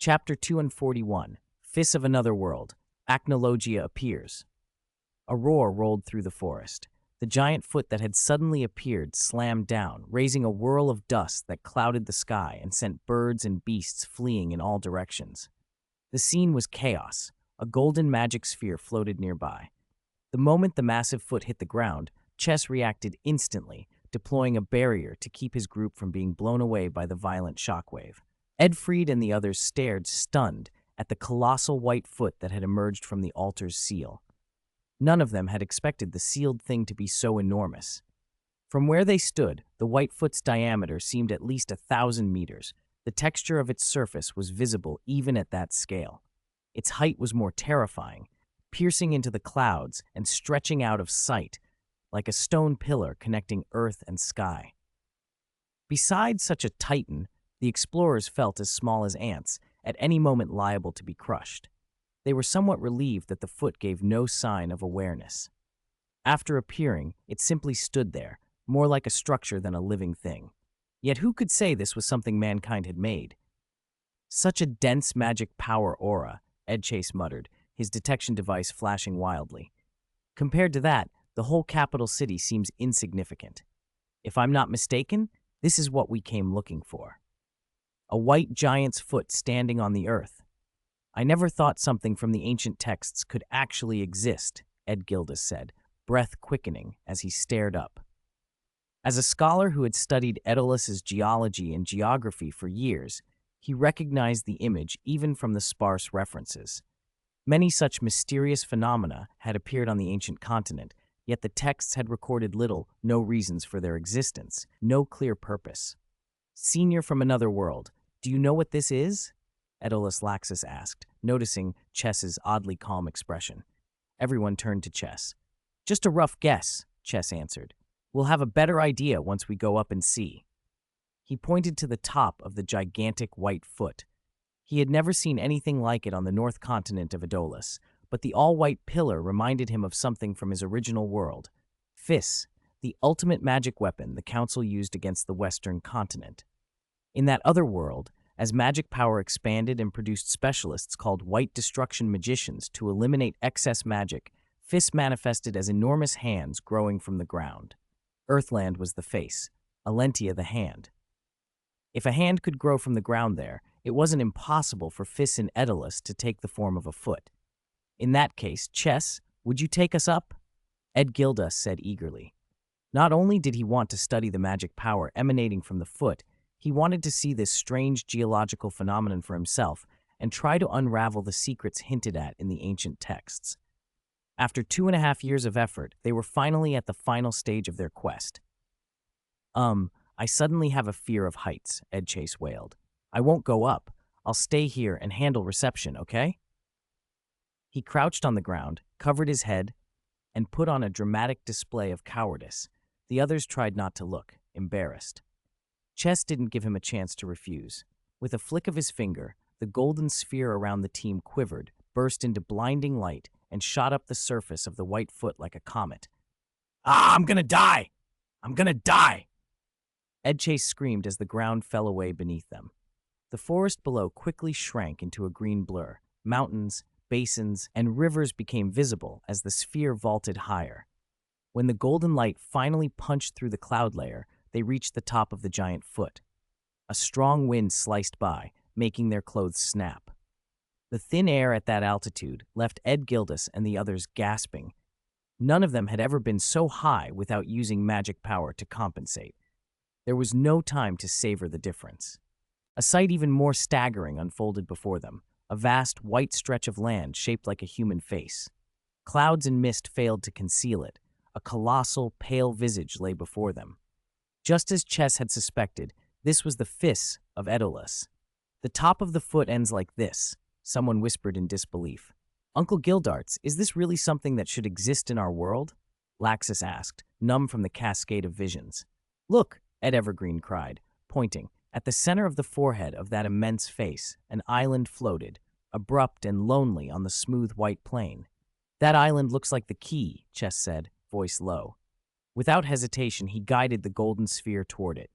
Chapter 241, Fist of Another World, Acnologia appears. A roar rolled through the forest. The giant foot that had suddenly appeared slammed down, raising a whirl of dust that clouded the sky and sent birds and beasts fleeing in all directions. The scene was chaos. A golden magic sphere floated nearby. The moment the massive foot hit the ground, Chess reacted instantly, deploying a barrier to keep his group from being blown away by the violent shockwave. Edfried and the others stared, stunned, at the colossal white foot that had emerged from the altar's seal. None of them had expected the sealed thing to be so enormous. From where they stood, the white foot's diameter seemed at least 1,000 meters. The texture of its surface was visible even at that scale. Its height was more terrifying, piercing into the clouds and stretching out of sight like a stone pillar connecting earth and sky. Beside such a titan, the explorers felt as small as ants, at any moment liable to be crushed. They were somewhat relieved that the foot gave no sign of awareness. After appearing, it simply stood there, more like a structure than a living thing. Yet who could say this was something mankind had made? Such a dense magic power aura, Ed Chase muttered, his detection device flashing wildly. Compared to that, the whole capital city seems insignificant. If I'm not mistaken, this is what we came looking for. A white giant's foot standing on the earth. I never thought something from the ancient texts could actually exist, Ed Gildas said, breath quickening as he stared up. As a scholar who had studied Aedolus's geology and geography for years, he recognized the image even from the sparse references. Many such mysterious phenomena had appeared on the ancient continent, yet the texts had recorded little, no reasons for their existence, no clear purpose. Senior from another world, do you know what this is? Aeolus Laxus asked, noticing Chess's oddly calm expression. Everyone turned to Chess. Just a rough guess, Chess answered. We'll have a better idea once we go up and see. He pointed to the top of the gigantic white foot. He had never seen anything like it on the north continent of Aeolus, but the all-white pillar reminded him of something from his original world. Fis, the ultimate magic weapon the Council used against the western continent. In that other world, as magic power expanded and produced specialists called White Destruction Magicians to eliminate excess magic, Fis manifested as enormous hands growing from the ground. Earthland was the face, Alentia the hand. If a hand could grow from the ground there, it wasn't impossible for Fis and Aeolus to take the form of a foot. In that case, Chess, would you take us up? Ed Gildas said eagerly. Not only did he want to study the magic power emanating from the foot, he wanted to see this strange geological phenomenon for himself and try to unravel the secrets hinted at in the ancient texts. After 2.5 years of effort, they were finally at the final stage of their quest. I suddenly have a fear of heights, Ed Chase wailed. I won't go up. I'll stay here and handle reception, okay? He crouched on the ground, covered his head, and put on a dramatic display of cowardice. The others tried not to look, embarrassed. Chess didn't give him a chance to refuse. With a flick of his finger, the golden sphere around the team quivered, burst into blinding light, and shot up the surface of the white foot like a comet. Ah, I'm gonna die! I'm gonna die! Ed Chase screamed as the ground fell away beneath them. The forest below quickly shrank into a green blur. Mountains, basins, and rivers became visible as the sphere vaulted higher. When the golden light finally punched through the cloud layer, they reached the top of the giant foot. A strong wind sliced by, making their clothes snap. The thin air at that altitude left Ed Gildas and the others gasping. None of them had ever been so high without using magic power to compensate. There was no time to savor the difference. A sight even more staggering unfolded before them, a vast white stretch of land shaped like a human face. Clouds and mist failed to conceal it. A colossal, pale visage lay before them. Just as Chess had suspected, this was the Fis of Aeolus. The top of the foot ends like this, someone whispered in disbelief. Uncle Gildarts, is this really something that should exist in our world? Laxus asked, numb from the cascade of visions. Look, Ed Evergreen cried, pointing. At the center of the forehead of that immense face, an island floated, abrupt and lonely on the smooth white plain. That island looks like the key, Chess said, voice low. Without hesitation, he guided the golden sphere toward it.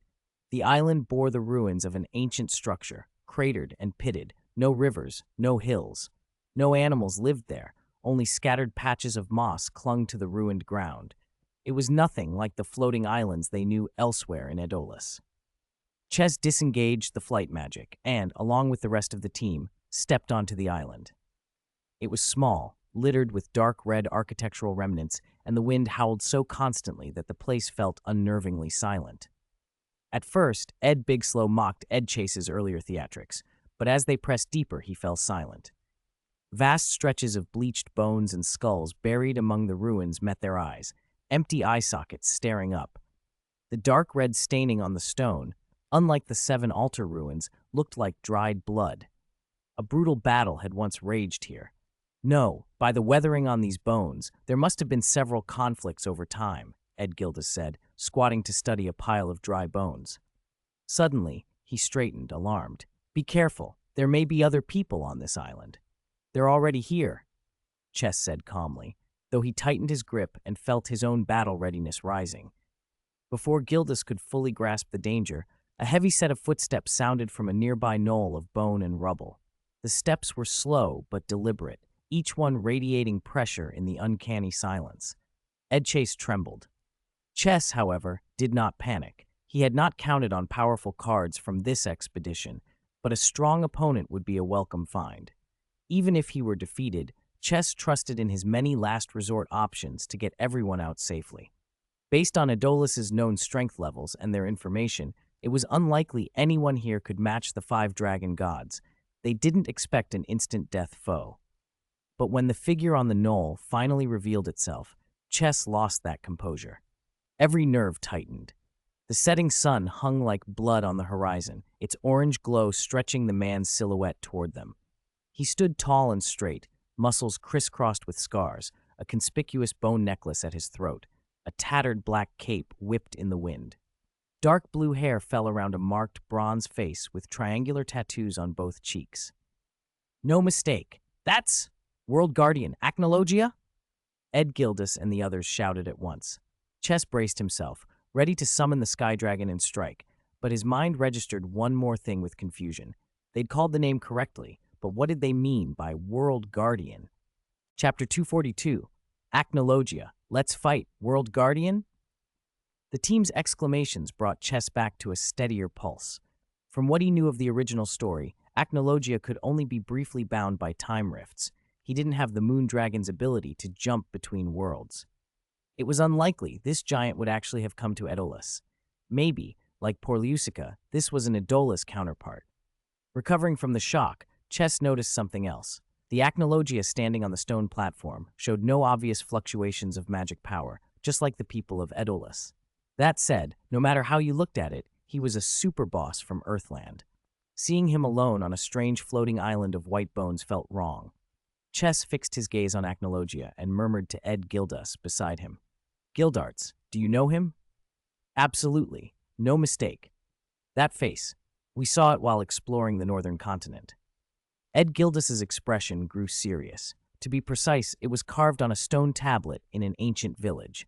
The island bore the ruins of an ancient structure, cratered and pitted, no rivers, no hills. No animals lived there, only scattered patches of moss clung to the ruined ground. It was nothing like the floating islands they knew elsewhere in Aedolis. Ches disengaged the flight magic and, along with the rest of the team, stepped onto the island. It was small, littered with dark red architectural remnants, and the wind howled so constantly that the place felt unnervingly silent. At first, Ed Bigslow mocked Ed Chase's earlier theatrics, but as they pressed deeper, he fell silent. Vast stretches of bleached bones and skulls buried among the ruins met their eyes, empty eye sockets staring up. The dark red staining on the stone, unlike the 7 altar ruins, looked like dried blood. A brutal battle had once raged here. No, by the weathering on these bones, there must have been several conflicts over time, Ed Gildas said, squatting to study a pile of dry bones. Suddenly, he straightened, alarmed. Be careful, there may be other people on this island. They're already here, Ches said calmly, though he tightened his grip and felt his own battle readiness rising. Before Gildas could fully grasp the danger, a heavy set of footsteps sounded from a nearby knoll of bone and rubble. The steps were slow but deliberate, each one radiating pressure in the uncanny silence. Ed Chase trembled. Ches, however, did not panic. He had not counted on powerful cards from this expedition, but a strong opponent would be a welcome find. Even if he were defeated, Ches trusted in his many last resort options to get everyone out safely. Based on Aedolis' known strength levels and their information, it was unlikely anyone here could match the 5 dragon gods. They didn't expect an instant death foe. But when the figure on the knoll finally revealed itself, Ches lost that composure. Every nerve tightened. The setting sun hung like blood on the horizon, its orange glow stretching the man's silhouette toward them. He stood tall and straight, muscles crisscrossed with scars, a conspicuous bone necklace at his throat, a tattered black cape whipped in the wind. Dark blue hair fell around a marked bronze face with triangular tattoos on both cheeks. No mistake. That's World Guardian Acnologia? Ed Gildas and the others shouted at once. Ches braced himself, ready to summon the Sky Dragon and strike, but his mind registered one more thing with confusion. They'd called the name correctly, but what did they mean by World Guardian? Chapter 242, Acnologia, Let's Fight, World Guardian? The team's exclamations brought Ches back to a steadier pulse. From what he knew of the original story, Acnologia could only be briefly bound by time rifts. He didn't have the moon dragon's ability to jump between worlds. It was unlikely this giant would actually have come to Aedolis. Maybe, like Porliusica, this was an Aedolis counterpart. Recovering from the shock, Ches noticed something else. The Acnologia standing on the stone platform showed no obvious fluctuations of magic power, just like the people of Aedolis. That said, no matter how you looked at it, he was a super boss from Earthland. Seeing him alone on a strange floating island of white bones felt wrong. Ches fixed his gaze on Acnologia and murmured to Ed Gildas beside him. Gildarts, do you know him? Absolutely. No mistake. That face. We saw it while exploring the northern continent. Ed Gildas's expression grew serious. To be precise, it was carved on a stone tablet in an ancient village.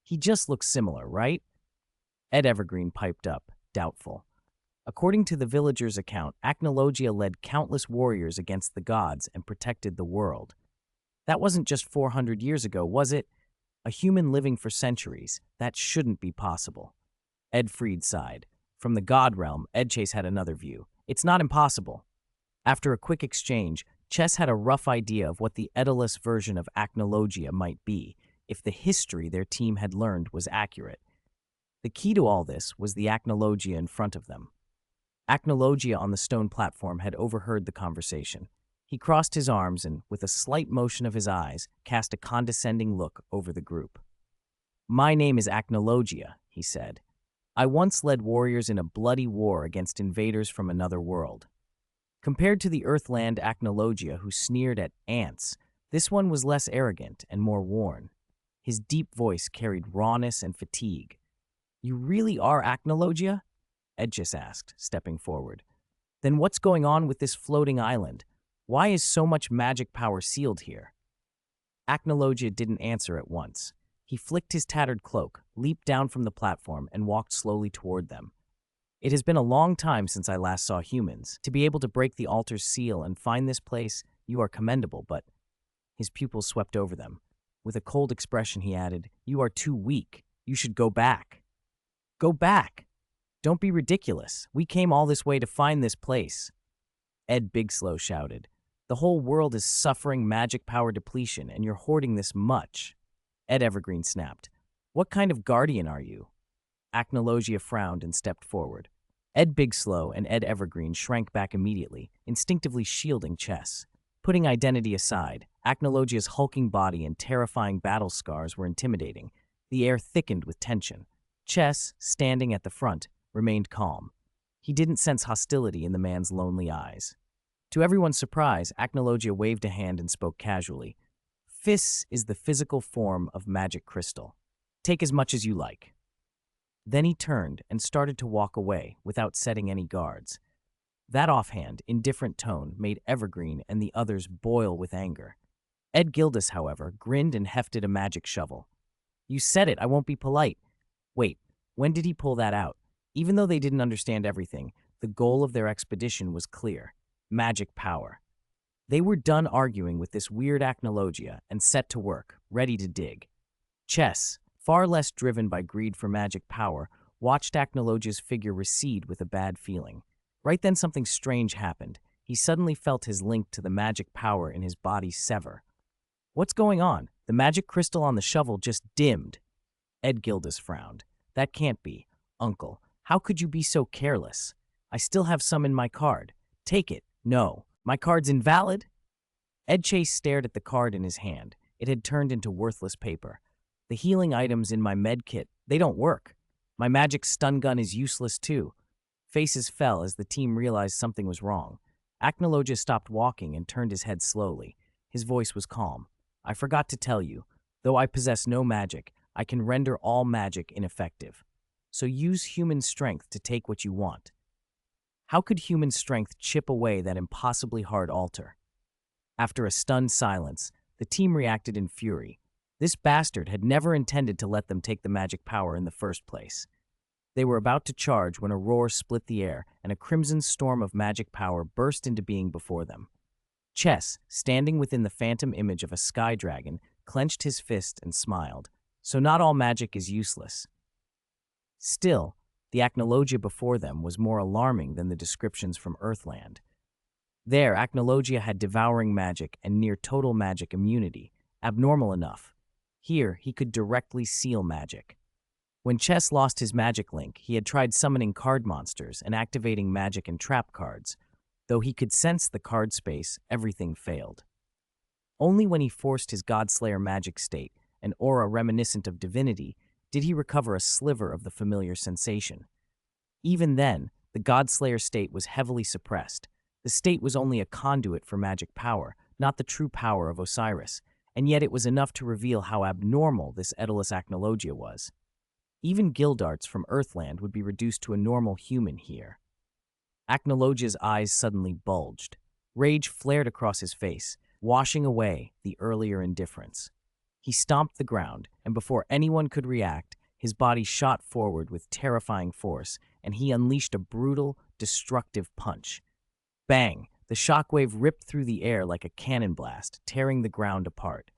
He just looks similar, right? Ed Evergreen piped up, doubtful. According to the villagers' account, Acnologia led countless warriors against the gods and protected the world. That wasn't just 400 years ago, was it? A human living for centuries. That shouldn't be possible. Ed Freed sighed. From the god realm, Ed Chase had another view. It's not impossible. After a quick exchange, Ches had a rough idea of what the Aedolis version of Acnologia might be, if the history their team had learned was accurate. The key to all this was the Acnologia in front of them. Acnologia on the stone platform had overheard the conversation. He crossed his arms and, with a slight motion of his eyes, cast a condescending look over the group. My name is Acnologia, he said. I once led warriors in a bloody war against invaders from another world. Compared to the Earthland Acnologia who sneered at ants, this one was less arrogant and more worn. His deep voice carried rawness and fatigue. You really are Acnologia? Edgis asked, stepping forward. Then what's going on with this floating island? Why is so much magic power sealed here? Acnologia didn't answer at once. He flicked his tattered cloak, leaped down from the platform, and walked slowly toward them. It has been a long time since I last saw humans. To be able to break the altar's seal and find this place, you are commendable, but his pupils swept over them. With a cold expression, he added, "You are too weak. You should go back." "Go back? Don't be ridiculous. We came all this way to find this place." Ed Bigslow shouted. "The whole world is suffering magic power depletion, and you're hoarding this much." Ed Evergreen snapped. "What kind of guardian are you?" Acnologia frowned and stepped forward. Ed Bigslow and Ed Evergreen shrank back immediately, instinctively shielding Chess. Putting identity aside, Acnologia's hulking body and terrifying battle scars were intimidating. The air thickened with tension. Chess, standing at the front, remained calm. He didn't sense hostility in the man's lonely eyes. To everyone's surprise, Acnologia waved a hand and spoke casually. "Fis is the physical form of magic crystal. Take as much as you like." Then he turned and started to walk away without setting any guards. That offhand, indifferent tone made Evergreen and the others boil with anger. Ed Gildas, however, grinned and hefted a magic shovel. "You said it, I won't be polite." Wait, when did he pull that out? Even though they didn't understand everything, the goal of their expedition was clear: magic power. They were done arguing with this weird Acnologia and set to work, ready to dig. Chess, far less driven by greed for magic power, watched Acnologia's figure recede with a bad feeling. Right then something strange happened. He suddenly felt his link to the magic power in his body sever. "What's going on? The magic crystal on the shovel just dimmed." Ed Gildas frowned. "That can't be. Uncle, how could you be so careless? I still have some in my card. Take it." "No. My card's invalid?" Ed Chase stared at the card in his hand. It had turned into worthless paper. "The healing items in my med kit, they don't work. My magic stun gun is useless too." Faces fell as the team realized something was wrong. Acnologia stopped walking and turned his head slowly. His voice was calm. "I forgot to tell you, though I possess no magic, I can render all magic ineffective. So use human strength to take what you want." How could human strength chip away that impossibly hard altar? After a stunned silence, the team reacted in fury. This bastard had never intended to let them take the magic power in the first place. They were about to charge when a roar split the air and a crimson storm of magic power burst into being before them. Chess, standing within the phantom image of a sky dragon, clenched his fist and smiled. So not all magic is useless. Still, the Acnologia before them was more alarming than the descriptions from Earthland. There, Acnologia had devouring magic and near total magic immunity, abnormal enough. Here, he could directly seal magic. When Chess lost his magic link, he had tried summoning card monsters and activating magic and trap cards. Though he could sense the card space, everything failed. Only when he forced his Godslayer magic state, an aura reminiscent of divinity, did he recover a sliver of the familiar sensation. Even then, the Godslayer state was heavily suppressed. The state was only a conduit for magic power, not the true power of Osiris, and yet it was enough to reveal how abnormal this Aeolus Acnologia was. Even Gildarts from Earthland would be reduced to a normal human here. Acnologia's eyes suddenly bulged. Rage flared across his face, washing away the earlier indifference. He stomped the ground, and before anyone could react, his body shot forward with terrifying force, and he unleashed a brutal, destructive punch. Bang! The shockwave ripped through the air like a cannon blast, tearing the ground apart.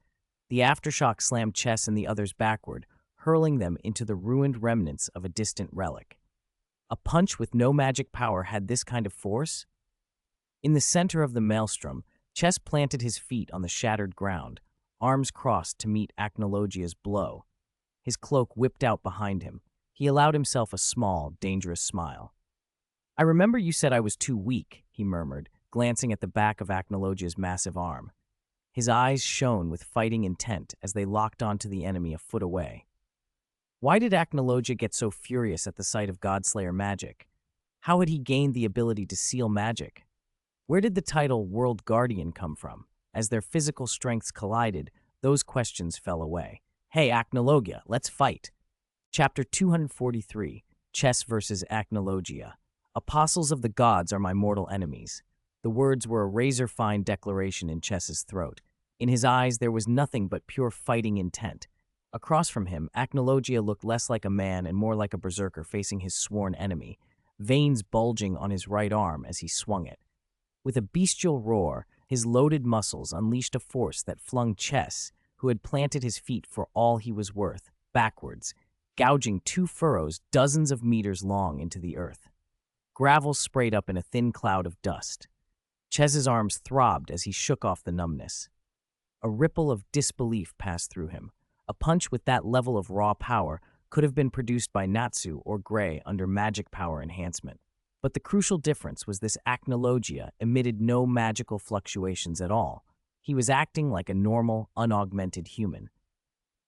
The aftershock slammed Chess and the others backward, hurling them into the ruined remnants of a distant relic. A punch with no magic power had this kind of force? In the center of the maelstrom, Chess planted his feet on the shattered ground, arms crossed to meet Acnologia's blow. His cloak whipped out behind him. He allowed himself a small, dangerous smile. "I remember you said I was too weak," he murmured, glancing at the back of Acnologia's massive arm. His eyes shone with fighting intent as they locked onto the enemy a foot away. Why did Acnologia get so furious at the sight of Godslayer magic? How had he gained the ability to seal magic? Where did the title World Guardian come from? As their physical strengths collided, those questions fell away. "Hey, Acnologia, let's fight." Chapter 243, Chess vs. Acnologia. "Apostles of the gods are my mortal enemies." The words were a razor-fine declaration in Chess's throat. In his eyes, there was nothing but pure fighting intent. Across from him, Acnologia looked less like a man and more like a berserker facing his sworn enemy. veins bulging on his right arm as he swung it. With a bestial roar, his loaded muscles unleashed a force that flung Chess, who had planted his feet for all he was worth, backwards, gouging 2 furrows dozens of meters long into the earth. Gravel sprayed up in a thin cloud of dust. Chess's arms throbbed as he shook off the numbness. A ripple of disbelief passed through him. A punch with that level of raw power could have been produced by Natsu or Gray under magic power enhancement. But the crucial difference was this Acnologia emitted no magical fluctuations at all. He was acting like a normal, unaugmented human.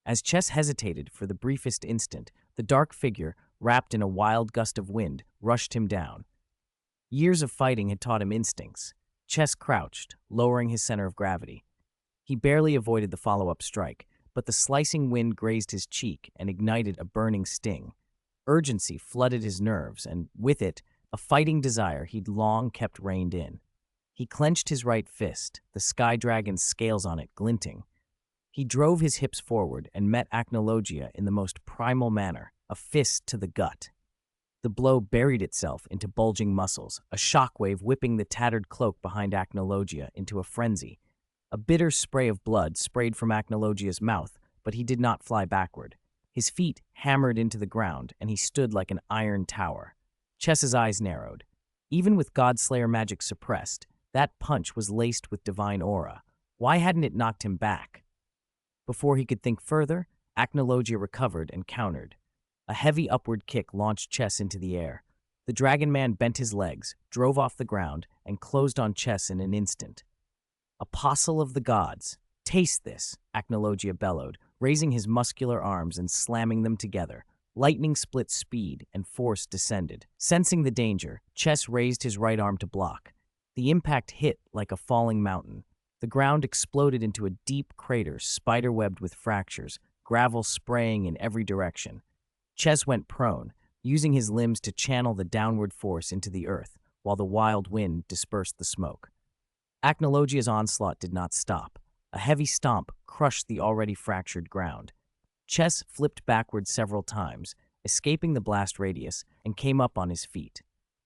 As Chess hesitated for the briefest instant, the dark figure, wrapped in a wild gust of wind, rushed him down. Years of fighting had taught him instincts. Chess crouched, lowering his center of gravity. He barely avoided the follow-up strike, but the slicing wind grazed his cheek and ignited a burning sting. Urgency flooded his nerves, and with it, a fighting desire he'd long kept reined in. He clenched his right fist, the sky dragon's scales on it glinting. He drove his hips forward and met Acnologia in the most primal manner, a fist to the gut. The blow buried itself into bulging muscles, a shockwave whipping the tattered cloak behind Acnologia into a frenzy. A bitter spray of blood sprayed from Acnologia's mouth, but he did not fly backward. His feet hammered into the ground, and he stood like an iron tower. Chess's eyes narrowed. Even with Godslayer magic suppressed, that punch was laced with divine aura. Why hadn't it knocked him back? Before he could think further, Acnologia recovered and countered. A heavy upward kick launched Chess into the air. The Dragon Man bent his legs, drove off the ground, and closed on Chess in an instant. Apostle of the gods, taste this, Acnologia bellowed, raising his muscular arms and slamming them together. Lightning split speed, and force descended. Sensing the danger, Chess raised his right arm to block. The impact hit like a falling mountain. The ground exploded into a deep crater spider-webbed with fractures, gravel spraying in every direction. Chess went prone, using his limbs to channel the downward force into the earth, while the wild wind dispersed the smoke. Acnologia's onslaught did not stop. A heavy stomp crushed the already fractured ground. Chess flipped backward several times, escaping the blast radius, and came up on his feet.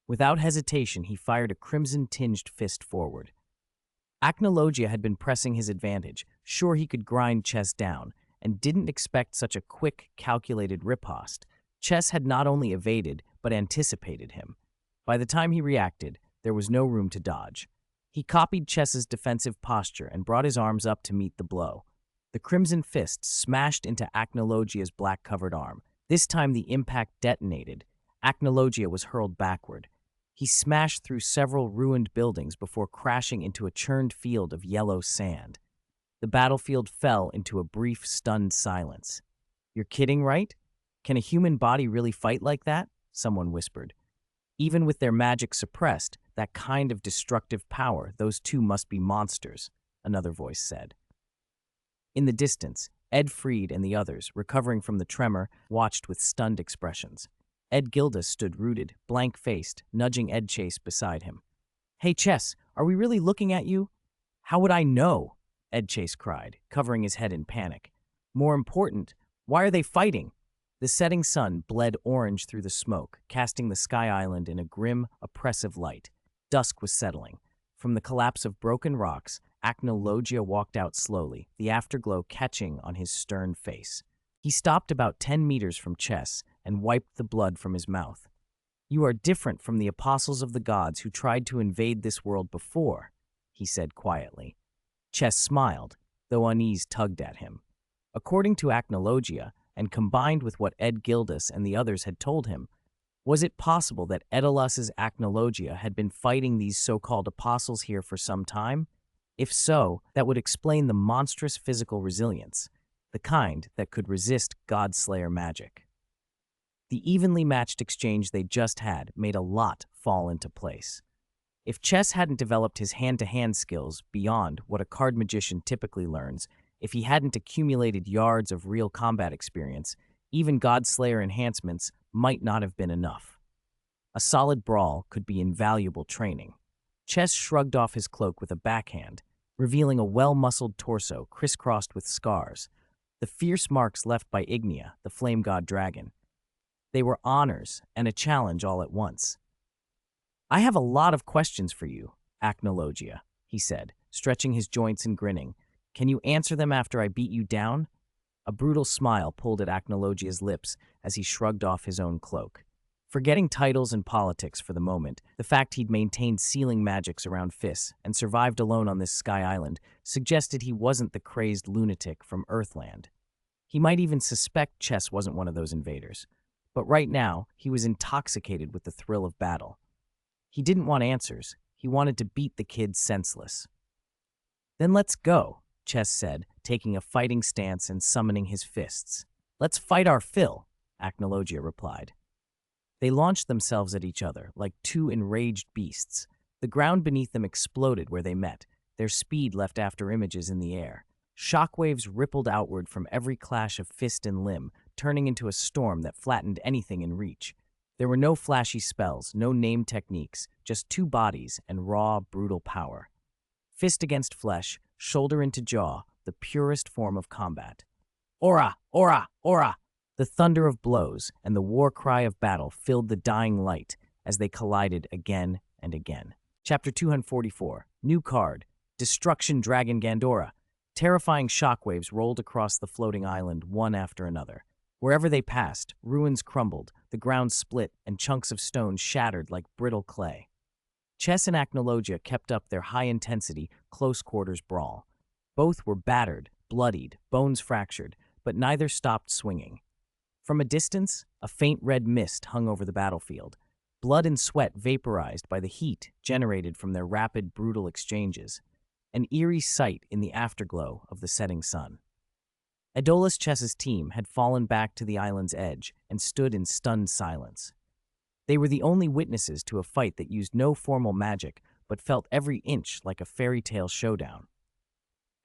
Without hesitation, he fired a crimson-tinged fist forward. Acnologia had been pressing his advantage, sure he could grind Chess down, and didn't expect such a quick, calculated riposte. Chess had not only evaded, but anticipated him. By the time he reacted, there was no room to dodge. He copied Chess's defensive posture and brought his arms up to meet the blow. The crimson fist smashed into Acnologia's black-covered arm. This time the impact detonated. Acnologia was hurled backward. He smashed through several ruined buildings before crashing into a churned field of yellow sand. The battlefield fell into a brief, stunned silence. "You're kidding, right? Can a human body really fight like that?" someone whispered. Even with their magic suppressed, that kind of destructive power, those two must be monsters, another voice said. In the distance, Ed Freed and the others, recovering from the tremor, watched with stunned expressions. Ed Gildas stood rooted, blank-faced, nudging Ed Chase beside him. "Hey, Chess, are we really looking at you?" "How would I know?" Ed Chase cried, covering his head in panic. "More important, why are they fighting?" The setting sun bled orange through the smoke, casting the Sky Island in a grim, oppressive light. Dusk was settling. From the collapse of broken rocks, Acnologia walked out slowly, the afterglow catching on his stern face. He stopped about 10 meters from Chess and wiped the blood from his mouth. "You are different from the apostles of the gods who tried to invade this world before," he said quietly. Chess smiled, though unease tugged at him. According to Acnologia, and combined with what Ed Gildas and the others had told him, was it possible that Edelus's Acnologia had been fighting these so-called apostles here for some time? If so, that would explain the monstrous physical resilience, the kind that could resist Godslayer magic. The evenly matched exchange they just had made a lot fall into place. If Chess hadn't developed his hand-to-hand skills beyond what a card magician typically learns, if he hadn't accumulated yards of real combat experience, even Godslayer enhancements might not have been enough. A solid brawl could be invaluable training. Chess shrugged off his cloak with a backhand, revealing a well-muscled torso crisscrossed with scars, the fierce marks left by Ignia, the flame god dragon. They were honors and a challenge all at once. I have a lot of questions for you, Acnologia, he said, stretching his joints and grinning. Can you answer them after I beat you down? A brutal smile pulled at Acnologia's lips as he shrugged off his own cloak. Forgetting titles and politics for the moment, the fact he'd maintained sealing magics around Fis and survived alone on this sky island suggested he wasn't the crazed lunatic from Earthland. He might even suspect Chess wasn't one of those invaders. But right now, he was intoxicated with the thrill of battle. He didn't want answers. He wanted to beat the kid senseless. Then let's go, Chess said, taking a fighting stance and summoning his fists. Let's fight our fill, Acnologia replied. They launched themselves at each other like two enraged beasts. The ground beneath them exploded where they met. Their speed left after images in the air. Shockwaves rippled outward from every clash of fist and limb, turning into a storm that flattened anything in reach. There were no flashy spells, no named techniques, just two bodies and raw, brutal power. Fist against flesh, shoulder into jaw, the purest form of combat. Ora! Ora! Ora! The thunder of blows and the war cry of battle filled the dying light as they collided again and again. Chapter 244, New Card, Destruction Dragon Gandora. Terrifying shockwaves rolled across the floating island one after another. Wherever they passed, ruins crumbled, the ground split, and chunks of stone shattered like brittle clay. Chess and Acnologia kept up their high-intensity, close-quarters brawl. Both were battered, bloodied, bones fractured, but neither stopped swinging. From a distance, a faint red mist hung over the battlefield. Blood and sweat vaporized by the heat generated from their rapid, brutal exchanges. An eerie sight in the afterglow of the setting sun. Aeolus Chess's team had fallen back to the island's edge and stood in stunned silence. They were the only witnesses to a fight that used no formal magic but felt every inch like a fairy tale showdown.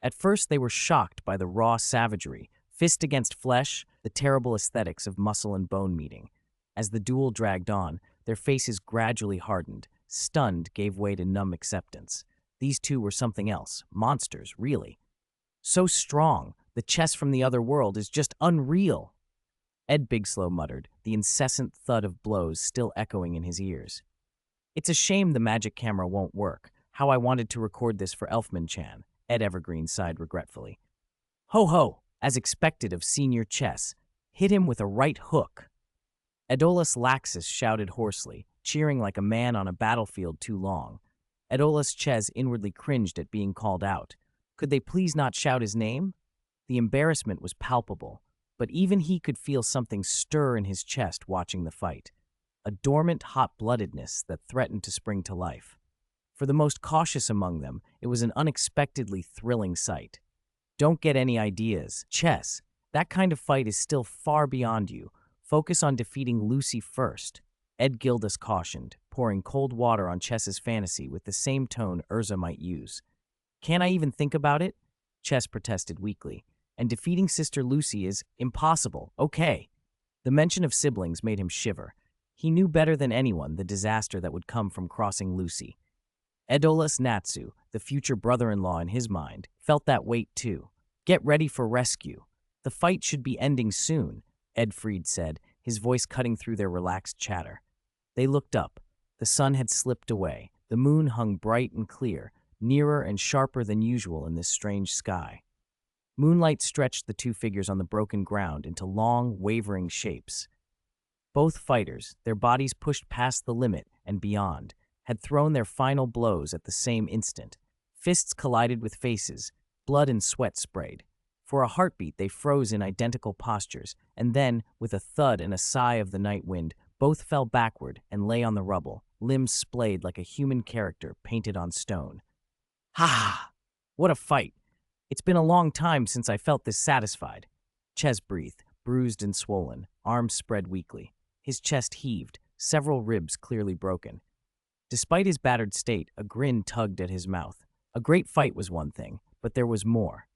At first they were shocked by the raw savagery, fist against flesh, the terrible aesthetics of muscle and bone meeting. As the duel dragged on, their faces gradually hardened, stunned gave way to numb acceptance. These two were something else, monsters, really. So strong, the chess from the other world is just unreal. Ed Bigslow muttered, the incessant thud of blows still echoing in his ears. It's a shame the magic camera won't work. How I wanted to record this for Elfman-chan, Ed Evergreen sighed regretfully. Ho ho, as expected of senior chess, hit him with a right hook. Aeolus Laxus shouted hoarsely, cheering like a man on a battlefield too long. Aeolus Ches inwardly cringed at being called out. Could they please not shout his name? The embarrassment was palpable, but even he could feel something stir in his chest watching the fight. A dormant hot-bloodedness that threatened to spring to life. For the most cautious among them, it was an unexpectedly thrilling sight. Don't get any ideas. Chess, that kind of fight is still far beyond you. Focus on defeating Lucy first. Ed Gildas cautioned, pouring cold water on Chess's fantasy with the same tone Urza might use. Can't I even think about it? Chess protested weakly. And defeating Sister Lucy is impossible. Okay. The mention of siblings made him shiver. He knew better than anyone the disaster that would come from crossing Lucy. Aeolus Natsu, the future brother-in-law in his mind, felt that weight too. Get ready for rescue. The fight should be ending soon, Ed Fried said, his voice cutting through their relaxed chatter. They looked up. The sun had slipped away. The moon hung bright and clear, nearer and sharper than usual in this strange sky. Moonlight stretched the two figures on the broken ground into long, wavering shapes. Both fighters, their bodies pushed past the limit and beyond, had thrown their final blows at the same instant. Fists collided with faces, blood and sweat sprayed. For a heartbeat, they froze in identical postures, and then, with a thud and a sigh of the night wind, both fell backward and lay on the rubble, limbs splayed like a human character painted on stone. Ha! What a fight! It's been a long time since I felt this satisfied. Ches breathed, bruised and swollen, arms spread weakly. His chest heaved, several ribs clearly broken. Despite his battered state, a grin tugged at his mouth. A great fight was one thing, but there was more.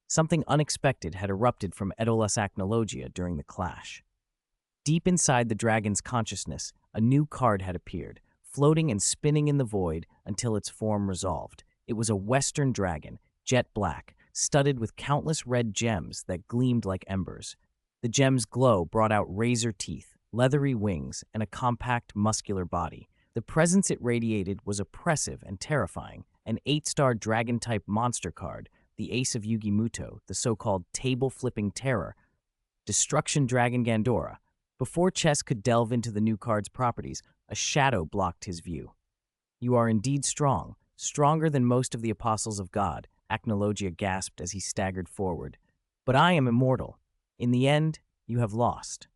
Something unexpected had erupted from Aeolus Acnologia during the clash. Deep inside the dragon's consciousness, a new card had appeared, floating and spinning in the void until its form resolved. It was a western dragon, jet black, studded with countless red gems that gleamed like embers. The gems' glow brought out razor teeth, leathery wings, and a compact, muscular body. The presence it radiated was oppressive and terrifying, an 8-star dragon-type monster card, the Ace of Yugi Muto, the so-called table-flipping terror, Destruction Dragon Gandora. Before Chess could delve into the new card's properties, a shadow blocked his view. "You are indeed strong, stronger than most of the apostles of God," Acnologia gasped as he staggered forward. "But I am immortal. In the end, you have lost."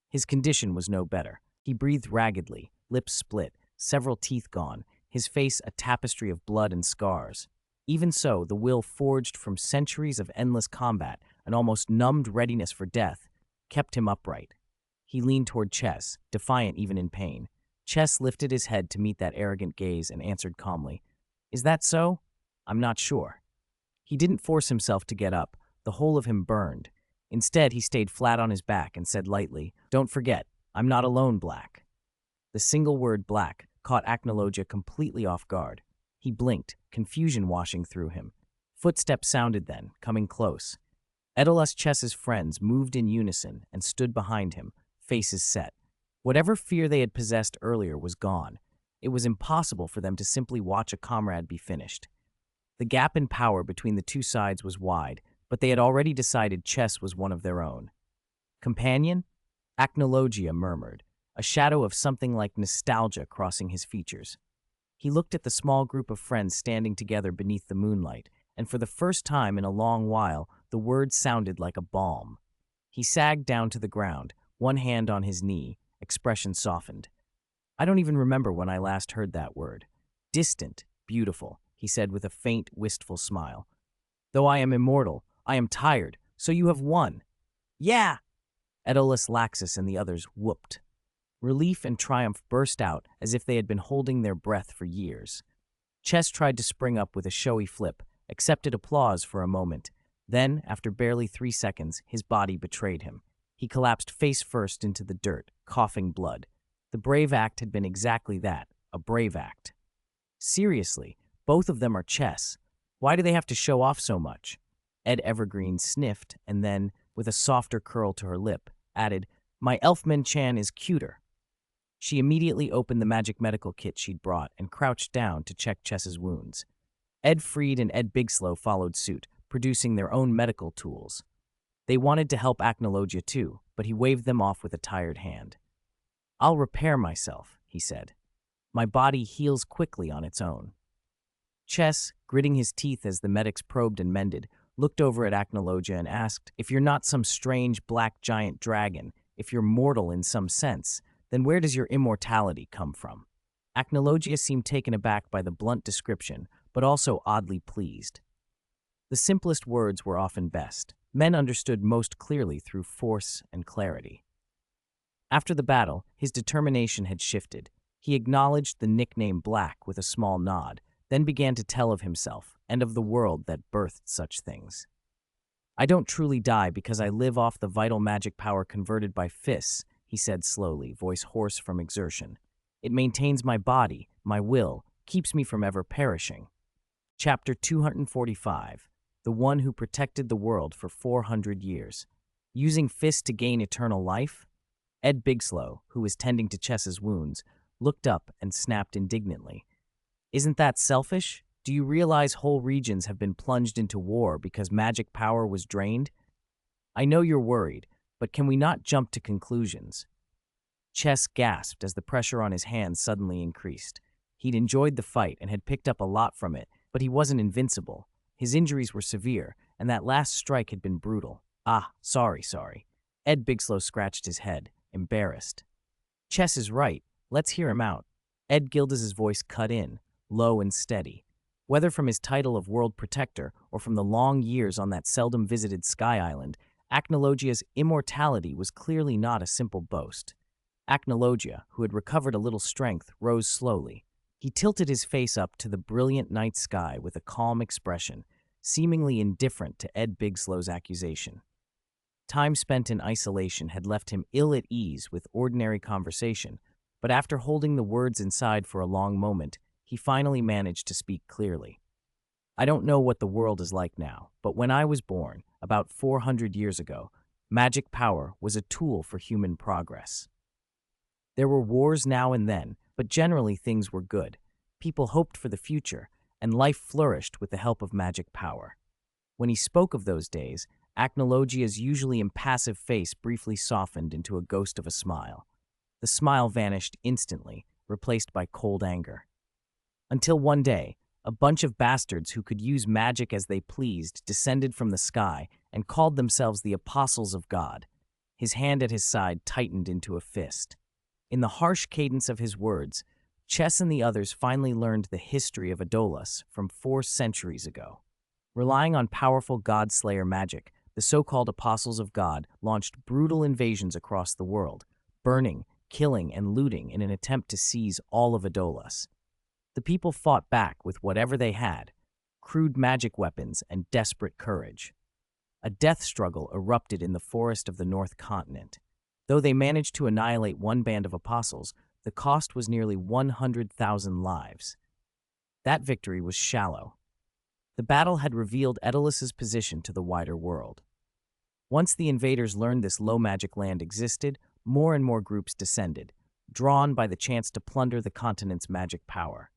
His condition was no better. He breathed raggedly, lips split, several teeth gone, his face a tapestry of blood and scars. Even so, the will forged from centuries of endless combat, an almost numbed readiness for death, kept him upright. He leaned toward Chess, defiant even in pain. Chess lifted his head to meet that arrogant gaze and answered calmly, "Is that so? I'm not sure." He didn't force himself to get up. The whole of him burned. Instead, he stayed flat on his back and said lightly, "Don't forget, I'm not alone, Black." The single word black caught Acnologia completely off guard. He blinked, confusion washing through him. Footsteps sounded then, coming close. Edolus Chess's friends moved in unison and stood behind him, faces set. Whatever fear they had possessed earlier was gone. It was impossible for them to simply watch a comrade be finished. The gap in power between the two sides was wide, but they had already decided Chess was one of their own. "Companion?" Acnologia murmured, a shadow of something like nostalgia crossing his features. He looked at the small group of friends standing together beneath the moonlight, and for the first time in a long while, the words sounded like a balm. He sagged down to the ground, one hand on his knee, expression softened. "I don't even remember when I last heard that word. Distant, beautiful," he said with a faint, wistful smile. "Though I am immortal, I am tired, so you have won." "Yeah!" Edolus Laxus and the others whooped. Relief and triumph burst out as if they had been holding their breath for years. Chess tried to spring up with a showy flip, accepted applause for a moment. Then, after barely 3 seconds, his body betrayed him. He collapsed face first into the dirt, coughing blood. The brave act had been exactly that, a brave act. Seriously, both of them are Chess. Why do they have to show off so much? Ed Evergreen sniffed and then, with a softer curl to her lip, added, "My Elfman-chan is cuter." She immediately opened the magic medical kit she'd brought and crouched down to check Chess's wounds. Ed Freed and Ed Bigslow followed suit, producing their own medical tools. They wanted to help Acnologia too, but he waved them off with a tired hand. "I'll repair myself," he said. "My body heals quickly on its own." Chess, gritting his teeth as the medics probed and mended, looked over at Acnologia and asked, "If you're not some strange black giant dragon, if you're mortal in some sense, then where does your immortality come from?" Acnologia seemed taken aback by the blunt description, but also oddly pleased. The simplest words were often best. Men understood most clearly through force and clarity. After the battle, his determination had shifted. He acknowledged the nickname Black with a small nod, then began to tell of himself and of the world that birthed such things. "I don't truly die because I live off the vital magic power converted by fists," he said slowly, voice hoarse from exertion. "It maintains my body, my will, keeps me from ever perishing." Chapter 245, The One Who Protected the World for 400 Years. Using fists to gain eternal life? Ed Bigslow, who was tending to Chess's wounds, looked up and snapped indignantly. "Isn't that selfish? Do you realize whole regions have been plunged into war because magic power was drained? I know you're worried, but can we not jump to conclusions?" Chess gasped as the pressure on his hands suddenly increased. He'd enjoyed the fight and had picked up a lot from it, but he wasn't invincible. His injuries were severe, and that last strike had been brutal. Sorry. Ed Bigslow scratched his head, embarrassed. "Chess is right. Let's hear him out." Ed Gildas's voice cut in, low and steady. Whether from his title of World Protector or from the long years on that seldom visited Sky Island, Acnologia's immortality was clearly not a simple boast. Acnologia, who had recovered a little strength, rose slowly. He tilted his face up to the brilliant night sky with a calm expression, seemingly indifferent to Ed Bigslow's accusation. Time spent in isolation had left him ill at ease with ordinary conversation, but after holding the words inside for a long moment, he finally managed to speak clearly. "I don't know what the world is like now, but when I was born, about 400 years ago, magic power was a tool for human progress. There were wars now and then, but generally things were good. People hoped for the future, and life flourished with the help of magic power. When he spoke of those days, Acnologia's usually impassive face briefly softened into a ghost of a smile. The smile vanished instantly, replaced by cold anger. Until one day, a bunch of bastards who could use magic as they pleased descended from the sky and called themselves the Apostles of God. His hand at his side tightened into a fist. In the harsh cadence of his words, Chess and the others finally learned the history of Aeolus from 4 centuries ago. Relying on powerful God-slayer magic, the so-called Apostles of God launched brutal invasions across the world, burning, killing, and looting in an attempt to seize all of Aeolus. The people fought back with whatever they had, crude magic weapons and desperate courage. A death struggle erupted in the forest of the North Continent. Though they managed to annihilate one band of apostles, the cost was nearly 100,000 lives. That victory was shallow. The battle had revealed Aeolus's position to the wider world. Once the invaders learned this low-magic land existed, more and more groups descended, drawn by the chance to plunder the continent's magic power.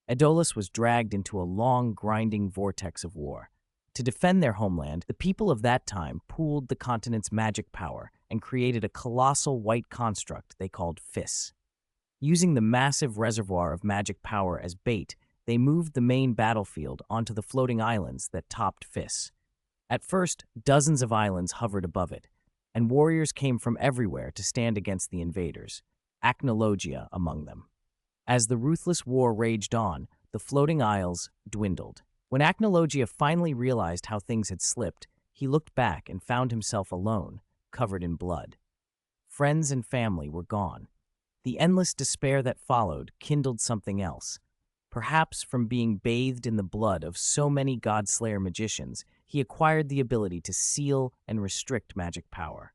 Aeolus was dragged into a long, grinding vortex of war. To defend their homeland, the people of that time pooled the continent's magic power and created a colossal white construct they called Fis. Using the massive reservoir of magic power as bait, they moved the main battlefield onto the floating islands that topped Fis. At first, dozens of islands hovered above it, and warriors came from everywhere to stand against the invaders, Acnologia among them. As the ruthless war raged on, the floating isles dwindled. When Acnologia finally realized how things had slipped, he looked back and found himself alone, covered in blood. Friends and family were gone. The endless despair that followed kindled something else. Perhaps from being bathed in the blood of so many God-slayer magicians, he acquired the ability to seal and restrict magic power.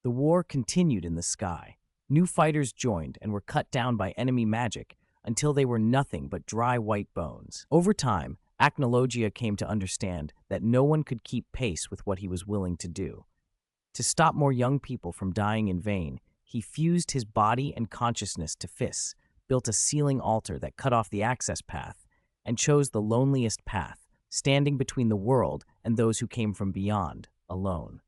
The war continued in the sky. New fighters joined and were cut down by enemy magic until they were nothing but dry white bones. Over time, Acnologia came to understand that no one could keep pace with what he was willing to do. To stop more young people from dying in vain, he fused his body and consciousness to Fis, built a sealing altar that cut off the access path, and chose the loneliest path, standing between the world and those who came from beyond, alone.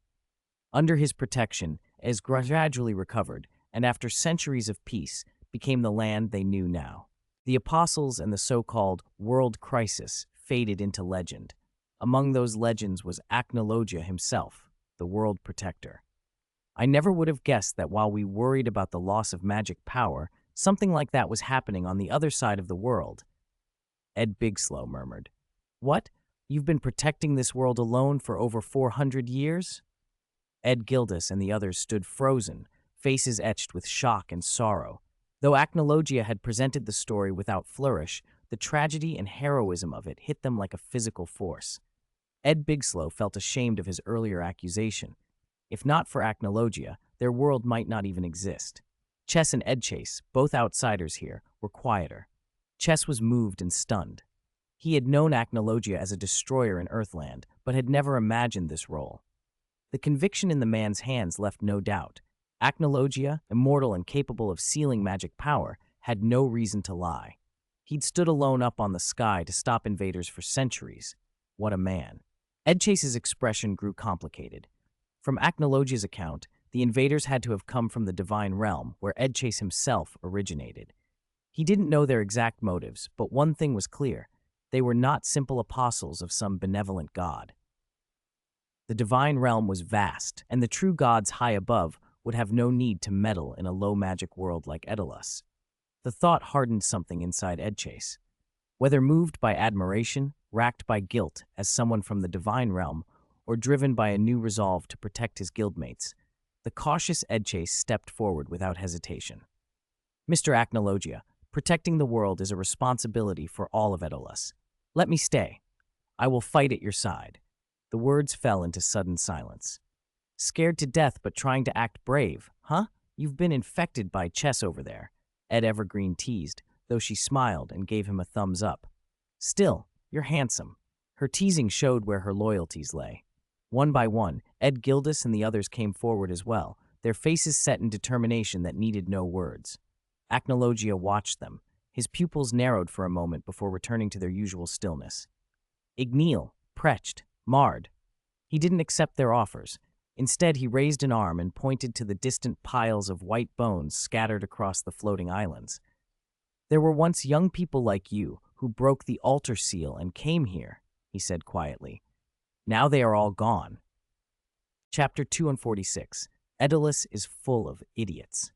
Under his protection, as gradually recovered, and after centuries of peace, became the land they knew now. The Apostles and the so-called World Crisis faded into legend. Among those legends was Acnologia himself, the World Protector. I never would have guessed that while we worried about the loss of magic power, something like that was happening on the other side of the world. Ed Bigslow murmured. What? You've been protecting this world alone for over 400 years? Ed Gildas and the others stood frozen, faces etched with shock and sorrow. Though Acnologia had presented the story without flourish, the tragedy and heroism of it hit them like a physical force. Ed Bigslow felt ashamed of his earlier accusation. If not for Acnologia, their world might not even exist. Chess and Edchase, both outsiders here, were quieter. Chess was moved and stunned. He had known Acnologia as a destroyer in Earthland, but had never imagined this role. The conviction in the man's hands left no doubt. Acnologia, immortal and capable of sealing magic power, had no reason to lie. He'd stood alone up on the sky to stop invaders for centuries. What a man. Edchase's expression grew complicated. From Acnologia's account, the invaders had to have come from the divine realm, where Edchase himself originated. He didn't know their exact motives, but one thing was clear. They were not simple apostles of some benevolent god. The divine realm was vast, and the true gods high above would have no need to meddle in a low-magic world like Aeolus. The thought hardened something inside Edchase. Whether moved by admiration, racked by guilt as someone from the divine realm, or driven by a new resolve to protect his guildmates, the cautious Edchase stepped forward without hesitation. Mr. Acnologia, protecting the world is a responsibility for all of Aeolus. Let me stay. I will fight at your side. The words fell into sudden silence. Scared to death but trying to act brave, huh? You've been infected by Chess over there, Ed Evergreen teased, though she smiled and gave him a thumbs up. Still, you're handsome. Her teasing showed where her loyalties lay. One by one, Ed Gildas and the others came forward as well, their faces set in determination that needed no words. Acnologia watched them. His pupils narrowed for a moment before returning to their usual stillness. Igneel, Precht, Mard. He didn't accept their offers. Instead, he raised an arm and pointed to the distant piles of white bones scattered across the floating islands. There were once young people like you who broke the altar seal and came here, he said quietly. Now they are all gone. Chapter 246. Aeolus is full of idiots.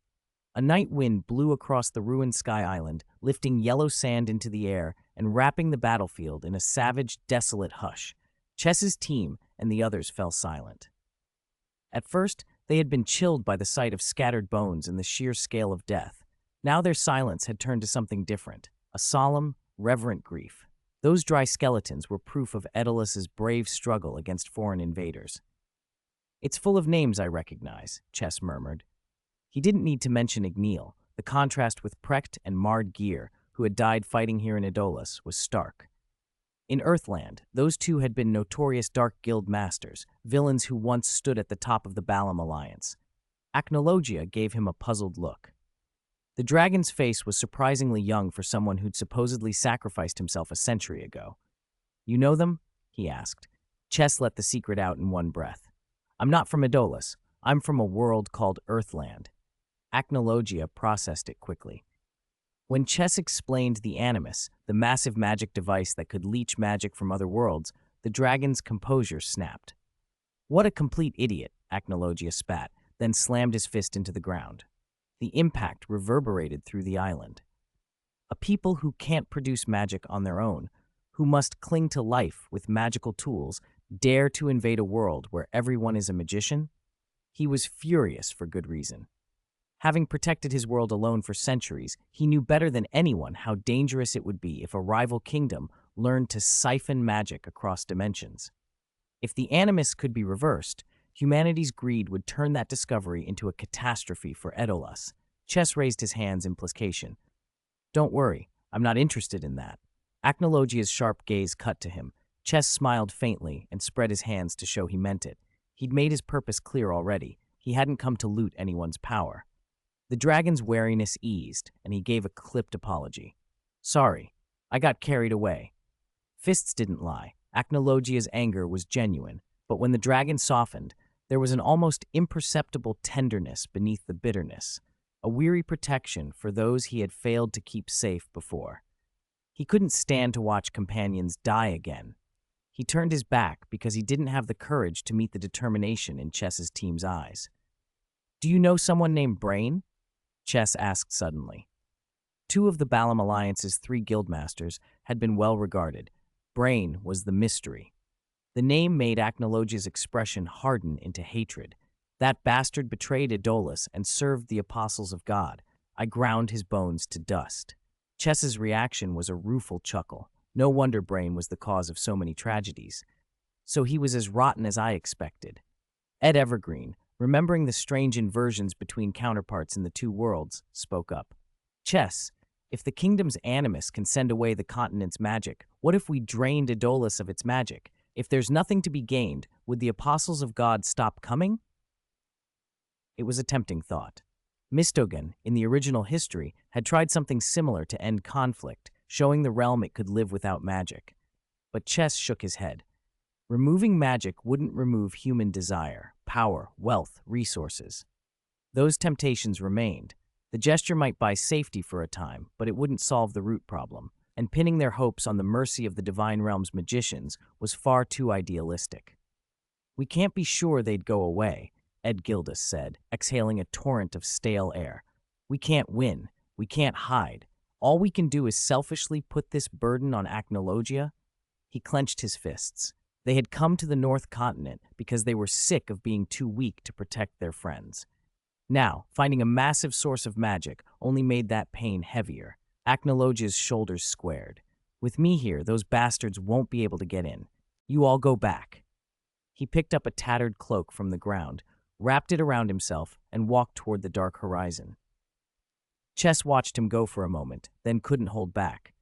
A night wind blew across the ruined Sky Island, lifting yellow sand into the air and wrapping the battlefield in a savage, desolate hush. Chess's team and the others fell silent. At first, they had been chilled by the sight of scattered bones and the sheer scale of death. Now their silence had turned to something different, a solemn, reverent grief. Those dry skeletons were proof of Aeolus's brave struggle against foreign invaders. It's full of names I recognize, Chess murmured. He didn't need to mention Igneel. The contrast with Precht and Mard Gear, who had died fighting here in Aeolus, was stark. In Earthland, those two had been notorious Dark Guild masters, villains who once stood at the top of the Balam Alliance. Acnologia gave him a puzzled look. The dragon's face was surprisingly young for someone who'd supposedly sacrificed himself a century ago. You know them? He asked. Chess let the secret out in one breath. I'm not from Aeolus. I'm from a world called Earthland. Acnologia processed it quickly. When Chess explained the Animus, the massive magic device that could leech magic from other worlds, the dragon's composure snapped. What a complete idiot, Acnologia spat, then slammed his fist into the ground. The impact reverberated through the island. A people who can't produce magic on their own, who must cling to life with magical tools, dare to invade a world where everyone is a magician? He was furious for good reason. Having protected his world alone for centuries, he knew better than anyone how dangerous it would be if a rival kingdom learned to siphon magic across dimensions. If the Animus could be reversed, humanity's greed would turn that discovery into a catastrophe for Aeolus. Chess raised his hands in placation. Don't worry, I'm not interested in that. Acnologia's sharp gaze cut to him. Chess smiled faintly and spread his hands to show he meant it. He'd made his purpose clear already. He hadn't come to loot anyone's power. The dragon's wariness eased, and he gave a clipped apology. Sorry, I got carried away. Fists didn't lie. Acnologia's anger was genuine, but when the dragon softened, there was an almost imperceptible tenderness beneath the bitterness, a weary protection for those he had failed to keep safe before. He couldn't stand to watch companions die again. He turned his back because he didn't have the courage to meet the determination in Chess's team's eyes. Do you know someone named Brain? Chess asked suddenly. Two of the Balam Alliance's 3 guildmasters had been well regarded. Brain was the mystery. The name made Acnologia's expression harden into hatred. That bastard betrayed Aeolus and served the apostles of God. I ground his bones to dust. Chess's reaction was a rueful chuckle. No wonder Brain was the cause of so many tragedies. So he was as rotten as I expected. Ed Evergreen, remembering the strange inversions between counterparts in the two worlds, spoke up. Chess, if the kingdom's Animus can send away the continent's magic, what if we drained Aeolus of its magic? If there's nothing to be gained, would the apostles of God stop coming? It was a tempting thought. Mistogan, in the original history, had tried something similar to end conflict, showing the realm it could live without magic. But Chess shook his head. Removing magic wouldn't remove human desire, power, wealth, resources. Those temptations remained. The gesture might buy safety for a time, but it wouldn't solve the root problem, and pinning their hopes on the mercy of the Divine Realm's magicians was far too idealistic. We can't be sure they'd go away, Ed Gildas said, exhaling a torrent of stale air. We can't win. We can't hide. All we can do is selfishly put this burden on Acnologia. He clenched his fists. They had come to the North Continent because they were sick of being too weak to protect their friends. Now, finding a massive source of magic only made that pain heavier. Acnologia's shoulders squared. With me here, those bastards won't be able to get in. You all go back. He picked up a tattered cloak from the ground, wrapped it around himself, and walked toward the dark horizon. Chess watched him go for a moment, then couldn't hold back.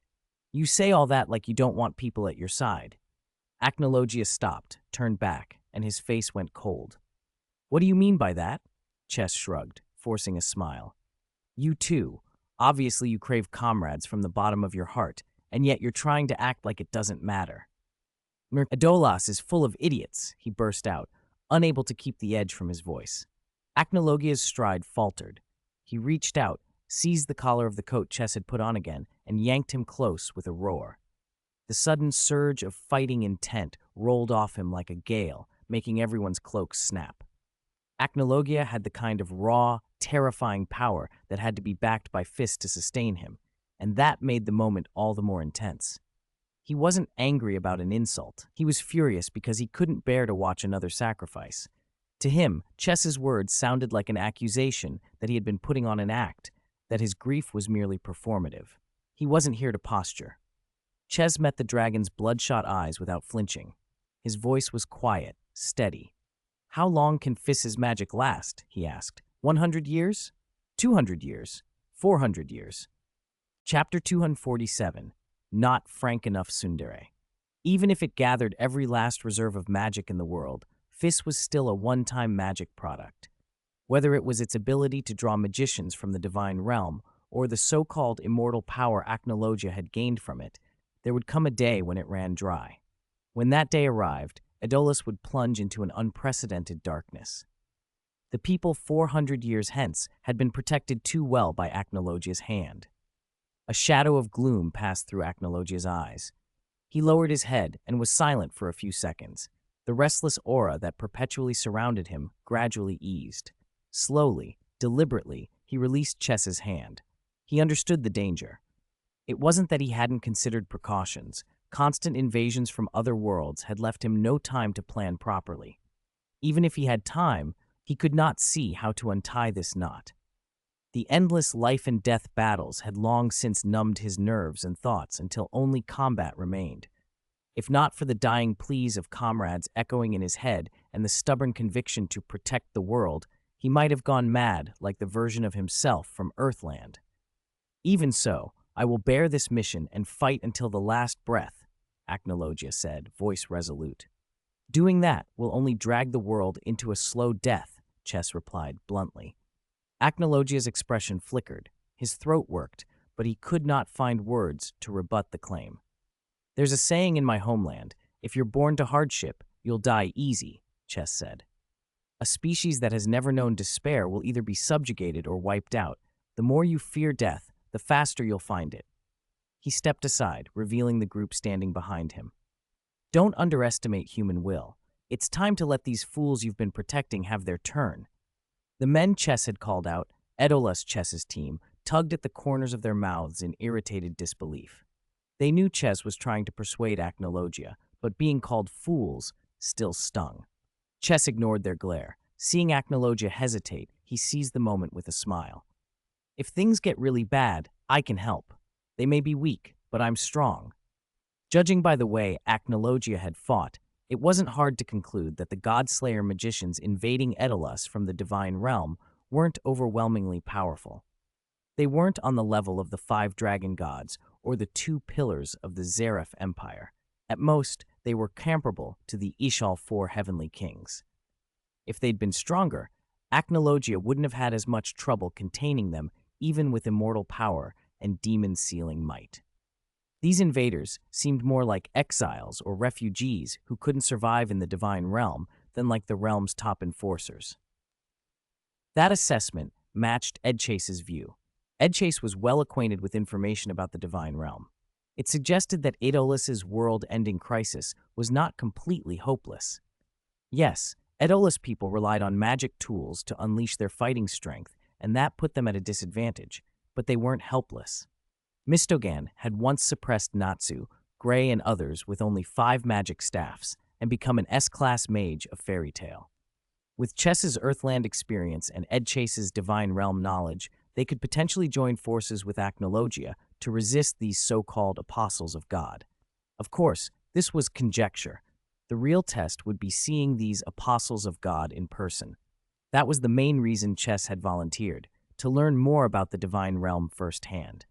You say all that like you don't want people at your side. Acnologia stopped, turned back, and his face went cold. What do you mean by that? Chess shrugged, forcing a smile. You too. Obviously, you crave comrades from the bottom of your heart, and yet you're trying to act like it doesn't matter. Adolas is full of idiots, he burst out, unable to keep the edge from his voice. Acnologia's stride faltered. He reached out, seized the collar of the coat Chess had put on again, and yanked him close with a roar. The sudden surge of fighting intent rolled off him like a gale, making everyone's cloaks snap. Acnologia had the kind of raw, terrifying power that had to be backed by fists to sustain him, and that made the moment all the more intense. He wasn't angry about an insult. He was furious because he couldn't bear to watch another sacrifice. To him, Chess's words sounded like an accusation that he had been putting on an act, that his grief was merely performative. He wasn't here to posture. Chess met the dragon's bloodshot eyes without flinching. His voice was quiet, steady. "How long can Fiss's magic last?" he asked. 100 years? 200 years? 400 years? Chapter 247. Not frank enough tsundere. Even if it gathered every last reserve of magic in the world, Fiss was still a one-time magic product. Whether it was its ability to draw magicians from the divine realm, or the so-called immortal power Acnologia had gained from it, there would come a day when it ran dry. When that day arrived, Adolis would plunge into an unprecedented darkness. The people 400 years hence had been protected too well by Acnologia's hand. A shadow of gloom passed through Acnologia's eyes. He lowered his head and was silent for a few seconds. The restless aura that perpetually surrounded him gradually eased. Slowly, deliberately, he released Chess's hand. He understood the danger. It wasn't that he hadn't considered precautions. Constant invasions from other worlds had left him no time to plan properly. Even if he had time, he could not see how to untie this knot. The endless life-and-death battles had long since numbed his nerves and thoughts until only combat remained. If not for the dying pleas of comrades echoing in his head and the stubborn conviction to protect the world, he might have gone mad like the version of himself from Earthland. "Even so, I will bear this mission and fight until the last breath," Acnologia said, voice resolute. "Doing that will only drag the world into a slow death," Chess replied bluntly. Acnologia's expression flickered. His throat worked, but he could not find words to rebut the claim. "There's a saying in my homeland, if you're born to hardship, you'll die easy," Chess said. "A species that has never known despair will either be subjugated or wiped out. The more you fear death, the faster you'll find it." He stepped aside, revealing the group standing behind him. "Don't underestimate human will. It's time to let these fools you've been protecting have their turn." The men Chess had called out, Adolis Chess's team, tugged at the corners of their mouths in irritated disbelief. They knew Chess was trying to persuade Acnologia, but being called fools still stung. Chess ignored their glare. Seeing Acnologia hesitate, he seized the moment with a smile. "If things get really bad, I can help. They may be weak, but I'm strong." Judging by the way Acnologia had fought, it wasn't hard to conclude that the God-Slayer magicians invading Adolis from the divine realm weren't overwhelmingly powerful. They weren't on the level of the 5 dragon gods or the 2 pillars of the Zareth Empire. At most, they were comparable to the Ishal 4 heavenly kings. If they'd been stronger, Acnologia wouldn't have had as much trouble containing them even with immortal power and demon-sealing might. These invaders seemed more like exiles or refugees who couldn't survive in the divine realm than like the realm's top enforcers. That assessment matched Edchase's view. Edchase was well acquainted with information about the divine realm. It suggested that Adolis's world-ending crisis was not completely hopeless. Yes, Adolis people relied on magic tools to unleash their fighting strength, and that put them at a disadvantage, but they weren't helpless. Mistogan had once suppressed Natsu, Gray, and others with only 5 magic staffs and become an S-class mage of fairy tale. With Chess's Earthland experience and Edchase's divine realm knowledge, they could potentially join forces with Acnologia to resist these so-called apostles of God. Of course, this was conjecture. The real test would be seeing these apostles of God in person. That was the main reason Chess had volunteered, to learn more about the divine realm firsthand.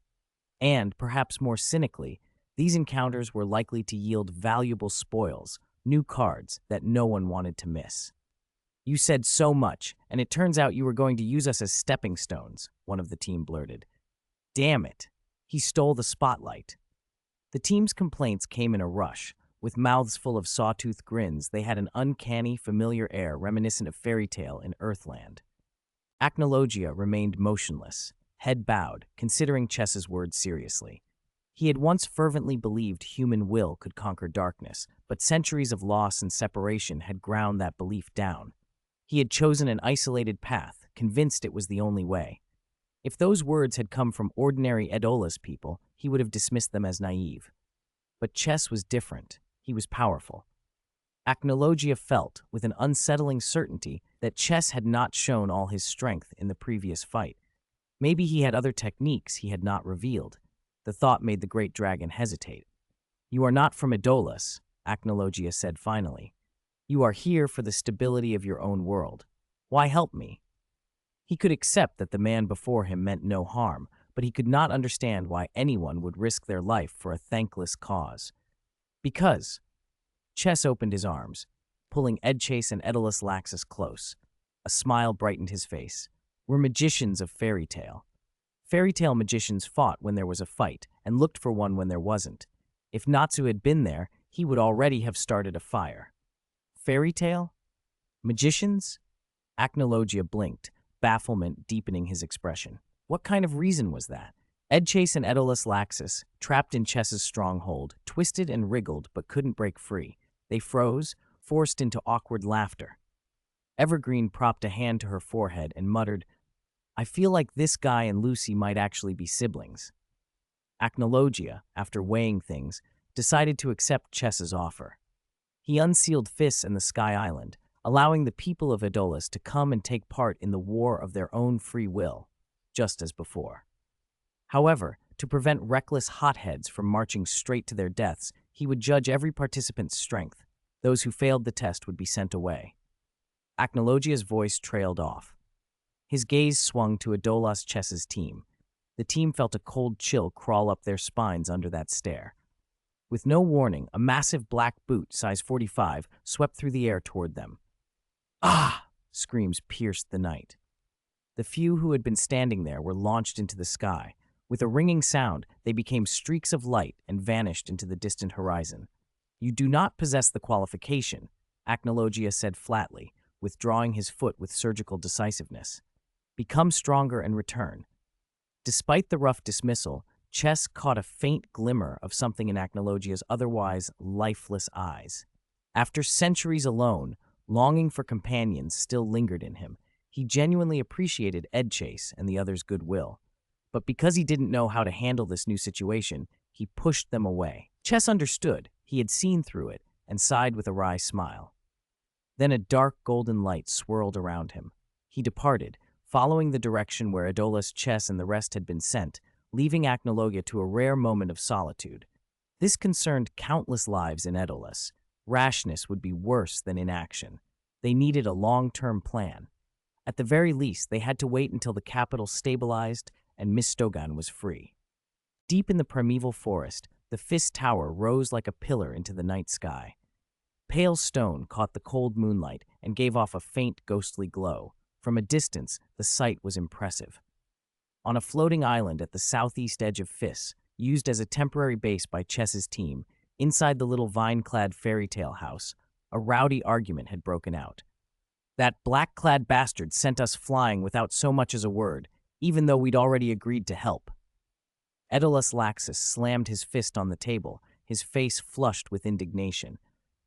And, perhaps more cynically, these encounters were likely to yield valuable spoils, new cards that no one wanted to miss. "You said so much, and it turns out you were going to use us as stepping stones," one of the team blurted. Damn it. He stole the spotlight. The team's complaints came in a rush. With mouths full of sawtooth grins, they had an uncanny, familiar air reminiscent of fairy tale in Earthland. Acnologia remained motionless, head bowed, considering Chess's words seriously. He had once fervently believed human will could conquer darkness, but centuries of loss and separation had ground that belief down. He had chosen an isolated path, convinced it was the only way. If those words had come from ordinary Aedolas people, he would have dismissed them as naive. But Chess was different. He was powerful. Acnologia felt, with an unsettling certainty, that Chess had not shown all his strength in the previous fight. Maybe he had other techniques he had not revealed. The thought made the great dragon hesitate. "You are not from Aedolas," Acnologia said finally. "You are here for the stability of your own world. Why help me?" He could accept that the man before him meant no harm, but he could not understand why anyone would risk their life for a thankless cause. Because. Chess opened his arms, pulling Edchase and Aedolas Laxus close. A smile brightened his face. "We're magicians of fairy tale. Fairy tale magicians fought when there was a fight and looked for one when there wasn't. If Natsu had been there, he would already have started a fire." Fairy tale? Magicians? Acnologia blinked, bafflement deepening his expression. What kind of reason was that? Edchase and Aedolas Laxus, trapped in Chess's stronghold, twisted and wriggled but couldn't break free. They froze, forced into awkward laughter. Evergreen propped a hand to her forehead and muttered, "I feel like this guy and Lucy might actually be siblings." Acnologia, after weighing things, decided to accept Chess's offer. He unsealed Fis and the Sky Island, allowing the people of Aedolas to come and take part in the war of their own free will, just as before. However, to prevent reckless hotheads from marching straight to their deaths, he would judge every participant's strength. Those who failed the test would be sent away. Acnologia's voice trailed off. His gaze swung to Aedolas Chess's team. The team felt a cold chill crawl up their spines under that stare. With no warning, a massive black boot, size 45, swept through the air toward them. "Ah!" Screams pierced the night. The few who had been standing there were launched into the sky. With a ringing sound, they became streaks of light and vanished into the distant horizon. "You do not possess the qualification," Acnologia said flatly, withdrawing his foot with surgical decisiveness. "Become stronger and return." Despite the rough dismissal, Chess caught a faint glimmer of something in Acnologia's otherwise lifeless eyes. After centuries alone, longing for companions still lingered in him. He genuinely appreciated Edchase and the others' goodwill. But because he didn't know how to handle this new situation, he pushed them away. Chess understood. He had seen through it and sighed with a wry smile. Then a dark golden light swirled around him. He departed, following the direction where Aedolas, Chess, and the rest had been sent, leaving Acnologia to a rare moment of solitude. This concerned countless lives in Aedolas. Rashness would be worse than inaction. They needed a long-term plan. At the very least, they had to wait until the capital stabilized and Miss Stogan was free. Deep in the primeval forest, the Fist Tower rose like a pillar into the night sky. Pale stone caught the cold moonlight and gave off a faint, ghostly glow. From a distance, the sight was impressive. On a floating island at the southeast edge of Fis, used as a temporary base by Chess's team, inside the little vine-clad fairy tale house, a rowdy argument had broken out. "That black-clad bastard sent us flying without so much as a word, even though we'd already agreed to help." Aedolas Laxus slammed his fist on the table, his face flushed with indignation.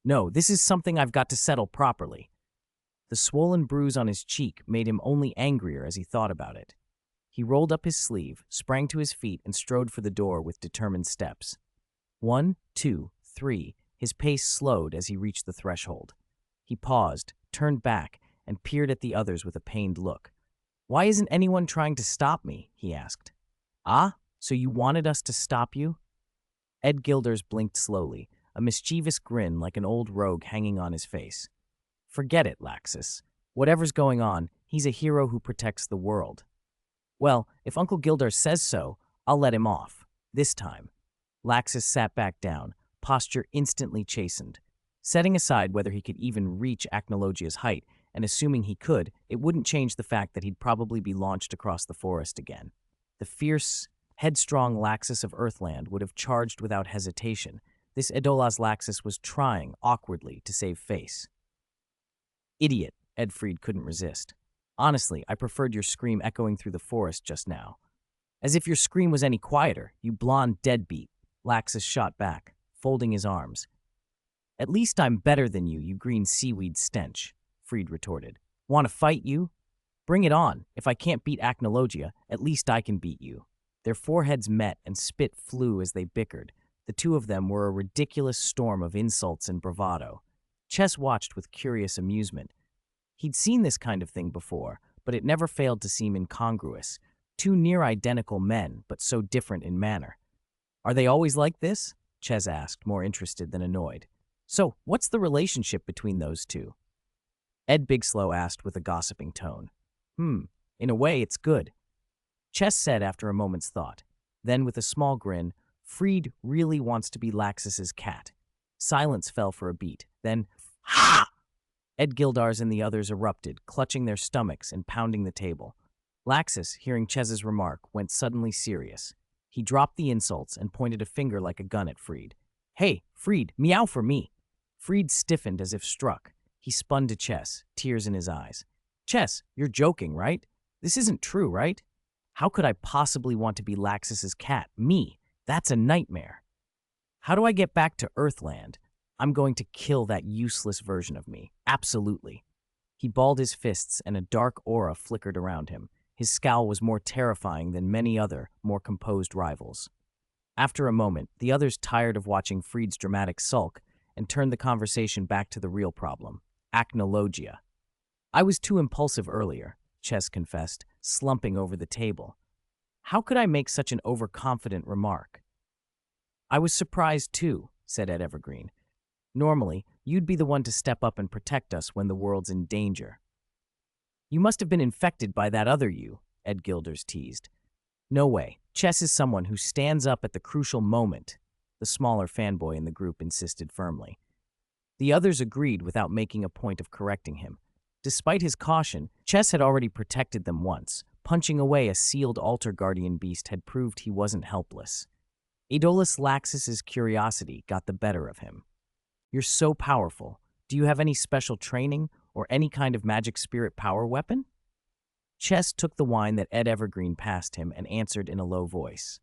"No, this is something I've got to settle properly." The swollen bruise on his cheek made him only angrier as he thought about it. He rolled up his sleeve, sprang to his feet, and strode for the door with determined steps. 1, 2, 3, his pace slowed as he reached the threshold. He paused, turned back, and peered at the others with a pained look. "Why isn't anyone trying to stop me?" he asked. "Ah, so you wanted us to stop you?" Ed Gilders blinked slowly, a mischievous grin like an old rogue hanging on his face. "Forget it, Laxus. Whatever's going on, he's a hero who protects the world." "Well, if Uncle Gilders says so, I'll let him off. This time." Laxus sat back down, posture instantly chastened. Setting aside whether he could even reach Acnologia's height, and assuming he could, it wouldn't change the fact that he'd probably be launched across the forest again. The fierce, headstrong Laxus of Earthland would have charged without hesitation. This Idolas Laxus was trying, awkwardly, to save face. Idiot, Edfried couldn't resist. Honestly, I preferred your scream echoing through the forest just now. As if your scream was any quieter, you blonde deadbeat, Laxus shot back, folding his arms. At least I'm better than you, you green seaweed stench, Fried retorted. Want to fight you? Bring it on. If I can't beat Acnologia, at least I can beat you. Their foreheads met and spit flew as they bickered. The two of them were a ridiculous storm of insults and bravado. Chess watched with curious amusement. He'd seen this kind of thing before, but it never failed to seem incongruous. Two near-identical men, but so different in manner. Are they always like this? Ches asked, more interested than annoyed. So, what's the relationship between those two? Ed Bigslow asked with a gossiping tone. In a way, it's good. Ches said after a moment's thought. Then, with a small grin, Fried really wants to be Laxus's cat. Silence fell for a beat. Then, ha! Ed Gildars and the others erupted, clutching their stomachs and pounding the table. Laxus, hearing Ches's remark, went suddenly serious. He dropped the insults and pointed a finger like a gun at Fried. Hey, Fried, meow for me. Fried stiffened as if struck. He spun to Ches, tears in his eyes. Ches, you're joking, right? This isn't true, right? How could I possibly want to be Laxus's cat? Me? That's a nightmare. How do I get back to Earthland? I'm going to kill that useless version of me. Absolutely. He balled his fists and a dark aura flickered around him. His scowl was more terrifying than many other, more composed rivals. After a moment, the others tired of watching Fried's dramatic sulk and turned the conversation back to the real problem, Acnologia. I was too impulsive earlier, Ches confessed, slumping over the table. How could I make such an overconfident remark? I was surprised too, said Ed Evergreen. Normally, you'd be the one to step up and protect us when the world's in danger. You must have been infected by that other you, Ed Gilders teased. No way. Ches is someone who stands up at the crucial moment, the smaller fanboy in the group insisted firmly. The others agreed without making a point of correcting him. Despite his caution, Ches had already protected them once. Punching away a sealed altar guardian beast had proved he wasn't helpless. Idolas Laxus's curiosity got the better of him. You're so powerful. Do you have any special training or any kind of magic spirit power weapon? Ches took the wine that Ed Evergreen passed him and answered in a low voice.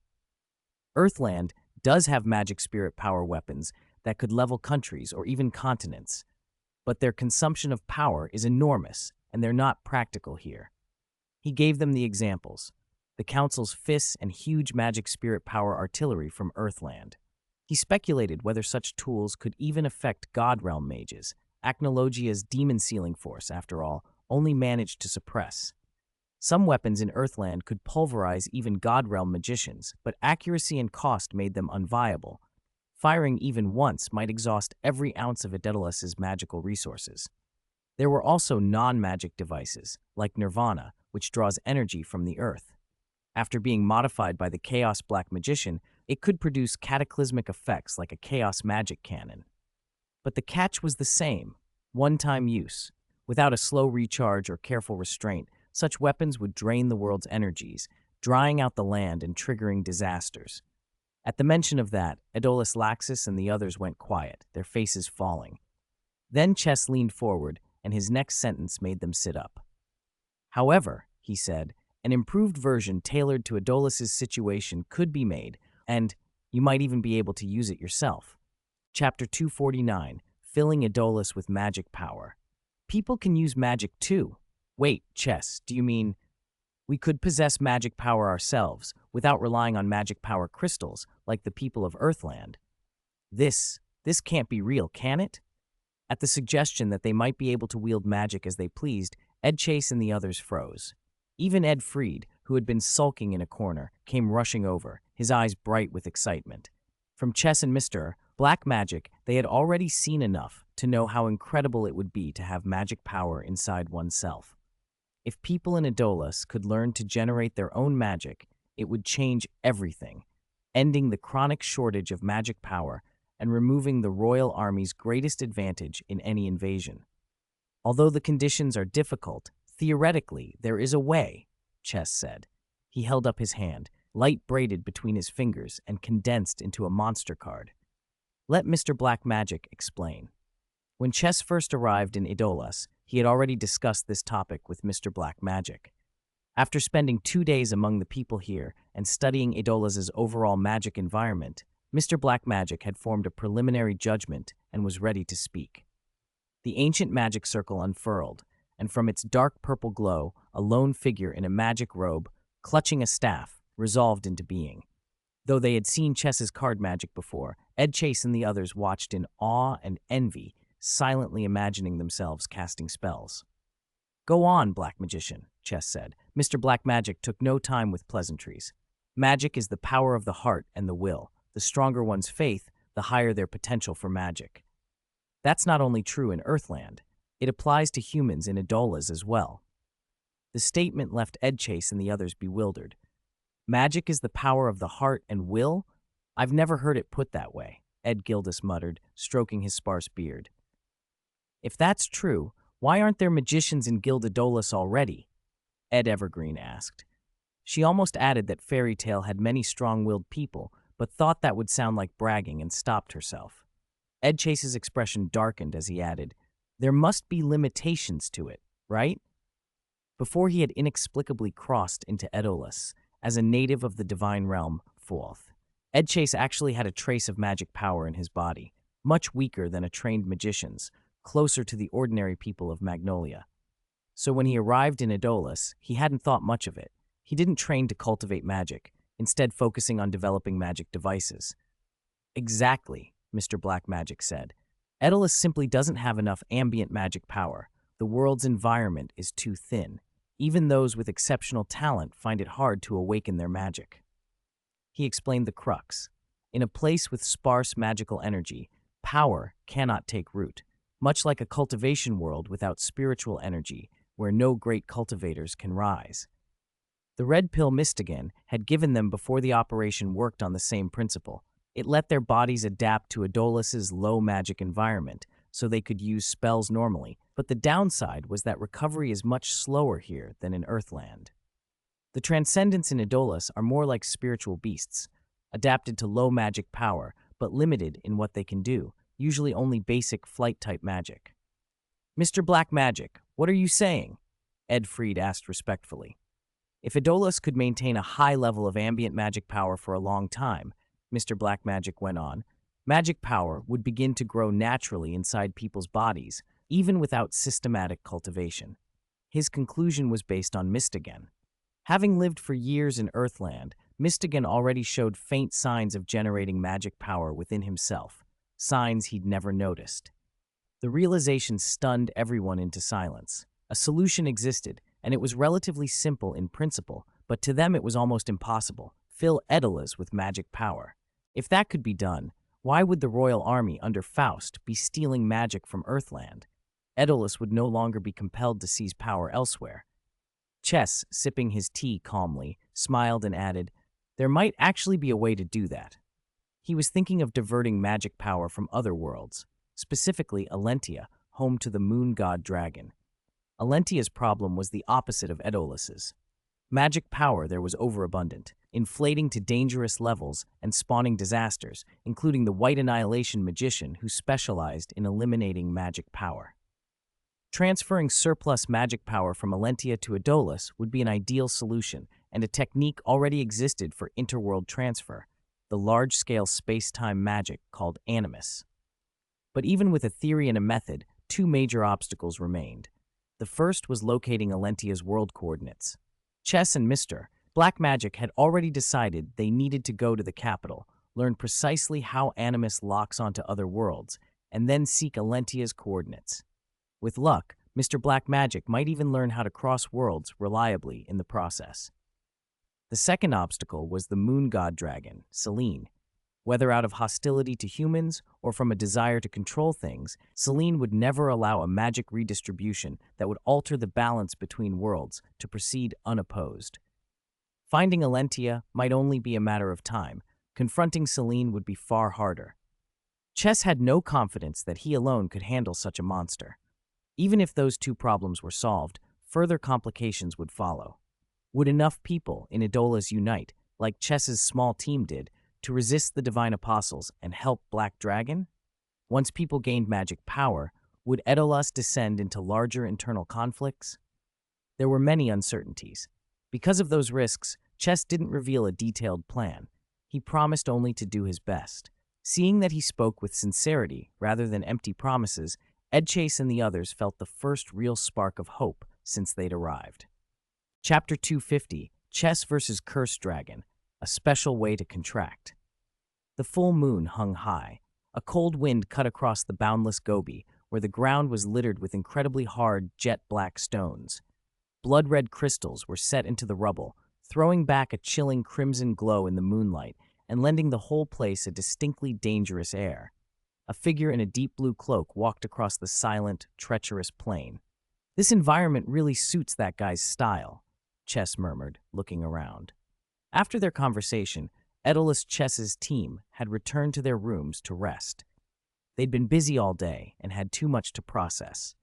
Earthland does have magic spirit power weapons that could level countries or even continents, but their consumption of power is enormous and they're not practical here. He gave them the examples, the Council's fists and huge magic spirit power artillery from Earthland. He speculated whether such tools could even affect God Realm mages. Acnologia's demon sealing force, after all, only managed to suppress. Some weapons in Earthland could pulverize even God Realm magicians, but accuracy and cost made them unviable. Firing even once might exhaust every ounce of Daedalus's magical resources. There were also non-magic devices, like Nirvana, which draws energy from the earth. After being modified by the Chaos Black Magician, it could produce cataclysmic effects like a Chaos Magic Cannon. But the catch was the same, one-time use. Without a slow recharge or careful restraint, such weapons would drain the world's energies, drying out the land and triggering disasters. At the mention of that, Idolas Laxus and the others went quiet, their faces falling. Then Ches leaned forward, and his next sentence made them sit up. However, he said, an improved version tailored to Idolas's situation could be made, and you might even be able to use it yourself. Chapter 249, Filling Idolas with Magic Power. People can use magic too. Wait, Ches, do you mean we could possess magic power ourselves without relying on magic power crystals like the people of Earthland? This can't be real, can it? At the suggestion that they might be able to wield magic as they pleased, Ed Chase and the others froze. Even Ed Fried, who had been sulking in a corner, came rushing over, his eyes bright with excitement. From Ches and Mr. Black Magic, they had already seen enough to know how incredible it would be to have magic power inside oneself. If people in Idolas could learn to generate their own magic, it would change everything, ending the chronic shortage of magic power and removing the royal army's greatest advantage in any invasion. Although the conditions are difficult, theoretically there is a way, Ches said. He held up his hand. light braided between his fingers and condensed into a monster card. Let Mr. Black Magic explain. When Chess first arrived in Idolas, he had already discussed this topic with Mr. Black Magic. After spending 2 days among the people here and studying Idolas' overall magic environment, Mr. Black Magic had formed a preliminary judgment and was ready to speak. The ancient magic circle unfurled, and from its dark purple glow, a lone figure in a magic robe, clutching a staff, resolved into being. Though they had seen Chess's card magic before, Ed Chase and the others watched in awe and envy, silently imagining themselves casting spells. "Go on, Black Magician," Chess said. Mr. Black Magic took no time with pleasantries. Magic is the power of the heart and the will. The stronger one's faith, the higher their potential for magic. That's not only true in Earthland. It applies to humans in Idolas as well. The statement left Ed Chase and the others bewildered. Magic is the power of the heart and will? I've never heard it put that way, Ed Gildas muttered, stroking his sparse beard. If that's true, why aren't there magicians in Guild Idolas already? Ed Evergreen asked. She almost added that Fairy Tale had many strong-willed people, but thought that would sound like bragging and stopped herself. Ed Chase's expression darkened as he added, "There must be limitations to it, right?" Before he had inexplicably crossed into Idolas, as a native of the divine realm, Fourth, Ed Chase actually had a trace of magic power in his body, much weaker than a trained magician's, closer to the ordinary people of Magnolia. So when he arrived in Idolas, he hadn't thought much of it. He didn't train to cultivate magic, instead focusing on developing magic devices. Exactly, Mr. Black Magic said. Idolas simply doesn't have enough ambient magic power. The world's environment is too thin. Even those with exceptional talent find it hard to awaken their magic. He explained the crux. In a place with sparse magical energy, power cannot take root, much like a cultivation world without spiritual energy, where no great cultivators can rise. The red pill Mystigan had given them before the operation worked on the same principle. It let their bodies adapt to Idolas' low magic environment, so they could use spells normally, but the downside was that recovery is much slower here than in Earthland. The transcendents in Idolas are more like spiritual beasts, adapted to low magic power, but limited in what they can do, usually only basic flight-type magic. "Mr. Black Magic, what are you saying?" Ed Freed asked respectfully. If Idolas could maintain a high level of ambient magic power for a long time, Mr. Black Magic went on, magic power would begin to grow naturally inside people's bodies, even without systematic cultivation. His conclusion was based on Mystigan. Having lived for years in Earthland, Mystigan already showed faint signs of generating magic power within himself, signs he'd never noticed. The realization stunned everyone into silence. A solution existed, and it was relatively simple in principle, but to them it was almost impossible. Fill Idolas with magic power. If that could be done, why would the royal army under Faust be stealing magic from Earthland? Idolas would no longer be compelled to seize power elsewhere. Chess, sipping his tea calmly, smiled and added, "There might actually be a way to do that." He was thinking of diverting magic power from other worlds, specifically Alentia, home to the moon god dragon. Alentia's problem was the opposite of Idolas's. Magic power there was overabundant, inflating to dangerous levels and spawning disasters, including the White Annihilation magician who specialized in eliminating magic power. Transferring surplus magic power from Alentia to Idolas would be an ideal solution, and a technique already existed for interworld transfer, the large-scale space-time magic called animus. But even with a theory and a method, two major obstacles remained. The first was locating Alentia's world coordinates. Chess and Mr. Black Magic had already decided they needed to go to the capital, learn precisely how animus locks onto other worlds, and then seek Alentia's coordinates. With luck, Mr. Black Magic might even learn how to cross worlds reliably in the process. The second obstacle was the moon god dragon, Selene. Whether out of hostility to humans or from a desire to control things, Selene would never allow a magic redistribution that would alter the balance between worlds to proceed unopposed. Finding Alentia might only be a matter of time. Confronting Selene would be far harder. Chess had no confidence that he alone could handle such a monster. Even if those two problems were solved, further complications would follow. Would enough people in Idolas unite, like Chess's small team did, to resist the divine apostles and help Black Dragon? Once people gained magic power, would Edolas descend into larger internal conflicts? There were many uncertainties. Because of those risks, Chess didn't reveal a detailed plan. He promised only to do his best. Seeing that he spoke with sincerity rather than empty promises, Edchase and the others felt the first real spark of hope since they'd arrived. Chapter 250, Chess vs. Cursed Dragon, a special way to contract. The full moon hung high. A cold wind cut across the boundless Gobi, where the ground was littered with incredibly hard, jet-black stones. Blood-red crystals were set into the rubble, throwing back a chilling crimson glow in the moonlight and lending the whole place a distinctly dangerous air. A figure in a deep blue cloak walked across the silent, treacherous plain. "This environment really suits that guy's style," Chess murmured, looking around. After their conversation, Edolas Chess's team had returned to their rooms to rest. They'd been busy all day and had too much to process.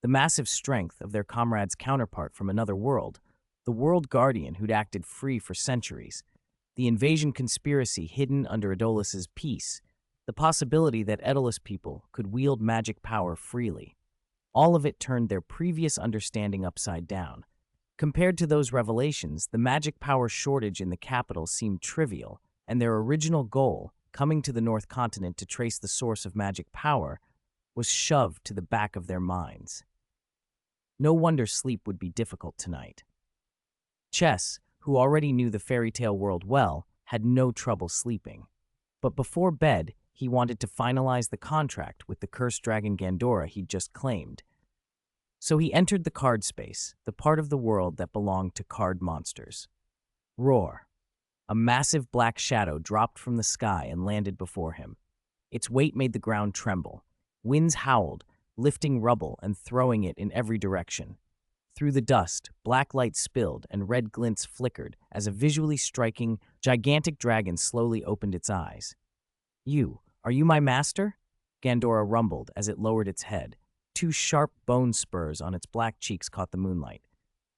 The massive strength of their comrade's counterpart from another world, the world guardian who'd acted free for centuries, the invasion conspiracy hidden under Edolas's peace, the possibility that Edolas people could wield magic power freely. All of it turned their previous understanding upside down. Compared to those revelations, the magic power shortage in the capital seemed trivial, and their original goal, coming to the North Continent to trace the source of magic power, was shoved to the back of their minds. No wonder sleep would be difficult tonight. Chess, who already knew the fairy tale world well, had no trouble sleeping. But before bed, he wanted to finalize the contract with the cursed dragon Gandora he'd just claimed. So he entered the card space, the part of the world that belonged to card monsters. Roar. A massive black shadow dropped from the sky and landed before him. Its weight made the ground tremble. Winds howled, lifting rubble and throwing it in every direction. Through the dust, black light spilled and red glints flickered as a visually striking, gigantic dragon slowly opened its eyes. Are you my master?" Gandora rumbled as it lowered its head. Two sharp bone spurs on its black cheeks caught the moonlight.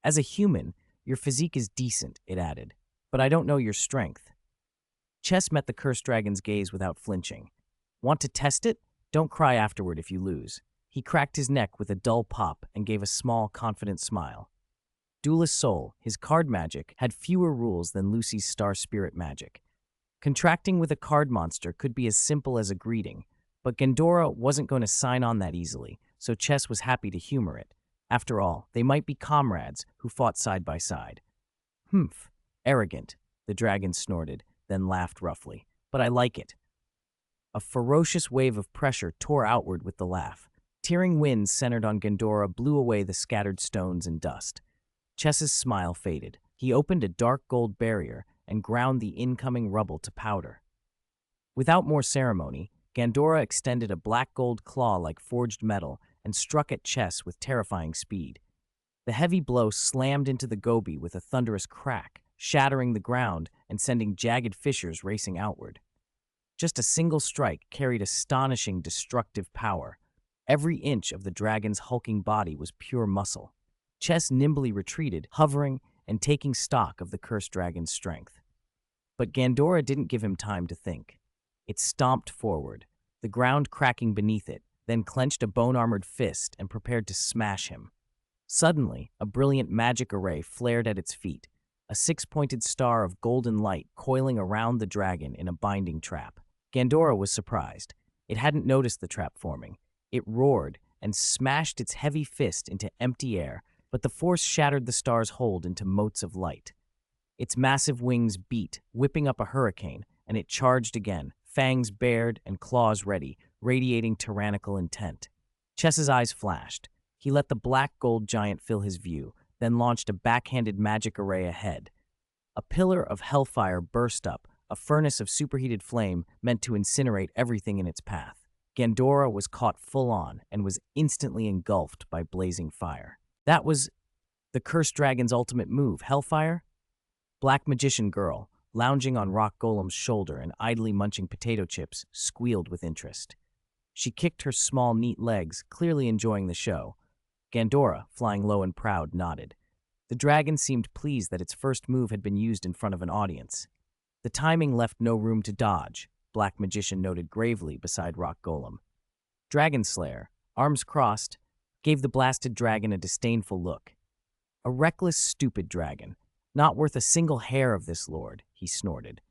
"As a human, your physique is decent," it added, "but I don't know your strength." Chess met the cursed dragon's gaze without flinching. "Want to test it? Don't cry afterward if you lose." He cracked his neck with a dull pop and gave a small, confident smile. Duelist Soul, his card magic, had fewer rules than Lucy's star spirit magic. Contracting with a card monster could be as simple as a greeting, but Gandora wasn't going to sign on that easily, so Chess was happy to humor it. After all, they might be comrades who fought side by side. "Humph, arrogant," the dragon snorted, then laughed roughly. "But I like it." A ferocious wave of pressure tore outward with the laugh. Tearing winds centered on Gandora blew away the scattered stones and dust. Chess's smile faded. He opened a dark gold barrier and ground the incoming rubble to powder. Without more ceremony, Gandora extended a black gold claw like forged metal and struck at Chess with terrifying speed. The heavy blow slammed into the Gobi with a thunderous crack, shattering the ground and sending jagged fissures racing outward. Just a single strike carried astonishing destructive power. Every inch of the dragon's hulking body was pure muscle. Chess nimbly retreated, hovering and taking stock of the cursed dragon's strength. But Gandora didn't give him time to think. It stomped forward, the ground cracking beneath it, then clenched a bone-armored fist and prepared to smash him. Suddenly, a brilliant magic array flared at its feet, a six-pointed star of golden light coiling around the dragon in a binding trap. Gandora was surprised. It hadn't noticed the trap forming. It roared and smashed its heavy fist into empty air, but the force shattered the star's hold into motes of light. Its massive wings beat, whipping up a hurricane, and it charged again, fangs bared and claws ready, radiating tyrannical intent. Chess's eyes flashed. He let the black gold giant fill his view, then launched a backhanded magic array ahead. A pillar of hellfire burst up, a furnace of superheated flame meant to incinerate everything in its path. Gandora was caught full on and was instantly engulfed by blazing fire. That was the cursed dragon's ultimate move, Hellfire? Black Magician Girl, lounging on Rock Golem's shoulder and idly munching potato chips, squealed with interest. She kicked her small, neat legs, clearly enjoying the show. Gandora, flying low and proud, nodded. The dragon seemed pleased that its first move had been used in front of an audience. The timing left no room to dodge, Black Magician noted gravely beside Rock Golem. Dragon Slayer, arms crossed, gave the blasted dragon a disdainful look. A reckless, stupid dragon, not worth a single hair of this lord, he snorted.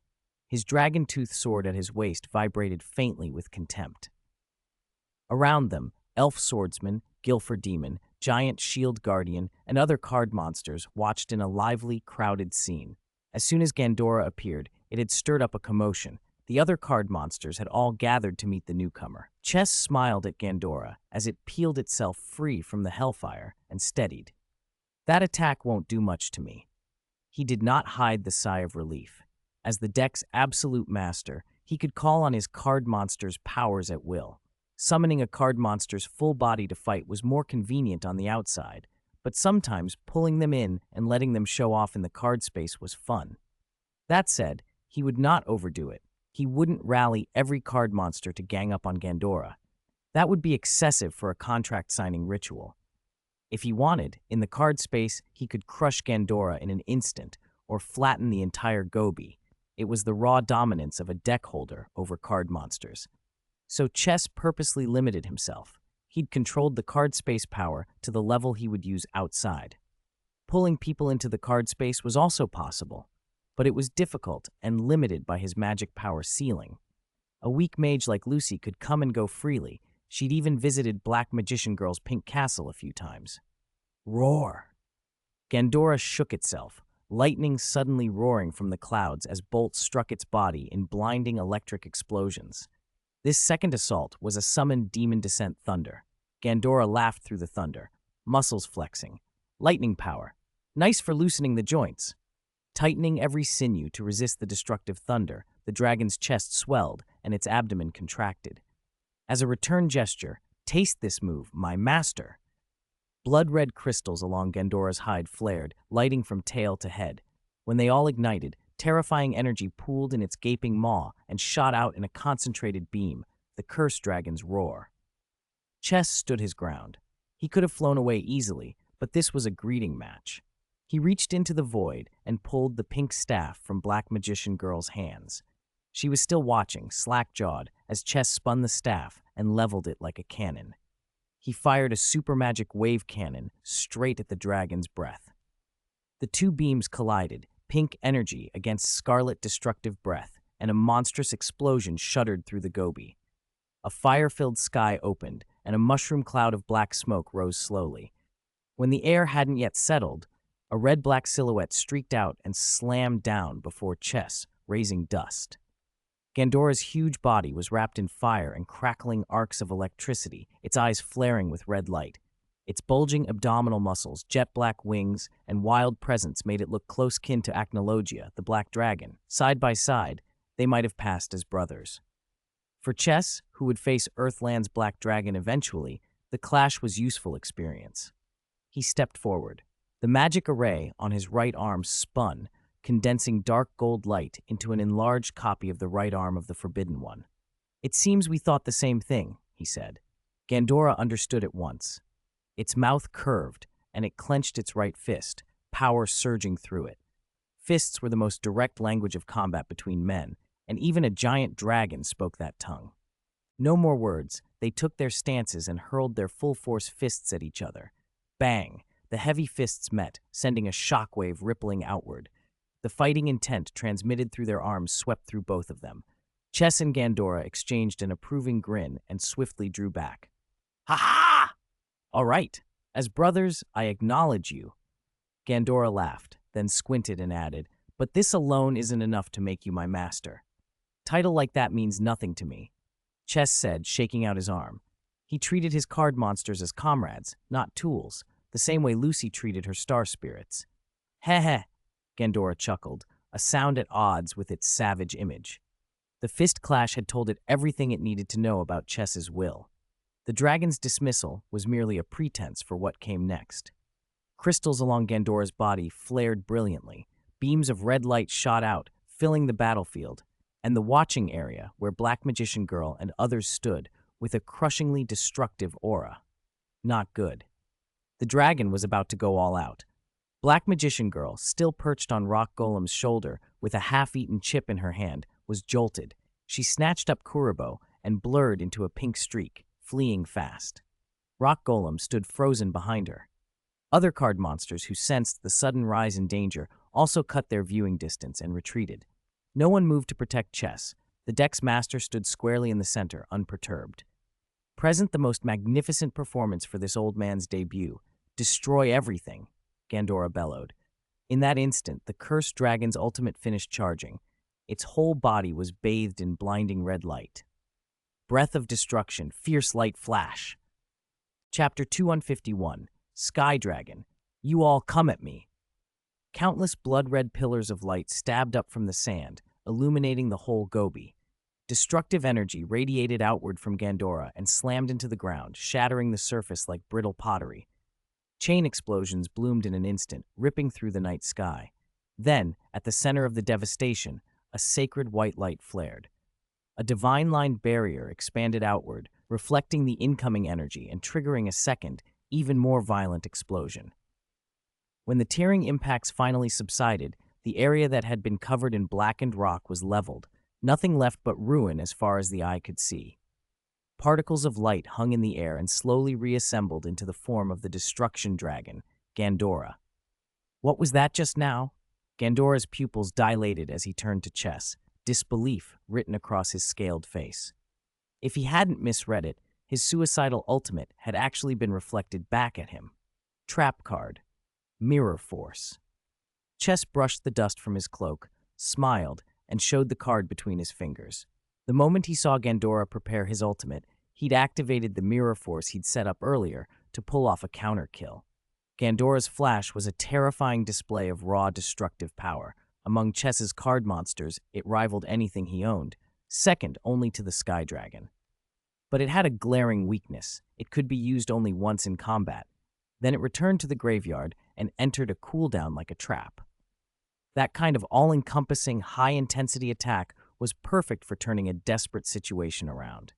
His dragon-tooth sword at his waist vibrated faintly with contempt. Around them, elf swordsman, Gilfer demon, giant shield guardian, and other card monsters watched in a lively, crowded scene. As soon as Gandora appeared, it had stirred up a commotion. The other card monsters had all gathered to meet the newcomer. Chess smiled at Gandora as it peeled itself free from the hellfire and steadied. That attack won't do much to me. He did not hide the sigh of relief. As the deck's absolute master, he could call on his card monster's powers at will. Summoning a card monster's full body to fight was more convenient on the outside, but sometimes pulling them in and letting them show off in the card space was fun. That said, he would not overdo it. He wouldn't rally every card monster to gang up on Gandora. That would be excessive for a contract-signing ritual. If he wanted, in the card space, he could crush Gandora in an instant or flatten the entire Gobi. It was the raw dominance of a deck holder over card monsters. So Chess purposely limited himself. He'd controlled the card space power to the level he would use outside. Pulling people into the card space was also possible, but it was difficult and limited by his magic power ceiling. A weak mage like Lucy could come and go freely. She'd even visited Black Magician Girl's pink castle a few times. Roar! Gandora shook itself, lightning suddenly roaring from the clouds as bolts struck its body in blinding electric explosions. This second assault was a summoned demon descent thunder. Gandora laughed through the thunder, muscles flexing. Lightning power. Nice for loosening the joints. Tightening every sinew to resist the destructive thunder, the dragon's chest swelled and its abdomen contracted. As a return gesture, taste this move, my master. Blood-red crystals along Gandora's hide flared, lighting from tail to head. When they all ignited, terrifying energy pooled in its gaping maw and shot out in a concentrated beam, the cursed dragon's roar. Chess stood his ground. He could have flown away easily, but this was a greeting match. He reached into the void and pulled the pink staff from Black Magician Girl's hands. She was still watching, slack-jawed, as Chess spun the staff and leveled it like a cannon. He fired a super magic wave cannon straight at the dragon's breath. The two beams collided, pink energy against scarlet destructive breath, and a monstrous explosion shuddered through the Gobi. A fire-filled sky opened, and a mushroom cloud of black smoke rose slowly. When the air hadn't yet settled, a red-black silhouette streaked out and slammed down before Chess, raising dust. Gandora's huge body was wrapped in fire and crackling arcs of electricity, its eyes flaring with red light. Its bulging abdominal muscles, jet-black wings, and wild presence made it look close kin to Acnologia, the black dragon. Side by side, they might have passed as brothers. For Chess, who would face Earthland's black dragon eventually, the clash was useful experience. He stepped forward. The magic array on his right arm spun, condensing dark gold light into an enlarged copy of the right arm of the Forbidden One. "It seems we thought the same thing," he said. Gandora understood at once. Its mouth curved, and it clenched its right fist, power surging through it. Fists were the most direct language of combat between men, and even a giant dragon spoke that tongue. No more words, they took their stances and hurled their full-force fists at each other. Bang! The heavy fists met, sending a shockwave rippling outward. The fighting intent transmitted through their arms swept through both of them. Chess and Gandora exchanged an approving grin and swiftly drew back. "Ha-ha! All right, as brothers, I acknowledge you." Gandora laughed, then squinted and added, "But this alone isn't enough to make you my master. Title like that means nothing to me," Chess said, shaking out his arm. He treated his card monsters as comrades, not tools, the same way Lucy treated her star spirits. "Heh-heh," Gandora chuckled, a sound at odds with its savage image. The fist clash had told it everything it needed to know about Chess's will. The dragon's dismissal was merely a pretense for what came next. Crystals along Gandora's body flared brilliantly. Beams of red light shot out, filling the battlefield, and the watching area where Black Magician Girl and others stood with a crushingly destructive aura. Not good. The dragon was about to go all out. Black Magician Girl, still perched on Rock Golem's shoulder, with a half-eaten chip in her hand, was jolted. She snatched up Kuriboh and blurred into a pink streak, fleeing fast. Rock Golem stood frozen behind her. Other card monsters who sensed the sudden rise in danger also cut their viewing distance and retreated. No one moved to protect Chess. The deck's master stood squarely in the center, unperturbed. Present the most magnificent performance for this old man's debut. "Destroy everything," Gandora bellowed. In that instant, the cursed dragon's ultimate finished charging. Its whole body was bathed in blinding red light. Breath of destruction, fierce light flash. Chapter 251, Sky Dragon. You all come at me. Countless blood-red pillars of light stabbed up from the sand, illuminating the whole Gobi. Destructive energy radiated outward from Gandora and slammed into the ground, shattering the surface like brittle pottery. Chain explosions bloomed in an instant, ripping through the night sky. Then, at the center of the devastation, a sacred white light flared. A divine-lined barrier expanded outward, reflecting the incoming energy and triggering a second, even more violent explosion. When the tearing impacts finally subsided, the area that had been covered in blackened rock was leveled, nothing left but ruin as far as the eye could see. Particles of light hung in the air and slowly reassembled into the form of the destruction dragon, Gandora. What was that just now? Gandora's pupils dilated as he turned to Chess, disbelief written across his scaled face. If he hadn't misread it, his suicidal ultimate had actually been reflected back at him. Trap card. Mirror Force. Chess brushed the dust from his cloak, smiled, and showed the card between his fingers. The moment he saw Gandora prepare his ultimate, he'd activated the Mirror Force he'd set up earlier to pull off a counter kill. Gandora's flash was a terrifying display of raw destructive power. Among Chess's card monsters, it rivaled anything he owned, second only to the Sky Dragon. But it had a glaring weakness. It could be used only once in combat. Then it returned to the graveyard and entered a cooldown like a trap. That kind of all-encompassing, high-intensity attack was perfect for turning a desperate situation around.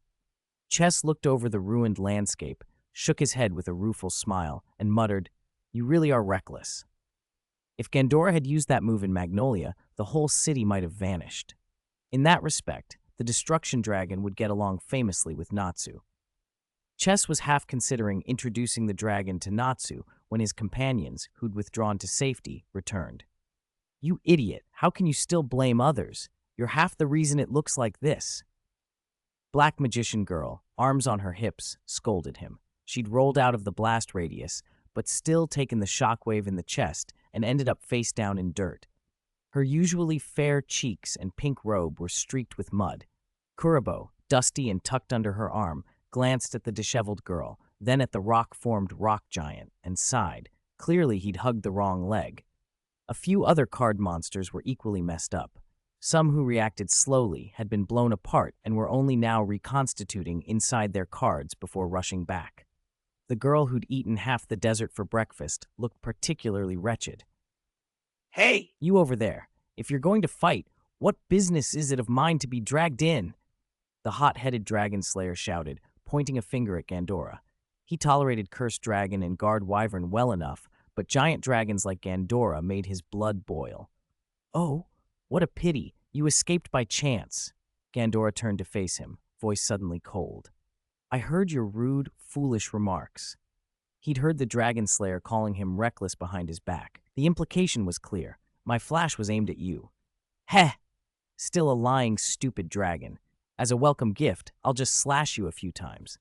Chess looked over the ruined landscape, shook his head with a rueful smile, and muttered, "You really are reckless." If Gandora had used that move in Magnolia, the whole city might have vanished. In that respect, the Destruction Dragon would get along famously with Natsu. Chess was half considering introducing the dragon to Natsu when his companions, who'd withdrawn to safety, returned. "You idiot, how can you still blame others? You're half the reason it looks like this." Black Magician Girl, arms on her hips, scolded him. She'd rolled out of the blast radius, but still taken the shockwave in the chest and ended up face down in dirt. Her usually fair cheeks and pink robe were streaked with mud. Kuriboh, dusty and tucked under her arm, glanced at the disheveled girl, then at the rock-formed rock giant, and sighed. Clearly he'd hugged the wrong leg. A few other card monsters were equally messed up. Some who reacted slowly had been blown apart and were only now reconstituting inside their cards before rushing back. The girl who'd eaten half the desert for breakfast looked particularly wretched. "Hey, you over there, if you're going to fight, what business is it of mine to be dragged in?" The hot-headed dragon slayer shouted, pointing a finger at Gandora. He tolerated Cursed Dragon and Guard Wyvern well enough, but giant dragons like Gandora made his blood boil. "Oh, what a pity, you escaped by chance." Gandora turned to face him, voice suddenly cold. "I heard your rude, foolish remarks." He'd heard the dragon slayer calling him reckless behind his back. The implication was clear. My flash was aimed at you. "Heh! Still a lying, stupid dragon. As a welcome gift, I'll just slash you a few times."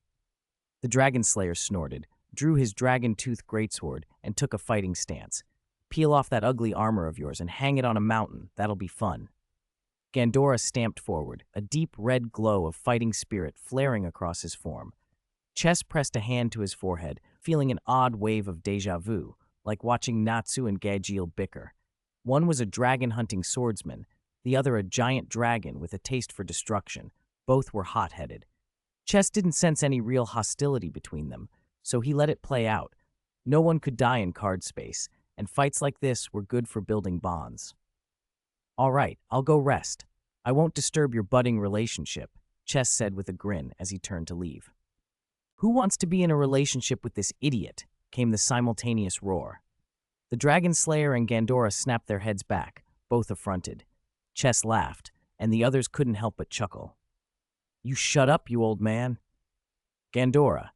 The dragon slayer snorted, drew his dragon-tooth greatsword, and took a fighting stance. "Peel off that ugly armor of yours and hang it on a mountain. That'll be fun." Gandora stamped forward, a deep red glow of fighting spirit flaring across his form. Chess pressed a hand to his forehead, feeling an odd wave of déjà vu, like watching Natsu and Gajeel bicker. One was a dragon-hunting swordsman, the other a giant dragon with a taste for destruction. Both were hot-headed. Chess didn't sense any real hostility between them, so he let it play out. No one could die in card space, and fights like this were good for building bonds. "All right, I'll go rest. I won't disturb your budding relationship," Chess said with a grin as he turned to leave. "Who wants to be in a relationship with this idiot?" came the simultaneous roar. The Dragon Slayer and Gandora snapped their heads back, both affronted. Chess laughed, and the others couldn't help but chuckle. "You shut up, you old man." Gandora.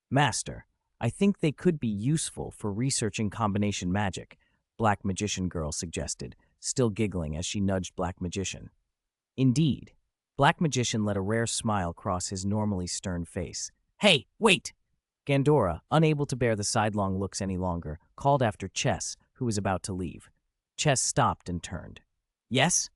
"Master, I think they could be useful for researching combination magic," Black Magician Girl suggested, still giggling as she nudged Black Magician. "Indeed." Black Magician let a rare smile cross his normally stern face. "Hey, wait!" Gandora, unable to bear the sidelong looks any longer, called after Chess, who was about to leave. Chess stopped and turned. "Yes?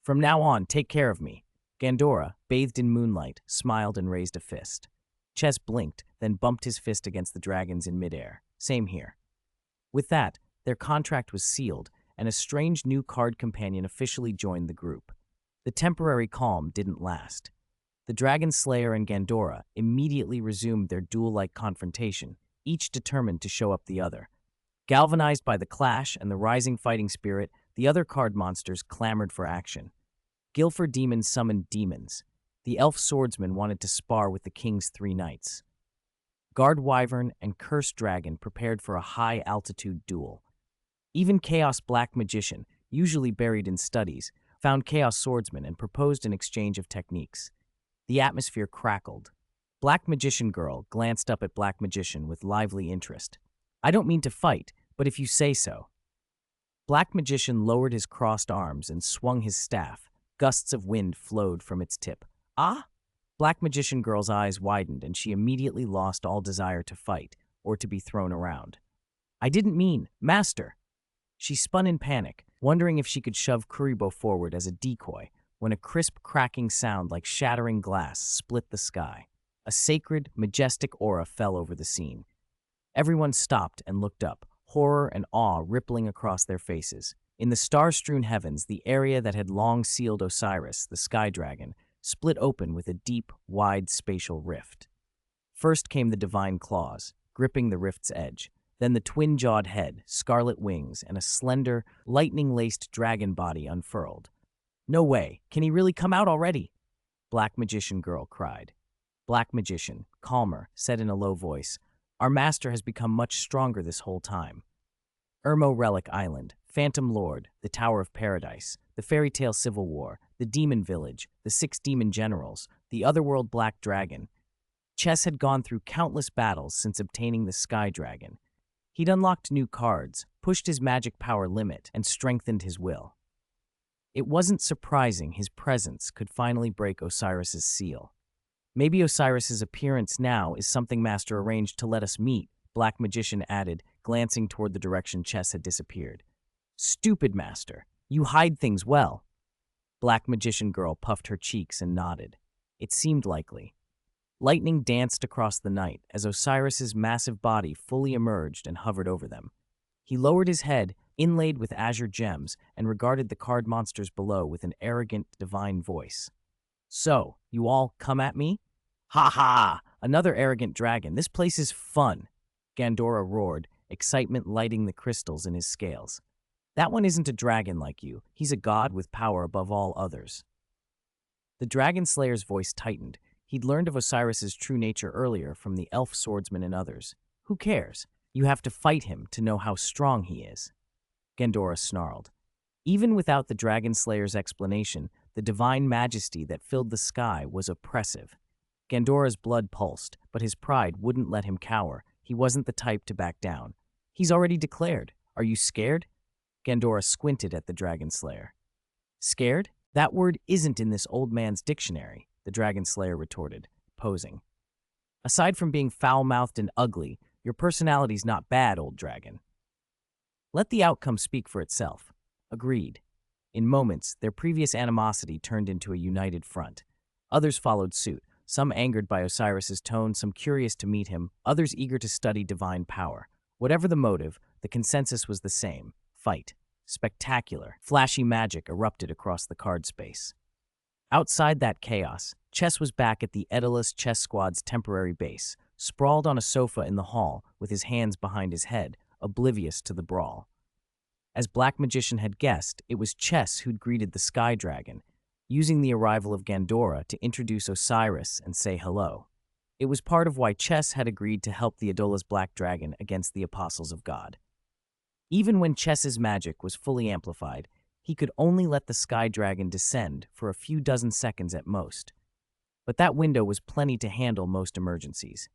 From now on, take care of me." Gandora, bathed in moonlight, smiled and raised a fist. Chess blinked, then bumped his fist against the dragons in midair. "Same here." With that, their contract was sealed, and a strange new card companion officially joined the group. The temporary calm didn't last. The Dragon Slayer and Gandora immediately resumed their duel-like confrontation, each determined to show up the other. Galvanized by the clash and the rising fighting spirit, the other card monsters clamored for action. Gilfer Demon summoned demons. The elf swordsman wanted to spar with the king's 3 knights. Guard Wyvern and Cursed Dragon prepared for a high-altitude duel. Even Chaos Black Magician, usually buried in studies, found Chaos Swordsman and proposed an exchange of techniques. The atmosphere crackled. Black Magician Girl glanced up at Black Magician with lively interest. "I don't mean to fight, but if you say so." Black Magician lowered his crossed arms and swung his staff. Gusts of wind flowed from its tip. "Ah?" Black Magician Girl's eyes widened, and she immediately lost all desire to fight or to be thrown around. "I didn't mean, Master." She spun in panic, wondering if she could shove Kuriboh forward as a decoy, when a crisp, cracking sound like shattering glass split the sky. A sacred, majestic aura fell over the scene. Everyone stopped and looked up, horror and awe rippling across their faces. In the star-strewn heavens, the area that had long sealed Osiris, the sky dragon, split open with a deep, wide spatial rift. First came the divine claws, gripping the rift's edge. Then the twin-jawed head, scarlet wings, and a slender, lightning-laced dragon body unfurled. "No way! Can he really come out already?" Black Magician Girl cried. Black Magician, calmer, said in a low voice, "Our master has become much stronger this whole time." Ermo Relic Island, Phantom Lord, the Tower of Paradise, the Fairy Tale Civil War, the Demon Village, the 6 Demon Generals, the Otherworld Black Dragon. Chess had gone through countless battles since obtaining the Sky Dragon. He'd unlocked new cards, pushed his magic power limit, and strengthened his will. It wasn't surprising his presence could finally break Osiris's seal. "Maybe Osiris's appearance now is something Master arranged to let us meet," Black Magician added, glancing toward the direction Chess had disappeared. "Stupid, Master. You hide things well." Black Magician Girl puffed her cheeks and nodded. It seemed likely. Lightning danced across the night as Osiris's massive body fully emerged and hovered over them. He lowered his head, inlaid with azure gems, and regarded the card monsters below with an arrogant, divine voice. "So, you all come at me? Ha ha! Another arrogant dragon. This place is fun." Gandora roared, excitement lighting the crystals in his scales. "That one isn't a dragon like you. He's a god with power above all others." The Dragon Slayer's voice tightened. He'd learned of Osiris's true nature earlier from the elf swordsman and others. "Who cares? You have to fight him to know how strong he is." Gandora snarled. Even without the Dragon Slayer's explanation, the divine majesty that filled the sky was oppressive. Gandora's blood pulsed, but his pride wouldn't let him cower. He wasn't the type to back down. "He's already declared. Are you scared?" Gandora squinted at the Dragon Slayer. "Scared? That word isn't in this old man's dictionary," the Dragon Slayer retorted, posing. "Aside from being foul-mouthed and ugly, your personality's not bad, old dragon." Let the outcome speak for itself. Agreed. In moments, their previous animosity turned into a united front. Others followed suit, some angered by Osiris's tone, some curious to meet him, others eager to study divine power. Whatever the motive, the consensus was the same. Fight. Spectacular, flashy magic erupted across the card space. Outside that chaos, Chess was back at the Daedalus Chess Squad's temporary base, sprawled on a sofa in the hall with his hands behind his head, oblivious to the brawl. As Black Magician had guessed, it was Chess who'd greeted the Sky Dragon, using the arrival of Gandora to introduce Osiris and say hello. It was part of why Chess had agreed to help the Daedalus Black Dragon against the Apostles of God. Even when Chess's magic was fully amplified, he could only let the sky dragon descend for a few dozen seconds at most. But that window was plenty to handle most emergencies.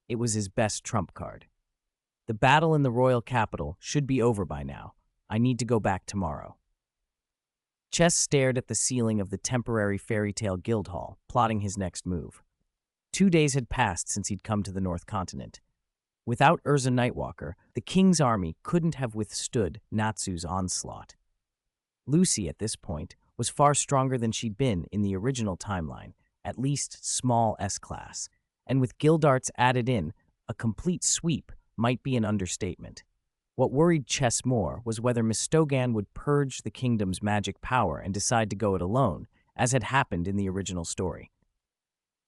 It was his best trump card. The battle in the royal capital should be over by now. I need to go back tomorrow. Chess stared at the ceiling of the temporary fairy tale guild hall, plotting his next move. 2 days had passed since he'd come to the North Continent. Without Urza Nightwalker, the king's army couldn't have withstood Natsu's onslaught. Lucy, at this point, was far stronger than she'd been in the original timeline, at least small S-class, and with guild arts added in, a complete sweep might be an understatement. What worried Chess more was whether Mistogan would purge the kingdom's magic power and decide to go it alone, as had happened in the original story.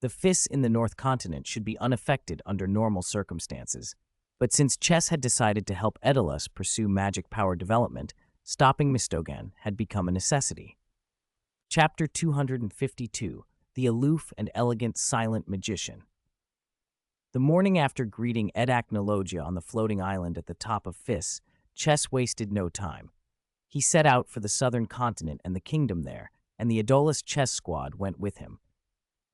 The Fis in the North Continent should be unaffected under normal circumstances, but since Chess had decided to help Aedolas pursue magic power development, stopping Mistogan had become a necessity. Chapter 252, The Aloof and Elegant Silent Magician. The morning after greeting Acnologia on the floating island at the top of Fis, Chess wasted no time. He set out for the southern continent and the kingdom there, and the Aedolas chess squad went with him.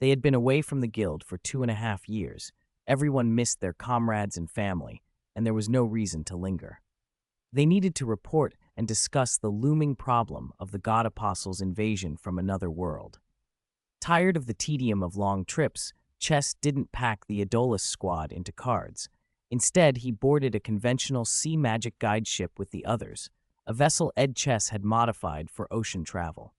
They had been away from the guild for 2.5 years. Everyone missed their comrades and family, and there was no reason to linger. They needed to report and discuss the looming problem of the god apostle's invasion from another world. Tired of the tedium of long trips, Chess didn't pack the Aedolas squad into cards. Instead, he boarded a conventional sea magic guide ship with the others, a vessel Chess had modified for ocean travel.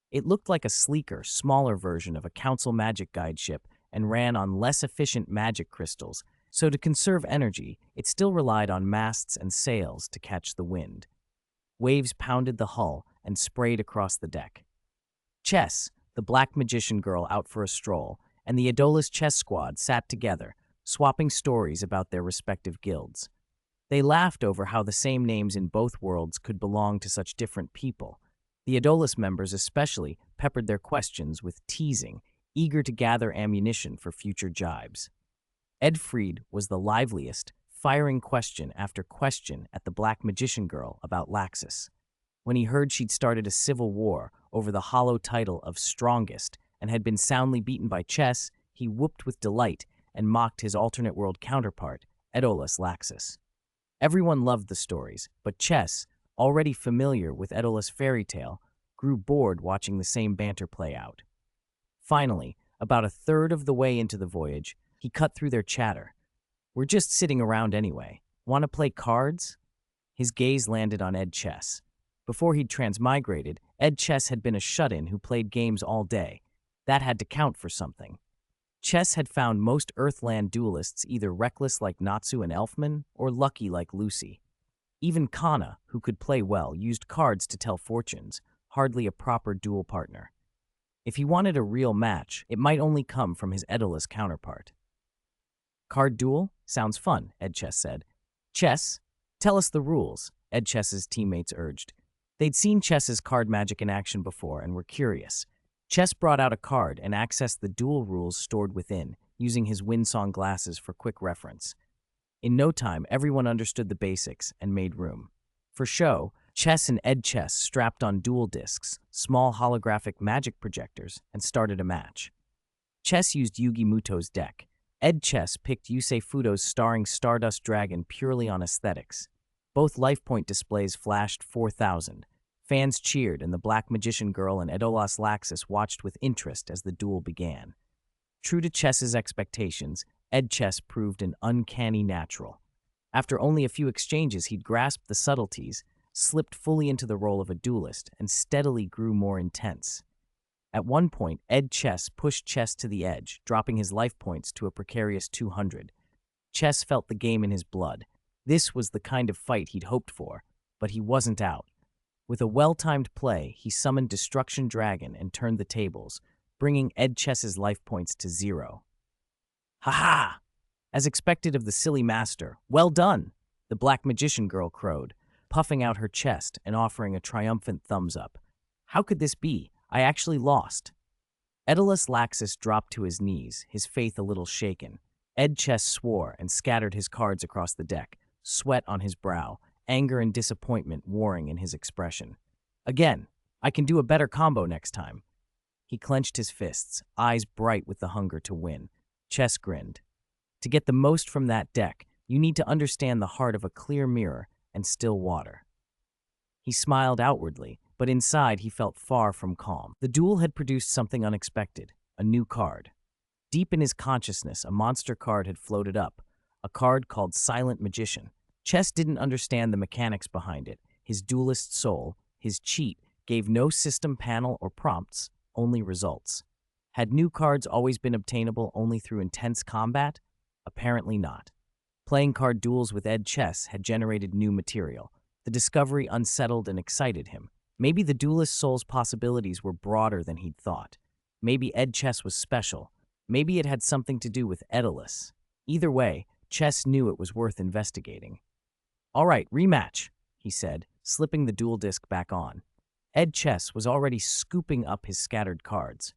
It looked like a sleeker, smaller version of a council magic guide ship and ran on less efficient magic crystals, so to conserve energy, it still relied on masts and sails to catch the wind. Waves pounded the hull and sprayed across the deck. Chess, the black magician girl out for a stroll, and the Aedolas chess squad sat together, swapping stories about their respective guilds. They laughed over how the same names in both worlds could belong to such different people. The Aedolas members especially peppered their questions with teasing, eager to gather ammunition for future jibes. Edfried was the liveliest, firing question after question at the black magician girl about Laxus. When he heard she'd started a civil war over the hollow title of strongest and had been soundly beaten by Chess, he whooped with delight and mocked his alternate world counterpart, Aedolas Laxus. Everyone loved the stories, but Chess, already familiar with Aedolas' fairy tale, grew bored watching the same banter play out. Finally, about a third of the way into the voyage, he cut through their chatter. "We're just sitting around anyway. Want to play cards?" His gaze landed on Chess. Before he'd transmigrated, Chess had been a shut-in who played games all day. That had to count for something. Chess had found most Earthland duelists either reckless like Natsu and Elfman or lucky like Lucy. Even Kana, who could play well, used cards to tell fortunes, hardly a proper duel partner. If he wanted a real match, it might only come from his Aedolas counterpart. "Card duel? Sounds fun," Chess said. "Chess, tell us the rules," Chess's teammates urged. They'd seen Chess's card magic in action before and were curious. Chess brought out a card and accessed the duel rules stored within, using his Windsong glasses for quick reference. In no time, everyone understood the basics and made room. For show, Chess and Chess strapped on duel discs, small holographic magic projectors, and started a match. Chess used Yugi Muto's deck. Chess picked Yusei Fudo's starring Stardust Dragon purely on aesthetics. Both life point displays flashed 4,000. Fans cheered, and the black magician girl and Aedolas Laxus watched with interest as the duel began. True to Chess's expectations, Chess proved an uncanny natural. After only a few exchanges, he'd grasped the subtleties, slipped fully into the role of a duelist, and steadily grew more intense. At one point, Chess pushed Chess to the edge, dropping his life points to a precarious 200. Chess felt the game in his blood. This was the kind of fight he'd hoped for, but he wasn't out. With a well-timed play, he summoned Destruction Dragon and turned the tables, bringing Chess's life points to 0. "Ha-ha! As expected of the silly master, well done!" the black magician girl crowed, puffing out her chest and offering a triumphant thumbs up. "How could this be? I actually lost." Aedolas Laxus dropped to his knees, his faith a little shaken. Chess swore and scattered his cards across the deck, sweat on his brow, anger and disappointment warring in his expression. Again, I can do a better combo next time. He clenched his fists, eyes bright with the hunger to win. Chess grinned. To get the most from that deck, you need to understand the heart of a clear mirror and still water. He smiled outwardly, but inside he felt far from calm. The duel had produced something unexpected, a new card. Deep in his consciousness, a monster card had floated up, a card called Silent Magician. Chess didn't understand the mechanics behind it. His duelist soul, his cheat, gave no system panel or prompts, only results. Had new cards always been obtainable only through intense combat? Apparently not. Playing card duels with Ed Chess had generated new material. The discovery unsettled and excited him. Maybe the duelist soul's possibilities were broader than he'd thought. Maybe Ed Chess was special. Maybe it had something to do with Daedalus. Either way, Chess knew it was worth investigating. "All right, rematch," he said, slipping the duel disc back on. Ed Chess was already scooping up his scattered cards.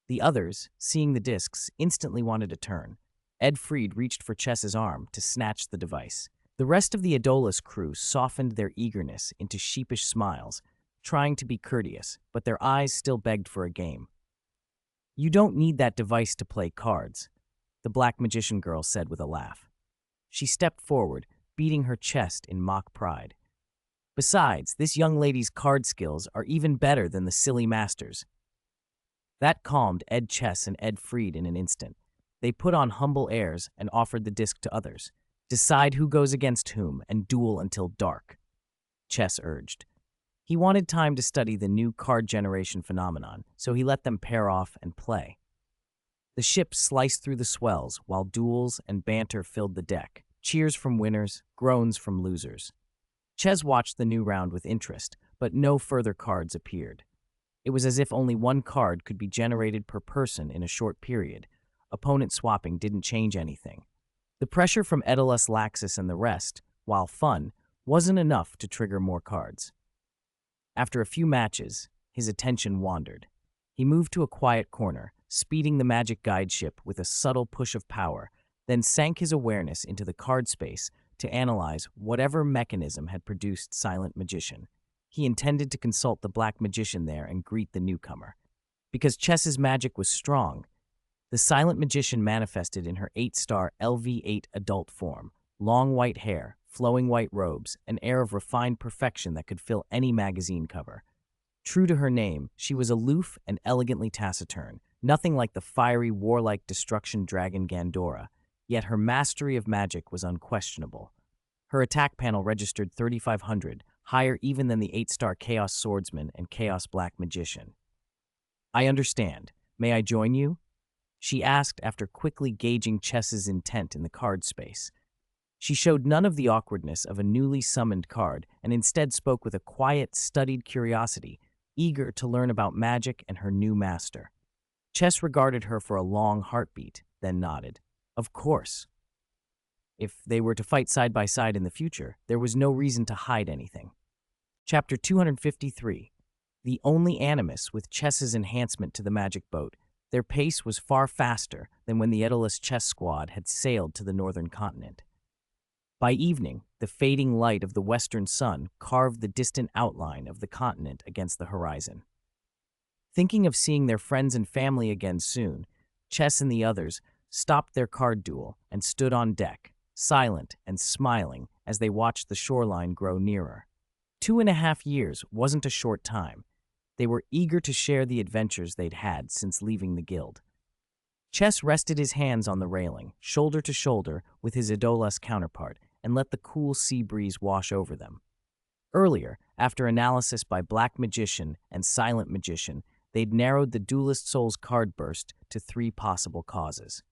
The others, seeing the discs, instantly wanted a turn. Ed Fried reached for Chess's arm to snatch the device. The rest of the Daedalus crew softened their eagerness into sheepish smiles, trying to be courteous, but their eyes still begged for a game. "You don't need that device to play cards," the Black Magician girl said with a laugh. She stepped forward, beating her chest in mock pride. "Besides, this young lady's card skills are even better than the silly master's." That calmed Ed Chess and Ed Fried in an instant. They put on humble airs and offered the disc to others. "Decide who goes against whom and duel until dark," Chess urged. He wanted time to study the new card generation phenomenon, so he let them pair off and play. The ship sliced through the swells while duels and banter filled the deck. Cheers from winners, groans from losers. Chess watched the new round with interest, but no further cards appeared. It was as if only one card could be generated per person in a short period. Opponent swapping didn't change anything. The pressure from Daedalus, Laxus, and the rest, while fun, wasn't enough to trigger more cards. After a few matches, his attention wandered. He moved to a quiet corner, speeding the magic guide ship with a subtle push of power, then sank his awareness into the card space to analyze whatever mechanism had produced Silent Magician. He intended to consult the Black Magician there and greet the newcomer. Because Chess's magic was strong, the Silent Magician manifested in her 8-star LV8 adult form, long white hair, flowing white robes, an air of refined perfection that could fill any magazine cover. True to her name, she was aloof and elegantly taciturn, nothing like the fiery, warlike destruction dragon Gandora, yet her mastery of magic was unquestionable. Her attack panel registered 3,500, higher even than the 8-star Chaos Swordsman and Chaos Black Magician. "I understand. May I join you?" she asked after quickly gauging Chess's intent in the card space. She showed none of the awkwardness of a newly summoned card and instead spoke with a quiet, studied curiosity, eager to learn about magic and her new master. Chess regarded her for a long heartbeat, then nodded. Of course. If they were to fight side by side in the future, there was no reason to hide anything. Chapter 253. The only animus with Chess's enhancement to the magic boat. Their pace was far faster than when the Daedalus chess squad had sailed to the northern continent. By evening, the fading light of the western sun carved the distant outline of the continent against the horizon. Thinking of seeing their friends and family again soon, Chess and the others stopped their card duel and stood on deck, silent and smiling as they watched the shoreline grow nearer. 2.5 years wasn't a short time. They were eager to share the adventures they'd had since leaving the guild. Chess rested his hands on the railing, shoulder to shoulder with his Daedalus counterpart, and let the cool sea breeze wash over them. Earlier, after analysis by Black Magician and Silent Magician, they'd narrowed the duelist soul's card burst to 3 possible causes.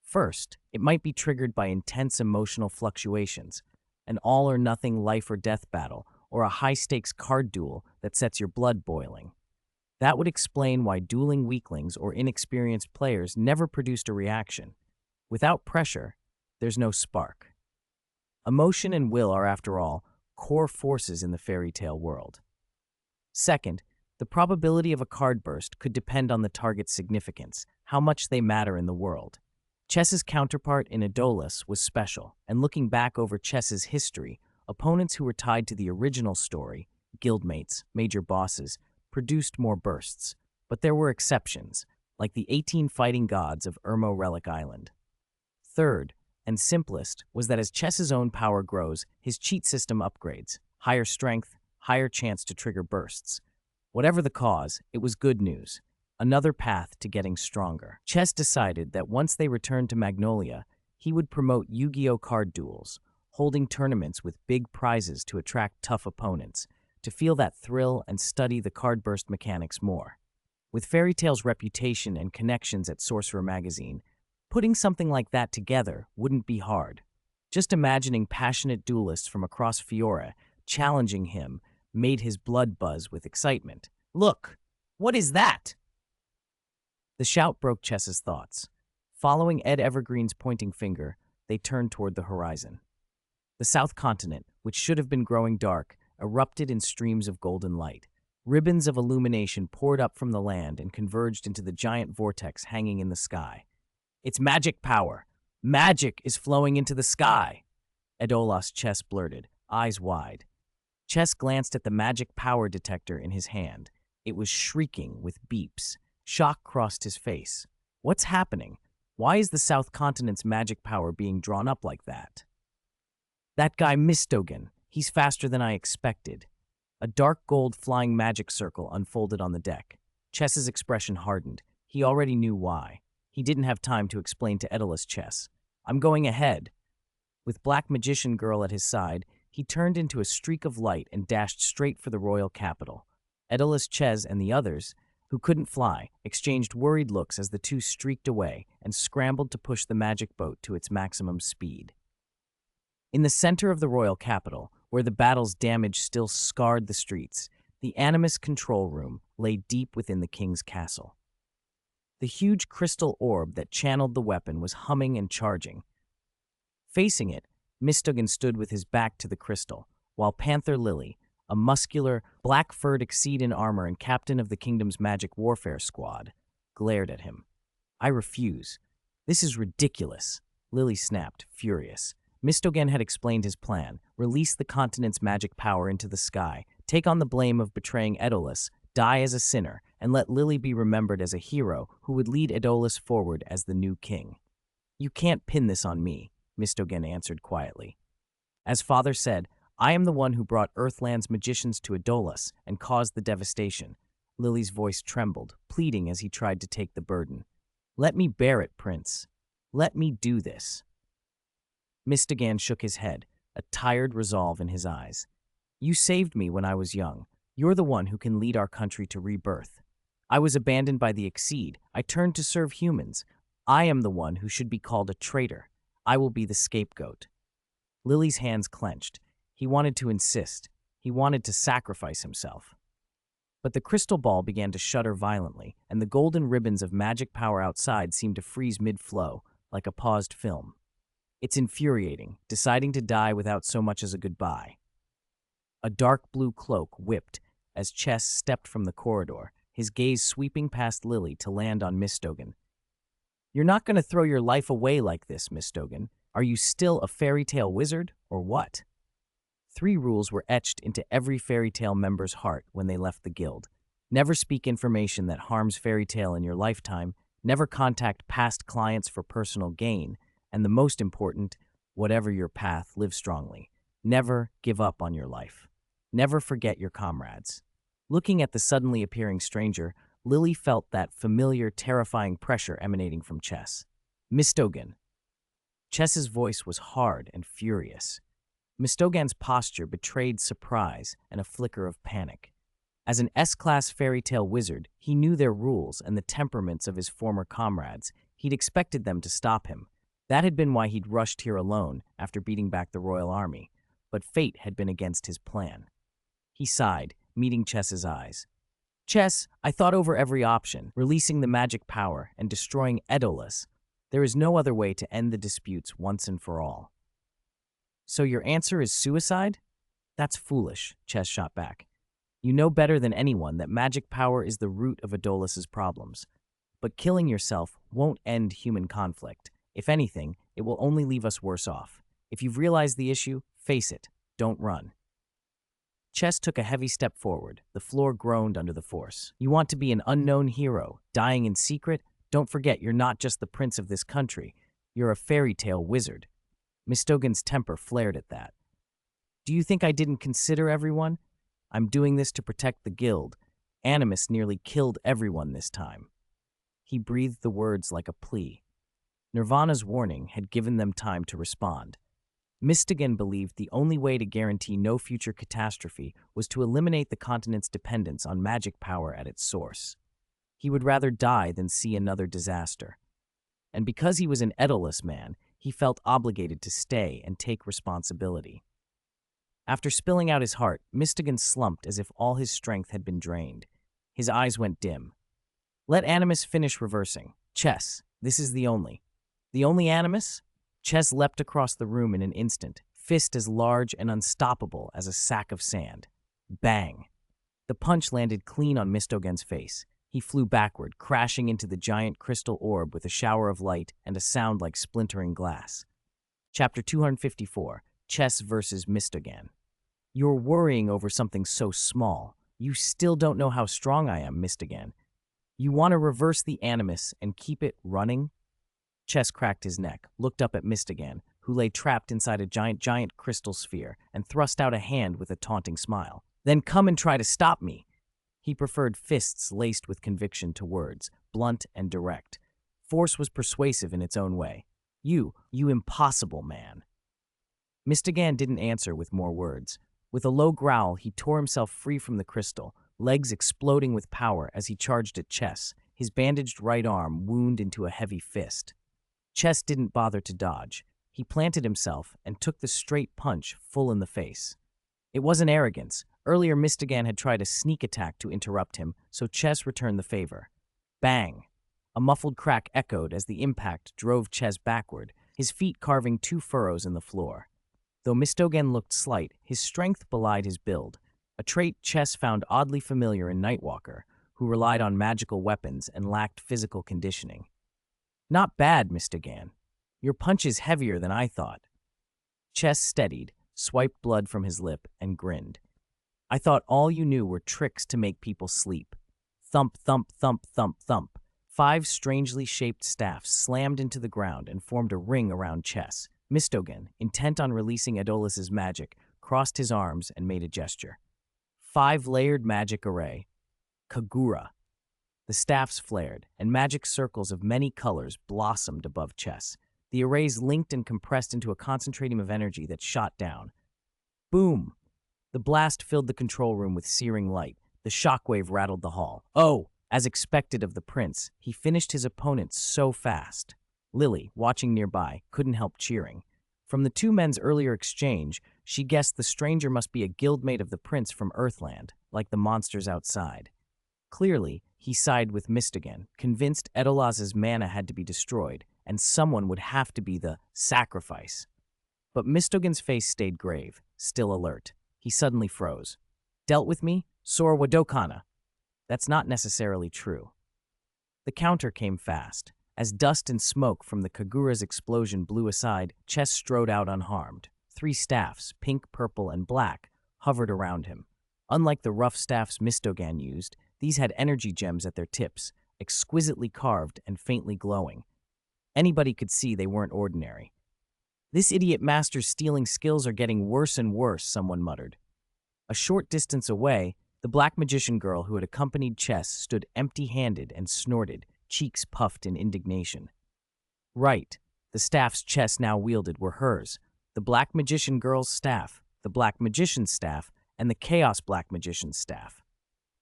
First, it might be triggered by intense emotional fluctuations, an all-or-nothing life-or-death battle, or a high-stakes card duel that sets your blood boiling. That would explain why dueling weaklings or inexperienced players never produced a reaction. Without pressure, there's no spark. Emotion and will are, after all, core forces in the fairy tale world. Second, the probability of a card burst could depend on the target's significance, how much they matter in the world. Chess's counterpart in Daedalus was special, and looking back over Chess's history, opponents who were tied to the original story guildmates, major bosses, produced more bursts, but there were exceptions, like the 18 fighting gods of Irmo Relic Island. Third, and simplest, was that as Chess's own power grows, his cheat system upgrades. Higher strength, higher chance to trigger bursts. Whatever the cause, it was good news. Another path to getting stronger. Chess decided that once they returned to Magnolia, he would promote Yu-Gi-Oh! Card duels, holding tournaments with big prizes to attract tough opponents, to feel that thrill and study the card burst mechanics more. With Fairy Tail's reputation and connections at Sorcerer Magazine, putting something like that together wouldn't be hard. Just imagining passionate duelists from across Fiora challenging him made his blood buzz with excitement. "Look! What is that?" The shout broke Chess's thoughts. Following Ed Evergreen's pointing finger, they turned toward the horizon. The South Continent, which should have been growing dark, erupted in streams of golden light. Ribbons of illumination poured up from the land and converged into the giant vortex hanging in the sky. "It's magic power! Magic is flowing into the sky!" Edolas Chess blurted, eyes wide. Chess glanced at the magic power detector in his hand. It was shrieking with beeps. Shock crossed his face. What's happening? Why is the South Continent's magic power being drawn up like that? "That guy Mistogen. He's faster than I expected." A dark gold flying magic circle unfolded on the deck. Chess's expression hardened. He already knew why. He didn't have time to explain to Edolas Chess. "I'm going ahead." With Black Magician Girl at his side, he turned into a streak of light and dashed straight for the royal capital. Edolas Chess and the others, who couldn't fly, exchanged worried looks as the two streaked away and scrambled to push the magic boat to its maximum speed. In the center of the royal capital, where the battle's damage still scarred the streets, the Animus control room lay deep within the king's castle. The huge crystal orb that channeled the weapon was humming and charging. Facing it, Mistogen stood with his back to the crystal, while Panther Lily, a muscular, black-furred exceed in armor and captain of the kingdom's magic warfare squad, glared at him. "I refuse. This is ridiculous," Lily snapped, furious. Mistogen had explained his plan: release the continent's magic power into the sky, take on the blame of betraying Edolas, die as a sinner, and let Lily be remembered as a hero who would lead Edolas forward as the new king. "You can't pin this on me," Mistogen answered quietly. "As father said, I am the one who brought Earthland's magicians to Edolas and caused the devastation." Lily's voice trembled, pleading as he tried to take the burden. "Let me bear it, Prince. Let me do this." Mistogen shook his head, a tired resolve in his eyes. "You saved me when I was young. You're the one who can lead our country to rebirth. I was abandoned by the Exceed. I turned to serve humans. I am the one who should be called a traitor. I will be the scapegoat." Lily's hands clenched. He wanted to insist. He wanted to sacrifice himself. But the crystal ball began to shudder violently, and the golden ribbons of magic power outside seemed to freeze mid-flow, like a paused film. It's infuriating, deciding to die without so much as a goodbye. A dark blue cloak whipped as Chess stepped from the corridor, his gaze sweeping past Lily to land on Mistogen. "You're not going to throw your life away like this, Mistogen. Are you still a fairy tale wizard, or what?" 3 rules were etched into every Fairy Tail member's heart when they left the guild. Never speak information that harms Fairy Tail in your lifetime, never contact past clients for personal gain, and the most important, whatever your path, live strongly. Never give up on your life. Never forget your comrades. Looking at the suddenly appearing stranger, Lily felt that familiar, terrifying pressure emanating from Chess. "Mistogen." Chess's voice was hard and furious. Mistogen's posture betrayed surprise and a flicker of panic. As an S-class fairy tale wizard, he knew their rules and the temperaments of his former comrades. He'd expected them to stop him. That had been why he'd rushed here alone after beating back the royal army. But fate had been against his plan. He sighed, meeting Chess's eyes. "Chess, I thought over every option, releasing the magic power and destroying Edolas. There is no other way to end the disputes once and for all." "So your answer is suicide?" "That's foolish," Chess shot back. "You know better than anyone that magic power is the root of Edolas's problems. But killing yourself won't end human conflict. If anything, it will only leave us worse off. If you've realized the issue, face it. Don't run." Chess took a heavy step forward. The floor groaned under the force. You want to be an unknown hero, dying in secret? Don't forget you're not just the prince of this country. You're a fairy tale wizard. Mistogan's temper flared at that. Do you think I didn't consider everyone? I'm doing this to protect the guild. Animus nearly killed everyone this time. He breathed the words like a plea. Nirvana's warning had given them time to respond. Mistogan believed the only way to guarantee no future catastrophe was to eliminate the continent's dependence on magic power at its source. He would rather die than see another disaster. And because he was an Aedolus man, he felt obligated to stay and take responsibility. After spilling out his heart, Mistogan slumped as if all his strength had been drained. His eyes went dim. Let Animus finish reversing. Chess, this is the only. The only Animus? Chess leapt across the room in an instant, fist as large and unstoppable as a sack of sand. Bang! The punch landed clean on Mistogan's face. He flew backward, crashing into the giant crystal orb with a shower of light and a sound like splintering glass. Chapter 254, Chess versus Mistogan. You're worrying over something so small. You still don't know how strong I am, Mistogan. You want to reverse the Animus and keep it running? Chess cracked his neck, looked up at Mistogan, who lay trapped inside a giant crystal sphere, and thrust out a hand with a taunting smile. Then come and try to stop me. He preferred fists laced with conviction to words, blunt and direct. Force was persuasive in its own way. You impossible man. Mistogan didn't answer with more words. With a low growl, he tore himself free from the crystal, legs exploding with power as he charged at Chess, his bandaged right arm wound into a heavy fist. Chess didn't bother to dodge. He planted himself and took the straight punch full in the face. It wasn't arrogance. Earlier, Mistogan had tried a sneak attack to interrupt him, so Chess returned the favor. Bang! A muffled crack echoed as the impact drove Chess backward, his feet carving 2 furrows in the floor. Though Mistogan looked slight, his strength belied his build, a trait Chess found oddly familiar in Nightwalker, who relied on magical weapons and lacked physical conditioning. Not bad, Mistogan. Your punch is heavier than I thought. Chess steadied, swiped blood from his lip, and grinned. I thought all you knew were tricks to make people sleep. Thump, thump, thump, thump, thump. 5 strangely shaped staffs slammed into the ground and formed a ring around Chess. Mistogan, intent on releasing Aedolus's magic, crossed his arms and made a gesture. 5-layered magic array. Kagura. The staffs flared, and magic circles of many colors blossomed above Chess. The arrays linked and compressed into a concentratum of energy that shot down. Boom! The blast filled the control room with searing light. The shockwave rattled the hall. Oh! As expected of the prince, he finished his opponent so fast. Lily, watching nearby, couldn't help cheering. From the 2 men's earlier exchange, she guessed the stranger must be a guildmate of the prince from Earthland, like the monsters outside. Clearly, he sided with Mistogan, convinced Aedolus's mana had to be destroyed, and someone would have to be the sacrifice. But Mistogan's face stayed grave, still alert. He suddenly froze. Dealt with me? Sor Wadokana. That's not necessarily true. The counter came fast. As dust and smoke from the Kagura's explosion blew aside, Chess strode out unharmed. 3 staffs, pink, purple, and black, hovered around him. Unlike the rough staffs Mistogan used, these had energy gems at their tips, exquisitely carved and faintly glowing. Anybody could see they weren't ordinary. This idiot master's stealing skills are getting worse and worse, someone muttered. A short distance away, the black magician girl who had accompanied Chess stood empty-handed and snorted, cheeks puffed in indignation. Right, the staffs Chess now wielded were hers. The black magician girl's staff, the black magician's staff, and the chaos black magician's staff.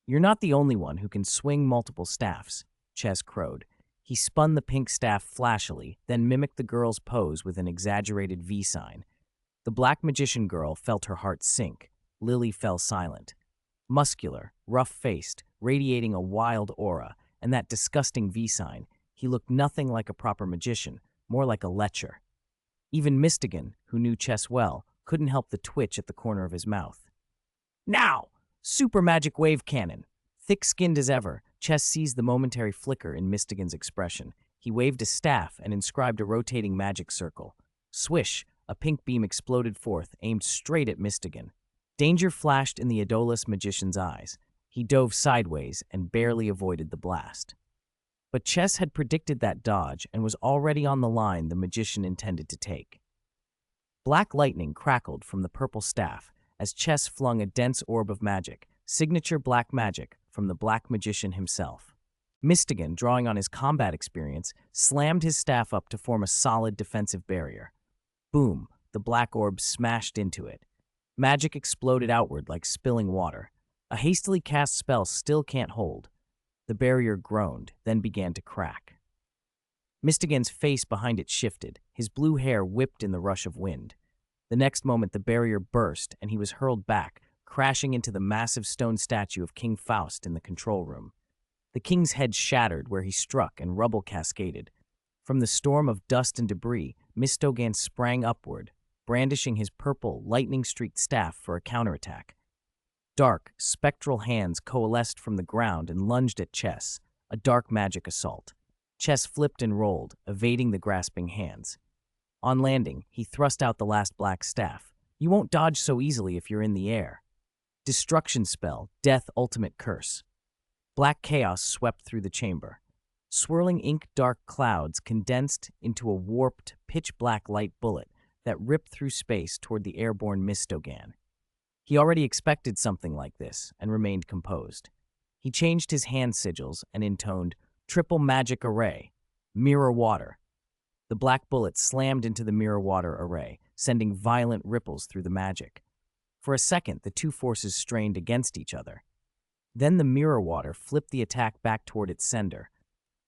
You're not the only one who can swing multiple staffs, Chess crowed. He spun the pink staff flashily, then mimicked the girl's pose with an exaggerated V sign. The black magician girl felt her heart sink. Lily fell silent. Muscular, rough-faced, radiating a wild aura, and that disgusting V sign, he looked nothing like a proper magician, more like a lecher. Even Mistogan, who knew Chess well, couldn't help the twitch at the corner of his mouth. Now! Super magic wave cannon! Thick-skinned as ever, Chess seized the momentary flicker in Mistogan's expression. He waved a staff and inscribed a rotating magic circle. Swish! A pink beam exploded forth, aimed straight at Mistogan. Danger flashed in the idolous magician's eyes. He dove sideways and barely avoided the blast. But Chess had predicted that dodge and was already on the line the magician intended to take. Black lightning crackled from the purple staff as Chess flung a dense orb of magic, signature black magic from the black magician himself. Mistigan, drawing on his combat experience, slammed his staff up to form a solid defensive barrier. Boom, the black orb smashed into it. Magic exploded outward like spilling water. A hastily cast spell still can't hold. The barrier groaned, then began to crack. Mistigan's face behind it shifted, his blue hair whipped in the rush of wind. The next moment the barrier burst and he was hurled back, crashing into the massive stone statue of King Faust in the control room. The king's head shattered where he struck and rubble cascaded. From the storm of dust and debris, Mistogan sprang upward, brandishing his purple, lightning-streaked staff for a counterattack. Dark, spectral hands coalesced from the ground and lunged at Chess, a dark magic assault. Chess flipped and rolled, evading the grasping hands. On landing, he thrust out the last black staff. You won't dodge so easily if you're in the air. Destruction spell, death ultimate curse. Black chaos swept through the chamber. Swirling ink-dark clouds condensed into a warped, pitch-black light bullet that ripped through space toward the airborne Mistogan. He already expected something like this and remained composed. He changed his hand sigils and intoned, "Triple magic array. Mirror water." The black bullet slammed into the mirror water array, sending violent ripples through the magic. For a second, the two forces strained against each other. Then the mirror water flipped the attack back toward its sender.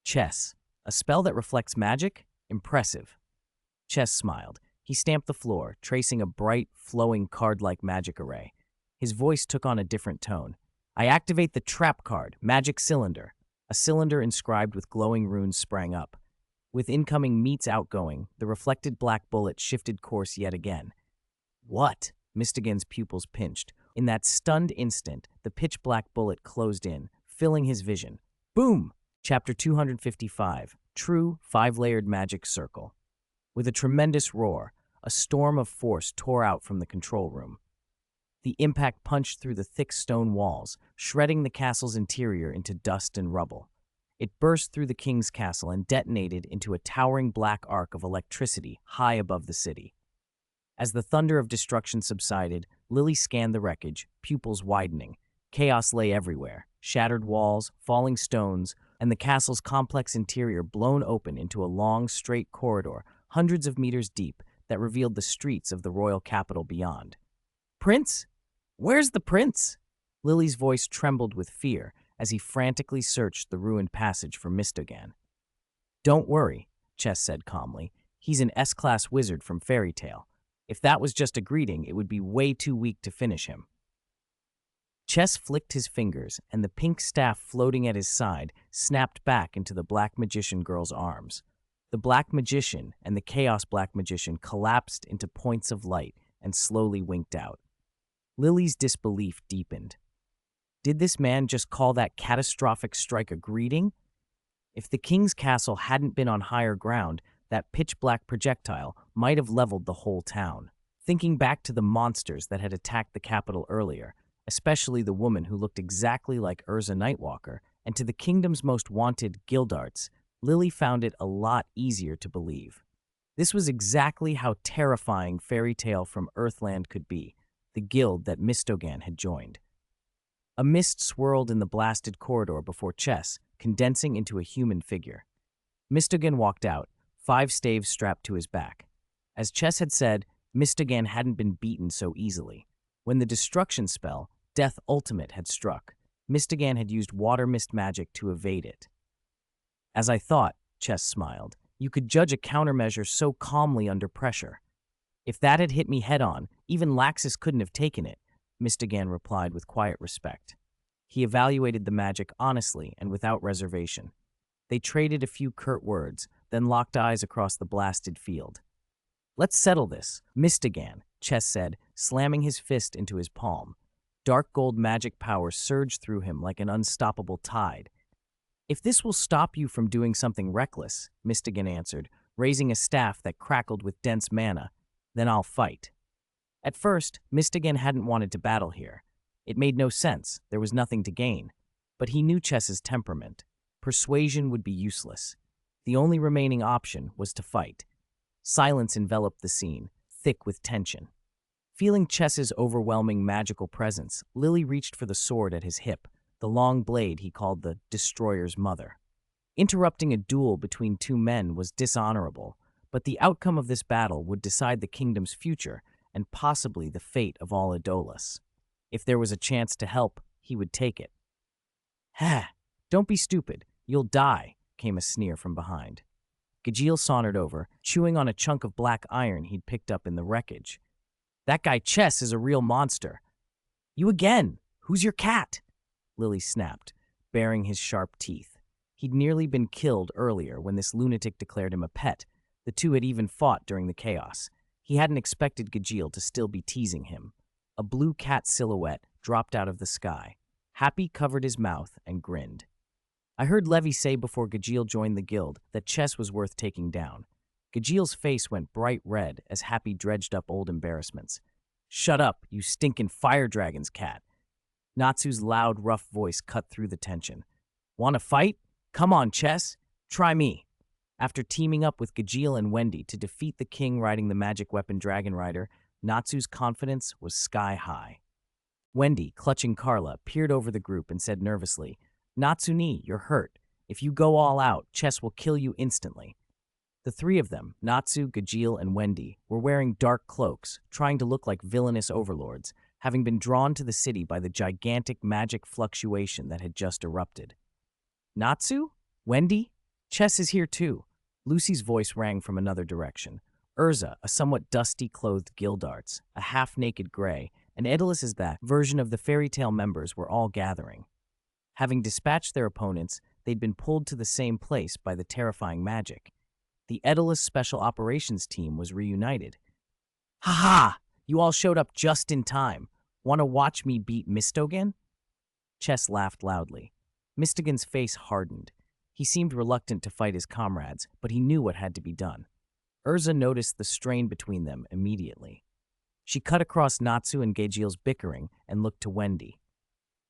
Chess, a spell that reflects magic? Impressive. Chess smiled. He stamped the floor, tracing a bright, flowing card-like magic array. His voice took on a different tone. I activate the trap card, Magic Cylinder. A cylinder inscribed with glowing runes sprang up. With incoming meets outgoing, the reflected black bullet shifted course yet again. What? Mistigan's pupils pinched. In that stunned instant, the pitch-black bullet closed in, filling his vision. Boom! Chapter 255, True Five-Layered Magic Circle. With a tremendous roar, a storm of force tore out from the control room. The impact punched through the thick stone walls, shredding the castle's interior into dust and rubble. It burst through the king's castle and detonated into a towering black arc of electricity high above the city. As the thunder of destruction subsided, Lily scanned the wreckage, pupils widening. Chaos lay everywhere, shattered walls, falling stones, and the castle's complex interior blown open into a long, straight corridor, hundreds of meters deep, that revealed the streets of the royal capital beyond. Prince? Where's the prince? Lily's voice trembled with fear as he frantically searched the ruined passage for Mistogan. Don't worry, Chess said calmly. He's an S-class wizard from Fairy Tale. If that was just a greeting, it would be way too weak to finish him. Chess flicked his fingers, and the pink staff floating at his side snapped back into the black magician girl's arms. The black magician and the chaos black magician collapsed into points of light and slowly winked out. Lily's disbelief deepened. Did this man just call that catastrophic strike a greeting? If the king's castle hadn't been on higher ground, that pitch-black projectile might have leveled the whole town. Thinking back to the monsters that had attacked the capital earlier, especially the woman who looked exactly like Urza Nightwalker, and to the kingdom's most wanted guildarts, Lily found it a lot easier to believe. This was exactly how terrifying Fairy Tale from Earthland could be, the guild that Mistogan had joined. A mist swirled in the blasted corridor before Chess, condensing into a human figure. Mistogan walked out, 5 staves strapped to his back. As Chess had said, Mistogan hadn't been beaten so easily. When the destruction spell, Death Ultimate, had struck, Mistogan had used water mist magic to evade it. As I thought, Chess smiled, you could judge a countermeasure so calmly under pressure. If that had hit me head-on, even Laxus couldn't have taken it, Mistogan replied with quiet respect. He evaluated the magic honestly and without reservation. They traded a few curt words, then locked eyes across the blasted field. Let's settle this, Mistogan, Chess said, slamming his fist into his palm. Dark gold magic power surged through him like an unstoppable tide. If this will stop you from doing something reckless, Mistogan answered, raising a staff that crackled with dense mana, then I'll fight. At first, Mistigan hadn't wanted to battle here. It made no sense, there was nothing to gain. But he knew Chess's temperament. Persuasion would be useless. The only remaining option was to fight. Silence enveloped the scene, thick with tension. Feeling Chess's overwhelming magical presence, Lily reached for the sword at his hip, the long blade he called the Destroyer's Mother. Interrupting a duel between two men was dishonorable, but the outcome of this battle would decide the kingdom's future and possibly the fate of all Adolis. If there was a chance to help, he would take it. "Ha! Don't be stupid. You'll die," came a sneer from behind. Gajeel sauntered over, chewing on a chunk of black iron he'd picked up in the wreckage. "That guy Chess is a real monster." "You again! Who's your cat?" Lily snapped, baring his sharp teeth. He'd nearly been killed earlier when this lunatic declared him a pet. The two had even fought during the chaos. He hadn't expected Gajeel to still be teasing him. A blue cat silhouette dropped out of the sky. Happy covered his mouth and grinned. I heard Levy say before Gajeel joined the guild that Chess was worth taking down. Gajeel's face went bright red as Happy dredged up old embarrassments. "Shut up, you stinkin' fire dragon's cat." Natsu's loud, rough voice cut through the tension. "Want to fight? Come on, Chess. Try me." After teaming up with Gajeel and Wendy to defeat the king riding the magic weapon Dragon Rider, Natsu's confidence was sky high. Wendy, clutching Carla, peered over the group and said nervously, "Natsuni, you're hurt. If you go all out, Chess will kill you instantly." The three of them, Natsu, Gajeel, and Wendy, were wearing dark cloaks, trying to look like villainous overlords, having been drawn to the city by the gigantic magic fluctuation that had just erupted. "Natsu? Wendy? Chess is here too." Lucy's voice rang from another direction. Urza, a somewhat dusty-clothed Gildarts, a half-naked gray, and Aedolis as that version of the fairy tale members were all gathering. Having dispatched their opponents, they'd been pulled to the same place by the terrifying magic. The Aedolis Special Operations Team was reunited. "Ha ha! You all showed up just in time. Want to watch me beat Mistogan?" Chess laughed loudly. Mistogan's face hardened. He seemed reluctant to fight his comrades, but he knew what had to be done. Urza noticed the strain between them immediately. She cut across Natsu and Gajeel's bickering and looked to Wendy.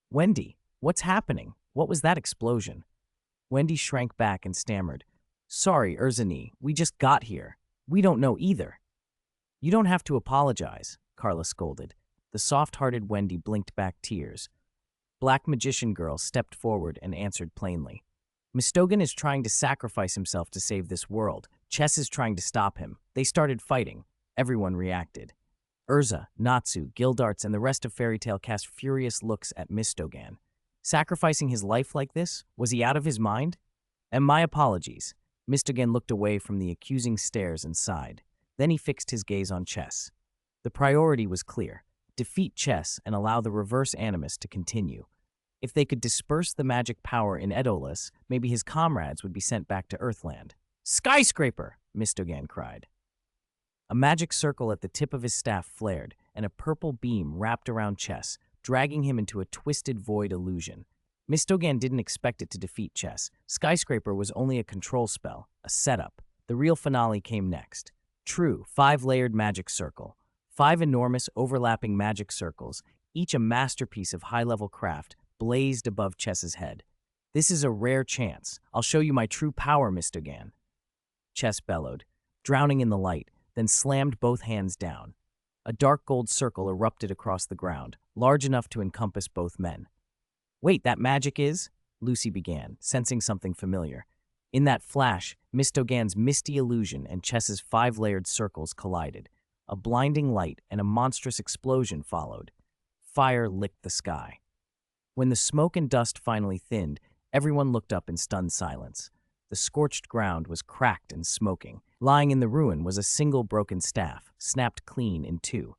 "Wendy, what's happening? What was that explosion?" Wendy shrank back and stammered, "Sorry, Urzani, we just got here. We don't know either." "You don't have to apologize," Carla scolded. The soft-hearted Wendy blinked back tears. Black Magician Girl stepped forward and answered plainly. "Mistogan is trying to sacrifice himself to save this world. Chess is trying to stop him. They started fighting." Everyone reacted. Urza, Natsu, Gildarts, and the rest of Fairy Tale cast furious looks at Mistogan. Sacrificing his life like this? Was he out of his mind? "And my apologies." Mistogan looked away from the accusing stares and sighed. Then he fixed his gaze on Chess. The priority was clear. Defeat Chess and allow the reverse animus to continue. If they could disperse the magic power in Aedolis, maybe his comrades would be sent back to Earthland. "Skyscraper!" Mistogan cried. A magic circle at the tip of his staff flared, and a purple beam wrapped around Chess, dragging him into a twisted void illusion. Mistogan didn't expect it to defeat Chess. Skyscraper was only a control spell, a setup. The real finale came next. True, 5-layered magic circle. 5 enormous, overlapping magic circles, each a masterpiece of high-level craft, blazed above Chess's head. "This is a rare chance. I'll show you my true power, Mistogan." Chess bellowed, drowning in the light, then slammed both hands down. A dark gold circle erupted across the ground, large enough to encompass both men. "Wait, that magic is?" Lucy began, sensing something familiar. In that flash, Mistogan's misty illusion and Chess's 5-layered circles collided. A blinding light and a monstrous explosion followed. Fire licked the sky. When the smoke and dust finally thinned, everyone looked up in stunned silence. The scorched ground was cracked and smoking. Lying in the ruin was a single broken staff, snapped clean in 2.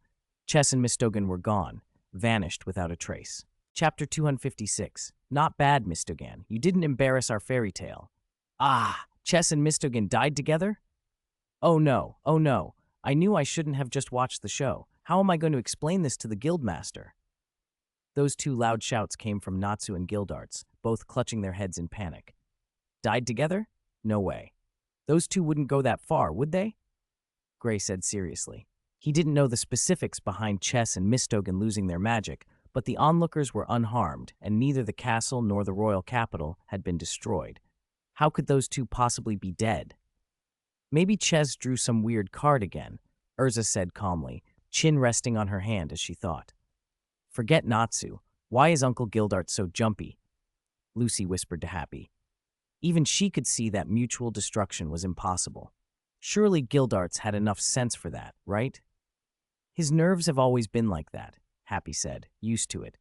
Chess and Mistogan were gone, vanished without a trace. Chapter 256. Not bad, Mistogan. You didn't embarrass our fairy tale. Ah, Chess and Mistogan died together? Oh no, oh no. I knew I shouldn't have just watched the show. How am I going to explain this to the guildmaster? Those 2 loud shouts came from Natsu and Gildarts, both clutching their heads in panic. Died together? No way. Those 2 wouldn't go that far, would they? Gray said seriously. He didn't know the specifics behind Chess and Mistogan losing their magic, but the onlookers were unharmed, and neither the castle nor the royal capital had been destroyed. How could those two possibly be dead? Maybe Chess drew some weird card again, Urza said calmly, chin resting on her hand as she thought. Forget Natsu. Why is Uncle Gildart so jumpy? Lucy whispered to Happy. Even she could see that mutual destruction was impossible. Surely Gildart's had enough sense for that, right? His nerves have always been like that, Happy said, used to it.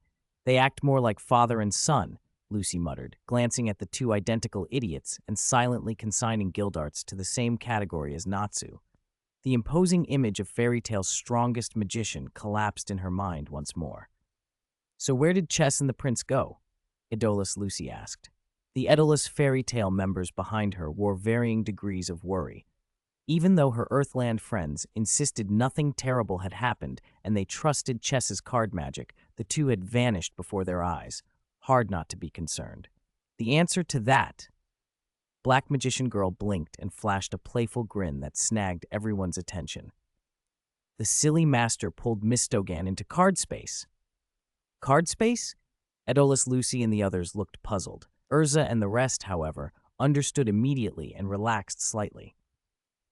They act more like father and son, Lucy muttered, glancing at the two identical idiots and silently consigning Gildarts to the same category as Natsu. The imposing image of Fairy Tale's strongest magician collapsed in her mind once more. So where did Chess and the prince go? Idolus Lucy asked. The Idolus Fairy Tale members behind her wore varying degrees of worry. Even though her Earthland friends insisted nothing terrible had happened and they trusted Chess's card magic, the two had vanished before their eyes. Hard not to be concerned. The answer to that... Black Magician Girl blinked and flashed a playful grin that snagged everyone's attention. The silly master pulled Mistogan into card space. Card space? Idolus Lucy and the others looked puzzled. Urza and the rest, however, understood immediately and relaxed slightly.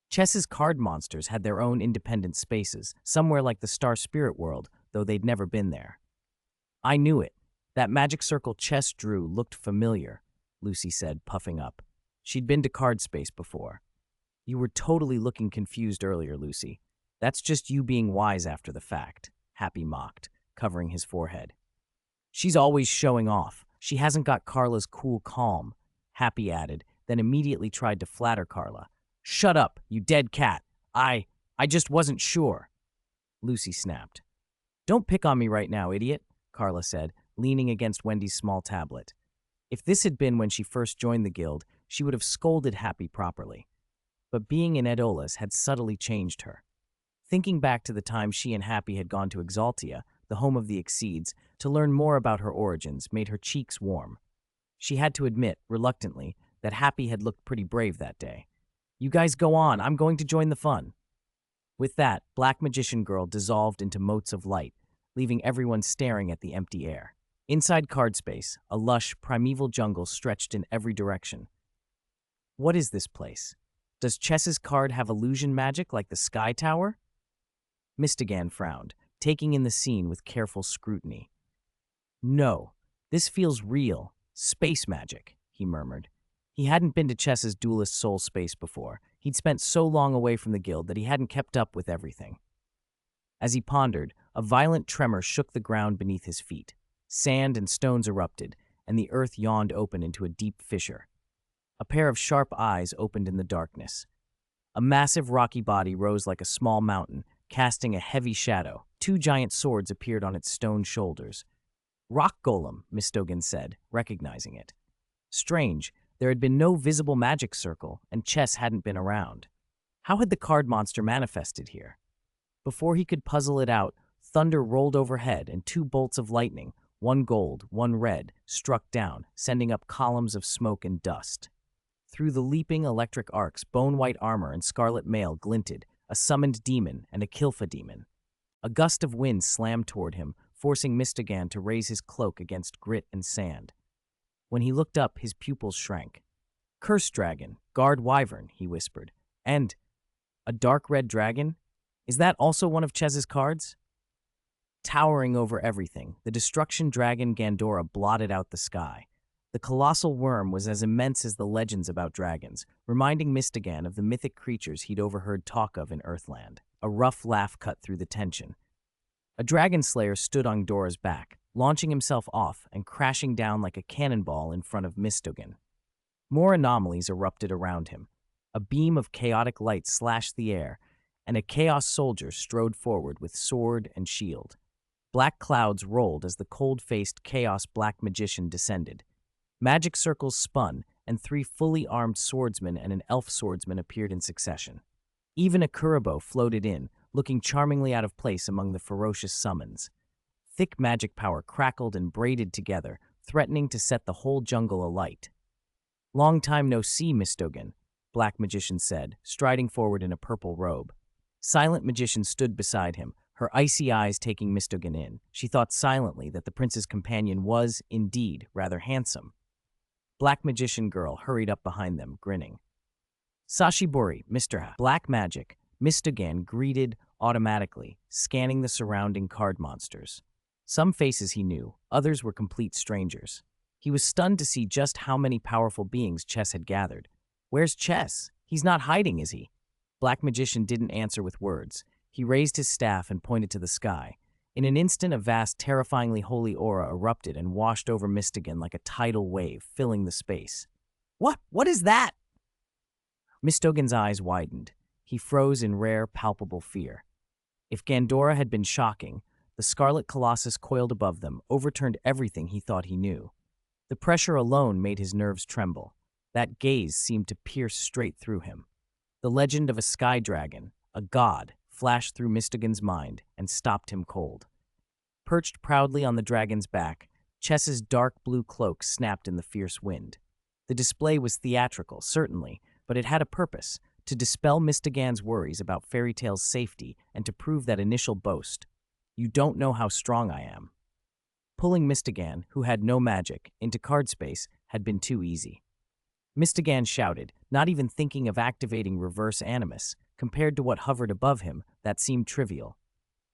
Chess's card monsters had their own independent spaces, somewhere like the Star Spirit World, though they'd never been there. I knew it. That magic circle Chess drew looked familiar, Lucy said, puffing up. She'd been to card space before. You were totally looking confused earlier, Lucy. That's just you being wise after the fact, Happy mocked, covering his forehead. She's always showing off. She hasn't got Carla's cool calm, Happy added, then immediately tried to flatter Carla. Shut up, you dead cat. I just wasn't sure, Lucy snapped. Don't pick on me right now, idiot, Carla said, leaning against Wendy's small tablet. If this had been when she first joined the guild, she would have scolded Happy properly. But being in Idolus had subtly changed her. Thinking back to the time she and Happy had gone to Exaltia, the home of the Exceeds, to learn more about her origins made her cheeks warm. She had to admit, reluctantly, that Happy had looked pretty brave that day. You guys go on, I'm going to join the fun. With that, Black Magician Girl dissolved into motes of light, leaving everyone staring at the empty air. Inside card space, a lush, primeval jungle stretched in every direction. What is this place? Does Chess's card have illusion magic like the Sky Tower? Mistogan frowned, taking in the scene with careful scrutiny. No, this feels real. Space magic, he murmured. He hadn't been to Chess's duelist soul space before. He'd spent so long away from the guild that he hadn't kept up with everything. As he pondered, a violent tremor shook the ground beneath his feet. Sand and stones erupted, and the earth yawned open into a deep fissure. A pair of sharp eyes opened in the darkness. A massive rocky body rose like a small mountain, casting a heavy shadow. Two giant swords appeared on its stone shoulders. Rock Golem, Mistogan said, recognizing it. Strange, there had been no visible magic circle, and Chess hadn't been around. How had the card monster manifested here? Before he could puzzle it out, thunder rolled overhead and two bolts of lightning, one gold, one red, struck down, sending up columns of smoke and dust. Through the leaping electric arcs, bone-white armor and scarlet mail glinted, a summoned demon and a Kilfa demon. A gust of wind slammed toward him, forcing Mistogan to raise his cloak against grit and sand. When he looked up, his pupils shrank. Curse dragon, guard wyvern, he whispered. And a dark red dragon? Is that also one of Chess's cards? Towering over everything, the destruction dragon Gandora blotted out the sky. The colossal worm was as immense as the legends about dragons, reminding Mistogan of the mythic creatures he'd overheard talk of in Earthland. A rough laugh cut through the tension. A dragon slayer stood on Dora's back, launching himself off and crashing down like a cannonball in front of Mistogan. More anomalies erupted around him. A beam of chaotic light slashed the air, and a chaos soldier strode forward with sword and shield. Black clouds rolled as the cold-faced chaos black magician descended. Magic circles spun, and three fully armed swordsmen and an elf swordsman appeared in succession. Even a Kuriboh floated in, looking charmingly out of place among the ferocious summons. Thick magic power crackled and braided together, threatening to set the whole jungle alight. "Long time no see, Mistogan," Black Magician said, striding forward in a purple robe. Silent Magician stood beside him, her icy eyes taking Mistogen in. She thought silently that the prince's companion was, indeed, rather handsome. Black Magician Girl hurried up behind them, grinning. Sashibori, Mr. Black Magic, Mistogan greeted automatically, scanning the surrounding card monsters. Some faces he knew, others were complete strangers. He was stunned to see just how many powerful beings Chess had gathered. Where's Chess? He's not hiding, is he? Black Magician didn't answer with words. He raised his staff and pointed to the sky. In an instant, a vast, terrifyingly holy aura erupted and washed over Mistogan like a tidal wave, filling the space. What is that? Mistogan's eyes widened. He froze in rare, palpable fear. If Gandora had been shocking, the Scarlet Colossus coiled above them overturned everything he thought he knew. The pressure alone made his nerves tremble. That gaze seemed to pierce straight through him. The legend of a sky dragon, a god, flashed through Mistogan's mind and stopped him cold. Perched proudly on the dragon's back, Chess's dark blue cloak snapped in the fierce wind. The display was theatrical, certainly, but it had a purpose, to dispel Mistogan's worries about Fairy Tail's safety and to prove that initial boast. You don't know how strong I am. Pulling Mistogan, who had no magic, into card space had been too easy. Mistogan shouted, not even thinking of activating reverse animus. Compared to what hovered above him, that seemed trivial.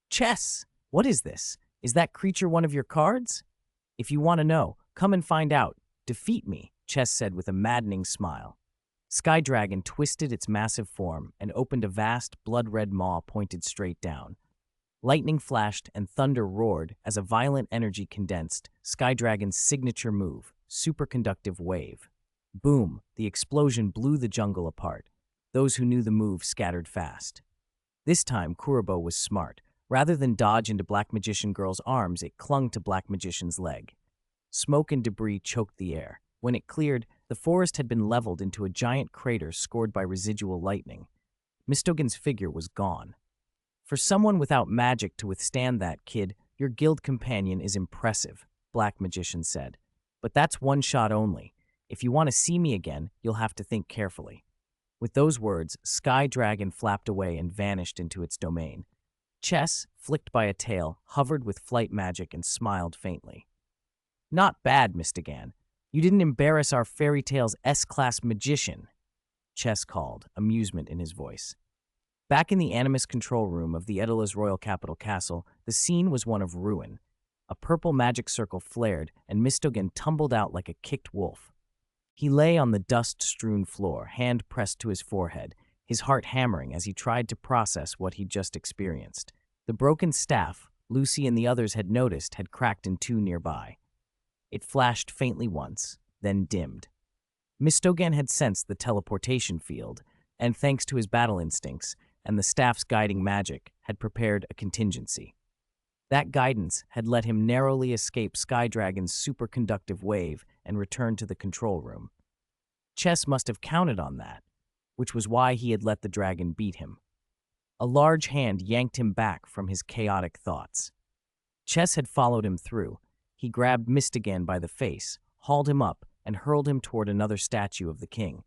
Chess! What is this? Is that creature one of your cards? If you want to know, come and find out. Defeat me, Chess said with a maddening smile. Sky Dragon twisted its massive form and opened a vast, blood-red maw pointed straight down. Lightning flashed and thunder roared as a violent energy condensed, Sky Dragon's signature move, superconductive wave. Boom, the explosion blew the jungle apart. Those who knew the move scattered fast. This time, Kuriboh was smart. Rather than dodge into Black Magician Girl's arms, it clung to Black Magician's leg. Smoke and debris choked the air. When it cleared, the forest had been leveled into a giant crater scored by residual lightning. Mistogan's figure was gone. For someone without magic to withstand that, kid, your guild companion is impressive, Black Magician said. But that's one shot only. If you want to see me again, you'll have to think carefully. With those words, Sky Dragon flapped away and vanished into its domain. Chess, flicked by a tail, hovered with flight magic and smiled faintly. Not bad, Mistogan. You didn't embarrass our Fairy Tail's S-class magician, Chess called, amusement in his voice. Back in the Animus control room of the Edola's royal capital castle, the scene was one of ruin. A purple magic circle flared, and Mistogan tumbled out like a kicked wolf. He lay on the dust-strewn floor, hand pressed to his forehead, his heart hammering as he tried to process what he'd just experienced. The broken staff, Lucy and the others had noticed, had cracked in two nearby. It flashed faintly once, then dimmed. Mistogan had sensed the teleportation field, and thanks to his battle instincts and the staff's guiding magic, had prepared a contingency. That guidance had let him narrowly escape Sky Dragon's superconductive wave and return to the control room. Chess must have counted on that, which was why he had let the dragon beat him. A large hand yanked him back from his chaotic thoughts. Chess had followed him through. He grabbed Mistogan by the face, hauled him up, and hurled him toward another statue of the king.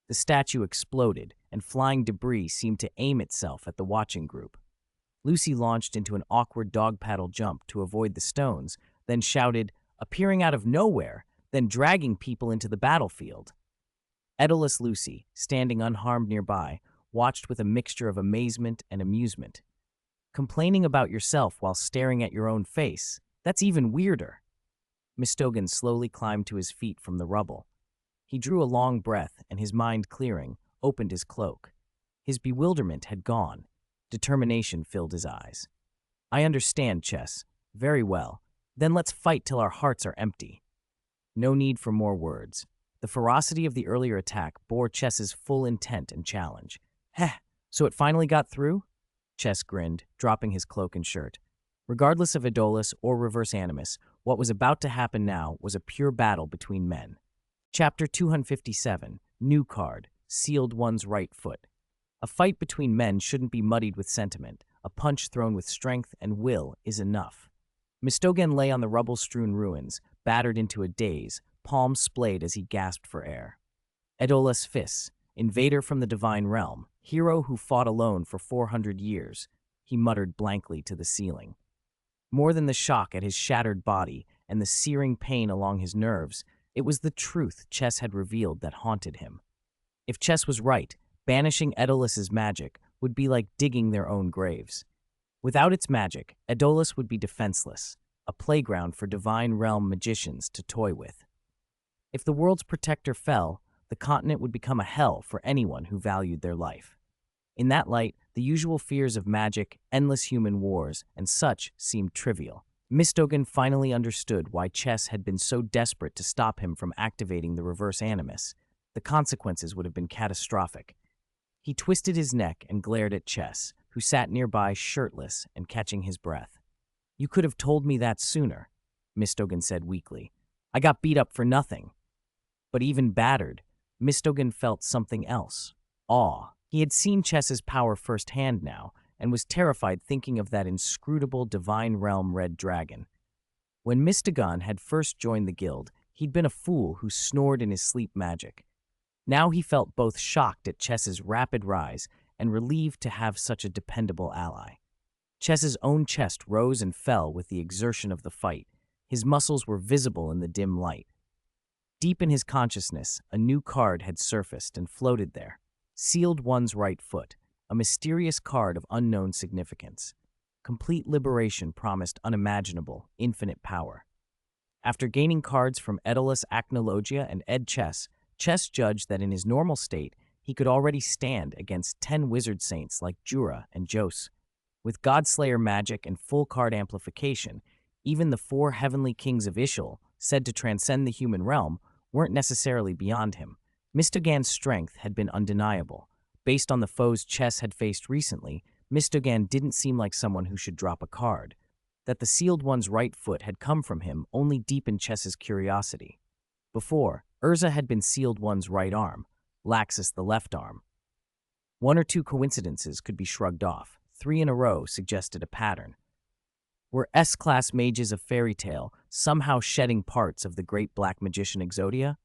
The statue exploded, and flying debris seemed to aim itself at the watching group. Lucy launched into an awkward dog paddle jump to avoid the stones, then shouted, appearing out of nowhere, then dragging people into the battlefield. Edoless Lucy, standing unharmed nearby, watched with a mixture of amazement and amusement. Complaining about yourself while staring at your own face, that's even weirder. Mistogan slowly climbed to his feet from the rubble. He drew a long breath and, his mind clearing, opened his cloak. His bewilderment had gone. Determination filled his eyes. I understand, Chess. Very well. Then let's fight till our hearts are empty. No need for more words. The ferocity of the earlier attack bore Chess's full intent and challenge. Heh, so it finally got through? Chess grinned, dropping his cloak and shirt. Regardless of Edolus or reverse animus, what was about to happen now was a pure battle between men. Chapter 257, New Card, Sealed One's Right Foot. A fight between men shouldn't be muddied with sentiment. A punch thrown with strength and will is enough. Mistogan lay on the rubble-strewn ruins, battered into a daze, palms splayed as he gasped for air. Edolus Fis, invader from the divine realm, Hero who fought alone for 400 years, he muttered blankly to the ceiling. More than the shock at his shattered body and the searing pain along his nerves, it was the truth Chess had revealed that haunted him. If Chess was right, banishing Aedolus's magic would be like digging their own graves. Without its magic, Aeolus would be defenseless, a playground for divine realm magicians to toy with. If the world's protector fell, the continent would become a hell for anyone who valued their life. In that light, the usual fears of magic, endless human wars, and such seemed trivial. Mistogen finally understood why Chess had been so desperate to stop him from activating the reverse animus. The consequences would have been catastrophic. He twisted his neck and glared at Chess, who sat nearby shirtless and catching his breath. "You could have told me that sooner," Mistogen said weakly. "I got beat up for nothing." But even battered, Mistogen felt something else: awe. He had seen Chess's power firsthand now, and was terrified thinking of that inscrutable divine realm red dragon. When Mistogen had first joined the guild, he'd been a fool who snored in his sleep magic. Now he felt both shocked at Chess's rapid rise and relieved to have such a dependable ally. Chess's own chest rose and fell with the exertion of the fight. His muscles were visible in the dim light. Deep in his consciousness, a new card had surfaced and floated there. Sealed one's right foot, a mysterious card of unknown significance. Complete liberation promised unimaginable, infinite power. After gaining cards from Aeolus, Acnologia, and Ed Chess, Chess judged that in his normal state, he could already stand against 10 wizard saints like Jura and Jos. With Godslayer magic and full card amplification, even the 4 heavenly kings of Ishal, said to transcend the human realm, weren't necessarily beyond him. Mistogan's strength had been undeniable. Based on the foes Chess had faced recently, Mistogan didn't seem like someone who should drop a card. That the sealed one's right foot had come from him only deepened Chess's curiosity. Before, Urza had been sealed one's right arm, Laxus the left arm. 1 or 2 coincidences could be shrugged off. 3 in a row suggested a pattern. Were S-class mages of fairy tale somehow shedding parts of the great black magician Exodia?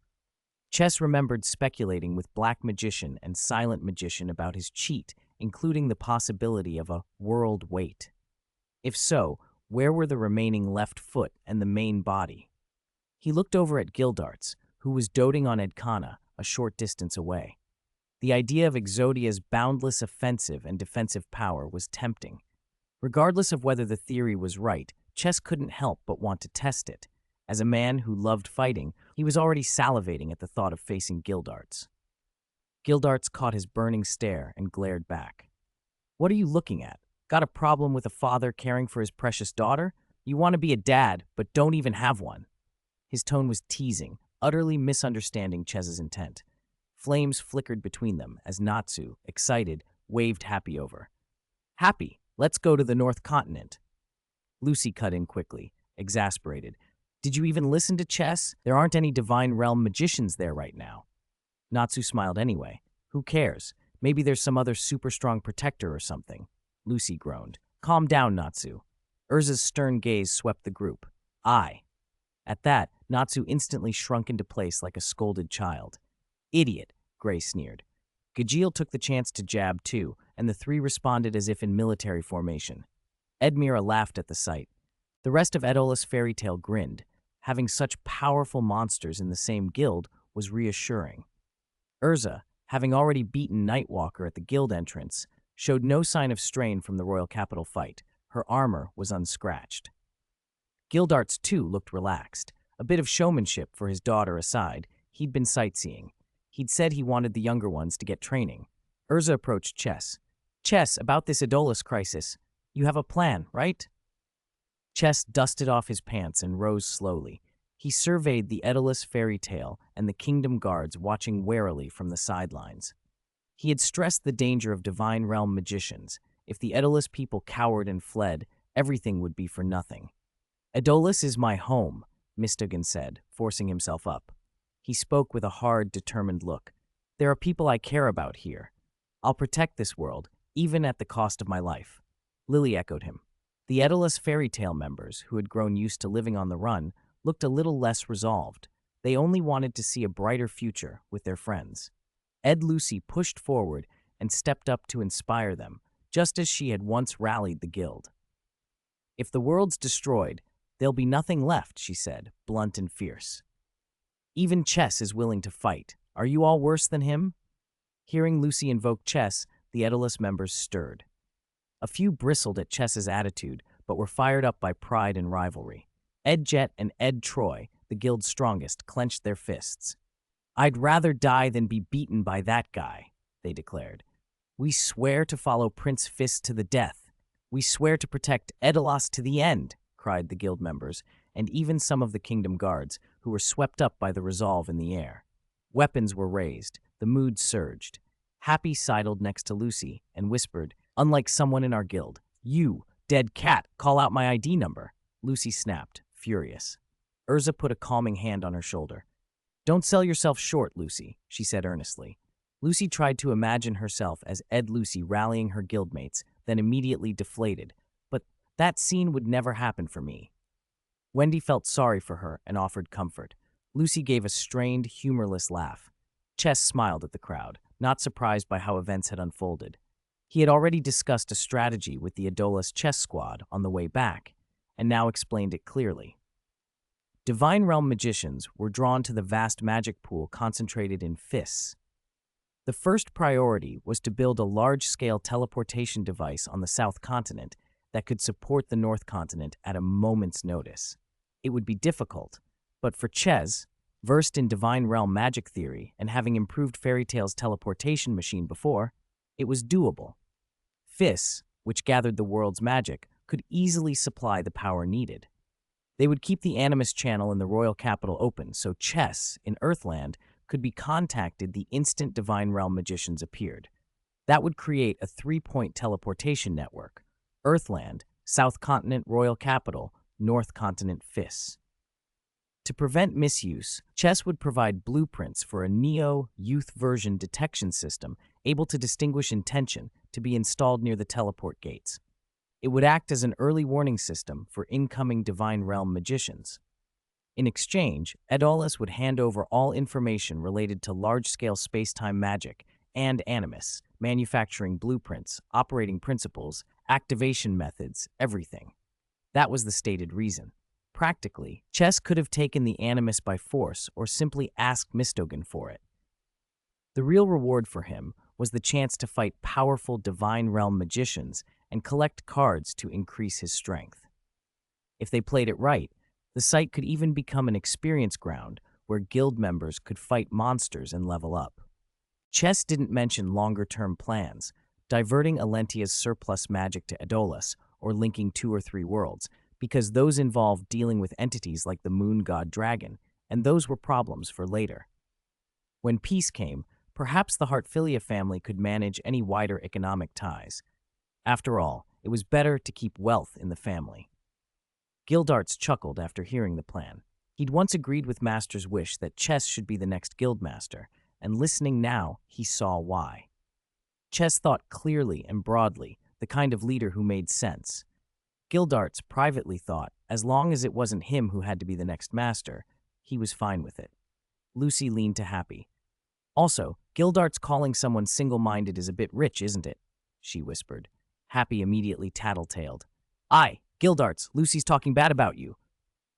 Chess remembered speculating with Black Magician and Silent Magician about his cheat, including the possibility of a world weight. If so, where were the remaining left foot and the main body? He looked over at Gildarts, who was doting on Edkana, a short distance away. The idea of Exodia's boundless offensive and defensive power was tempting. Regardless of whether the theory was right, Chess couldn't help but want to test it. As a man who loved fighting, he was already salivating at the thought of facing Gildarts. Gildarts caught his burning stare and glared back. "What are you looking at? Got a problem with a father caring for his precious daughter? You want to be a dad, but don't even have one." His tone was teasing, utterly misunderstanding Chess's intent. Flames flickered between them as Natsu, excited, waved Happy over. "Happy, let's go to the North Continent." Lucy cut in quickly, exasperated. "Did you even listen to Chess? There aren't any divine realm magicians there right now." Natsu smiled anyway. "Who cares? Maybe there's some other super strong protector or something." Lucy groaned. "Calm down, Natsu." Urza's stern gaze swept the group. "I." At that, Natsu instantly shrunk into place like a scolded child. "Idiot," Gray sneered. Gajeel took the chance to jab too, and the 3 responded as if in military formation. Edmira laughed at the sight. The rest of Aeolus Fairy Tale grinned. Having such powerful monsters in the same guild was reassuring. Urza, having already beaten Nightwalker at the guild entrance, showed no sign of strain from the Royal Capital fight. Her armor was unscratched. Gildarts, too, looked relaxed. A bit of showmanship for his daughter aside, he'd been sightseeing. He'd said he wanted the younger ones to get training. Urza approached Chess. "Chess, about this Aeolus crisis. You have a plan, right?" Chess dusted off his pants and rose slowly. He surveyed the Aeolus Fairy Tale and the Kingdom Guards watching warily from the sidelines. He had stressed the danger of divine realm magicians. If the Aeolus people cowered and fled, everything would be for nothing. "Aeolus is my home," Mistogan said, forcing himself up. He spoke with a hard, determined look. "There are people I care about here. I'll protect this world, even at the cost of my life." Lily echoed him. The Aeolus Fairy Tale members, who had grown used to living on the run, looked a little less resolved. They only wanted to see a brighter future with their friends. Ed Lucy pushed forward and stepped up to inspire them, just as she had once rallied the guild. "If the world's destroyed, there'll be nothing left," she said, blunt and fierce. "Even Chess is willing to fight. Are you all worse than him?" Hearing Lucy invoke Chess, the Aeolus members stirred. A few bristled at Chess's attitude, but were fired up by pride and rivalry. Ed Jet and Ed Troy, the guild's strongest, clenched their fists. "I'd rather die than be beaten by that guy," they declared. "We swear to follow Prince Fist to the death. We swear to protect Aeolus to the end," cried the guild members, and even some of the kingdom guards, who were swept up by the resolve in the air. Weapons were raised. The mood surged. Happy sidled next to Lucy and whispered, "Unlike someone in our guild, you, dead cat, call out my ID number." Lucy snapped, furious. Urza put a calming hand on her shoulder. "Don't sell yourself short, Lucy," she said earnestly. Lucy tried to imagine herself as Ed Lucy rallying her guildmates, then immediately deflated. But that scene would never happen for me. Wendy felt sorry for her and offered comfort. Lucy gave a strained, humorless laugh. Chess smiled at the crowd, not surprised by how events had unfolded. He had already discussed a strategy with the Aeolus chess squad on the way back, and now explained it clearly. Divine Realm magicians were drawn to the vast magic pool concentrated in fists. The first priority was to build a large-scale teleportation device on the South Continent that could support the North Continent at a moment's notice. It would be difficult, but for Ches, versed in Divine Realm magic theory and having improved Fairy Tail's teleportation machine before, it was doable. Fists, which gathered the world's magic, could easily supply the power needed. They would keep the Animus channel in the royal capital open, so Chess, in Earthland, could be contacted the instant Divine Realm magicians appeared. That would create a 3-point teleportation network: Earthland, South Continent Royal Capital, North Continent Fists. To prevent misuse, Chess would provide blueprints for a Neo-Youth version detection system able to distinguish intention to be installed near the teleport gates. It would act as an early warning system for incoming Divine Realm magicians. In exchange, Aeolus would hand over all information related to large-scale space-time magic and Animus, manufacturing blueprints, operating principles, activation methods, everything. That was the stated reason. Practically, Chess could have taken the Animus by force or simply asked Mistogan for it. The real reward for him was the chance to fight powerful Divine Realm magicians and collect cards to increase his strength. If they played it right, the site could even become an experience ground where guild members could fight monsters and level up. Chess didn't mention longer-term plans, diverting Alentia's surplus magic to Aeolus or linking 2 or 3 worlds, because those involved dealing with entities like the moon god Dragon, and those were problems for later. When peace came, perhaps the Heartfilia family could manage any wider economic ties. After all, it was better to keep wealth in the family. Guildarts chuckled after hearing the plan. He'd once agreed with Master's wish that Chess should be the next guildmaster, and listening now, he saw why. Chess thought clearly and broadly, the kind of leader who made sense. Guildarts privately thought, as long as it wasn't him who had to be the next master, he was fine with it. Lucy leaned to Happy. "Also, Guildarts calling someone single-minded is a bit rich, isn't it?" she whispered. Happy immediately tattletailed. "Aye, Guildarts, Lucy's talking bad about you."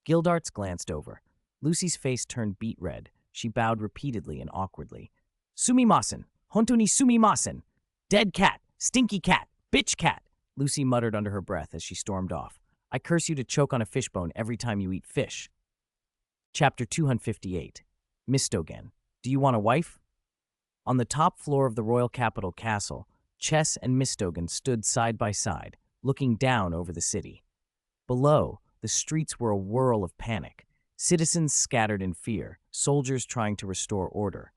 Guildarts glanced over. Lucy's face turned beet red. She bowed repeatedly and awkwardly. "Sumimasen, honto ni sumimasen. Dead cat, stinky cat, bitch cat," Lucy muttered under her breath as she stormed off. "I curse you to choke on a fishbone every time you eat fish." Chapter 258. Mistogan, do you want a wife? On the top floor of the Royal Capital Castle, Chess and Mistogan stood side by side, looking down over the city. Below, the streets were a whirl of panic. Citizens scattered in fear, soldiers trying to restore order.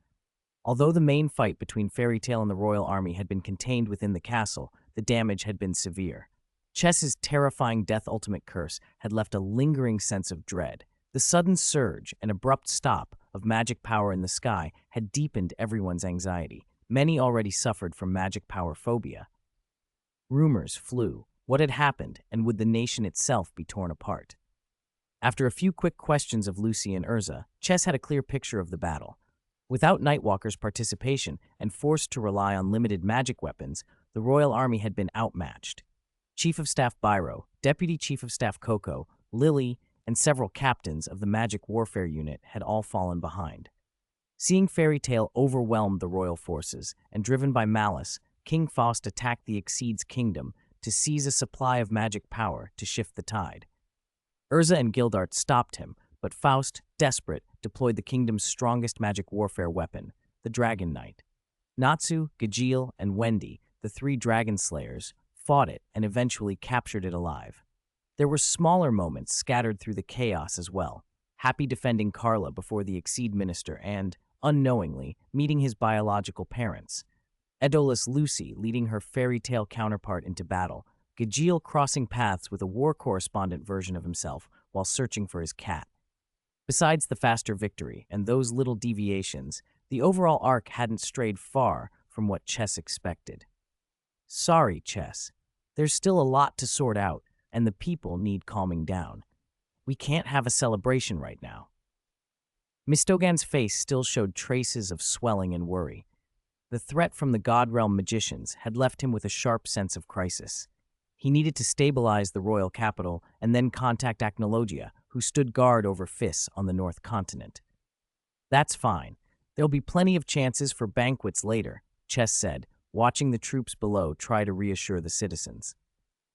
Although the main fight between Fairy Tail and the Royal Army had been contained within the castle, the damage had been severe. Chess's terrifying death ultimate curse had left a lingering sense of dread. The sudden surge and abrupt stop of magic power in the sky had deepened everyone's anxiety. Many already suffered from magic power phobia. Rumors flew. What had happened, and would the nation itself be torn apart? After a few quick questions of Lucy and Urza, Chess had a clear picture of the battle. Without Nightwalker's participation and forced to rely on limited magic weapons, the royal army had been outmatched. Chief of Staff Byro, Deputy Chief of Staff Coco, Lily, and several captains of the magic warfare unit had all fallen behind. Seeing Fairy Tail overwhelmed the royal forces and driven by malice, King Faust attacked the Exceed's kingdom to seize a supply of magic power to shift the tide. Urza and Gildart stopped him, but Faust, desperate, deployed the kingdom's strongest magic warfare weapon, the Dragon Knight. Natsu, Gajeel, and Wendy, the three dragon slayers, fought it and eventually captured it alive. There were smaller moments scattered through the chaos as well. Happy defending Carla before the Exceed minister and, unknowingly, meeting his biological parents. Edolus Lucy leading her fairy tale counterpart into battle. Gajeel crossing paths with a war correspondent version of himself while searching for his cat. Besides the faster victory and those little deviations, the overall arc hadn't strayed far from what Chess expected. Sorry, Chess. There's still a lot to sort out, and the people need calming down. We can't have a celebration right now. Mistogan's face still showed traces of swelling and worry. The threat from the God Realm magicians had left him with a sharp sense of crisis. He needed to stabilize the royal capital and then contact Acnologia, who stood guard over Fis on the North Continent. That's fine. There'll be plenty of chances for banquets later, Chess said, watching the troops below try to reassure the citizens.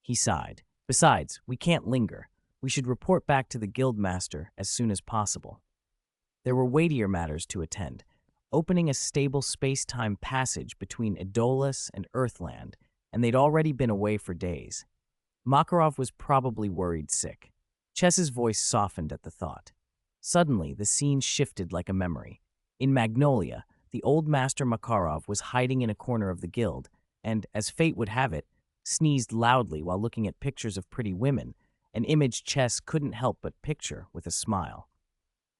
He sighed. Besides, we can't linger. We should report back to the Guildmaster as soon as possible. There were weightier matters to attend, opening a stable space-time passage between Edolus and Earthland, and they'd already been away for days. Makarov was probably worried sick. Chess's voice softened at the thought. Suddenly, the scene shifted like a memory. In Magnolia, the old master Makarov was hiding in a corner of the guild, and, as fate would have it, sneezed loudly while looking at pictures of pretty women, an image Chess couldn't help but picture with a smile.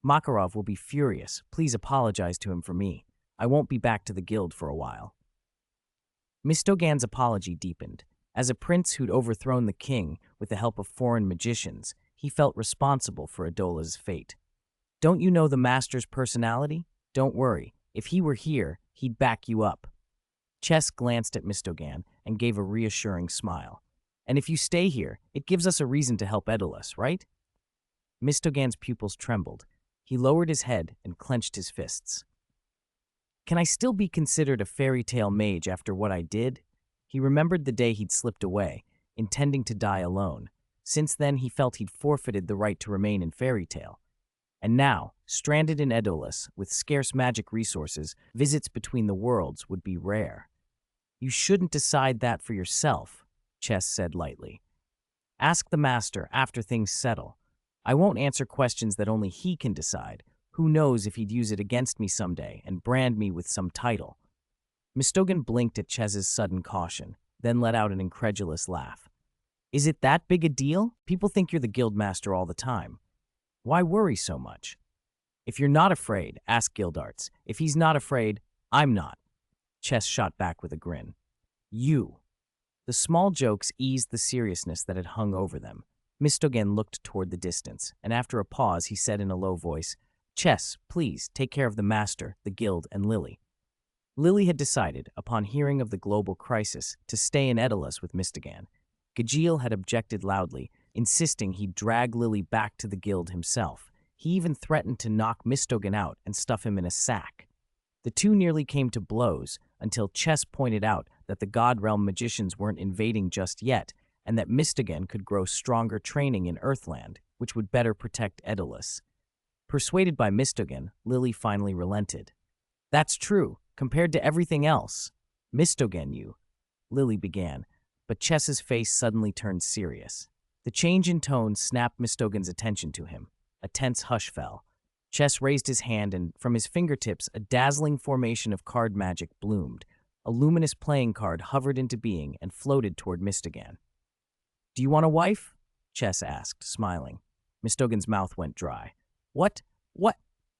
Makarov will be furious. Please apologize to him for me. I won't be back to the guild for a while. Mistogan's apology deepened. As a prince who'd overthrown the king with the help of foreign magicians, he felt responsible for Adola's fate. Don't you know the master's personality? Don't worry. If he were here, he'd back you up. Chess glanced at Mistogan and gave a reassuring smile. And if you stay here, it gives us a reason to help Edolus, right? Mistogan's pupils trembled. He lowered his head and clenched his fists. Can I still be considered a fairy tale mage after what I did? He remembered the day he'd slipped away, intending to die alone. Since then, he felt he'd forfeited the right to remain in fairy tale. And now, stranded in Edolus, with scarce magic resources, visits between the worlds would be rare. You shouldn't decide that for yourself, Chess said lightly. Ask the master after things settle. I won't answer questions that only he can decide. Who knows if he'd use it against me someday and brand me with some title. Mistogan blinked at Chess's sudden caution, then let out an incredulous laugh. Is it that big a deal? People think you're the guildmaster all the time. Why worry so much? If you're not afraid, ask Gildarts. If he's not afraid, I'm not. Chess shot back with a grin. You. The small jokes eased the seriousness that had hung over them. Mistogan looked toward the distance, and after a pause he said in a low voice, Chess, please, take care of the master, the guild, and Lily. Lily had decided, upon hearing of the global crisis, to stay in Edolus with Mistogan. Gajeel had objected loudly, insisting he'd drag Lily back to the guild himself. He even threatened to knock Mistogan out and stuff him in a sack. The two nearly came to blows until Chess pointed out that the God Realm magicians weren't invading just yet, and that Mistogan could grow stronger training in Earthland, which would better protect Edolus. Persuaded by Mistogan, Lily finally relented. That's true, compared to everything else. Mistogan, you, Lily began, but Chess's face suddenly turned serious. The change in tone snapped Mistogan's attention to him. A tense hush fell. Chess raised his hand and, from his fingertips, a dazzling formation of card magic bloomed. A luminous playing card hovered into being and floated toward Mistogan. Do you want a wife? Chess asked, smiling. Mistogan's mouth went dry. What?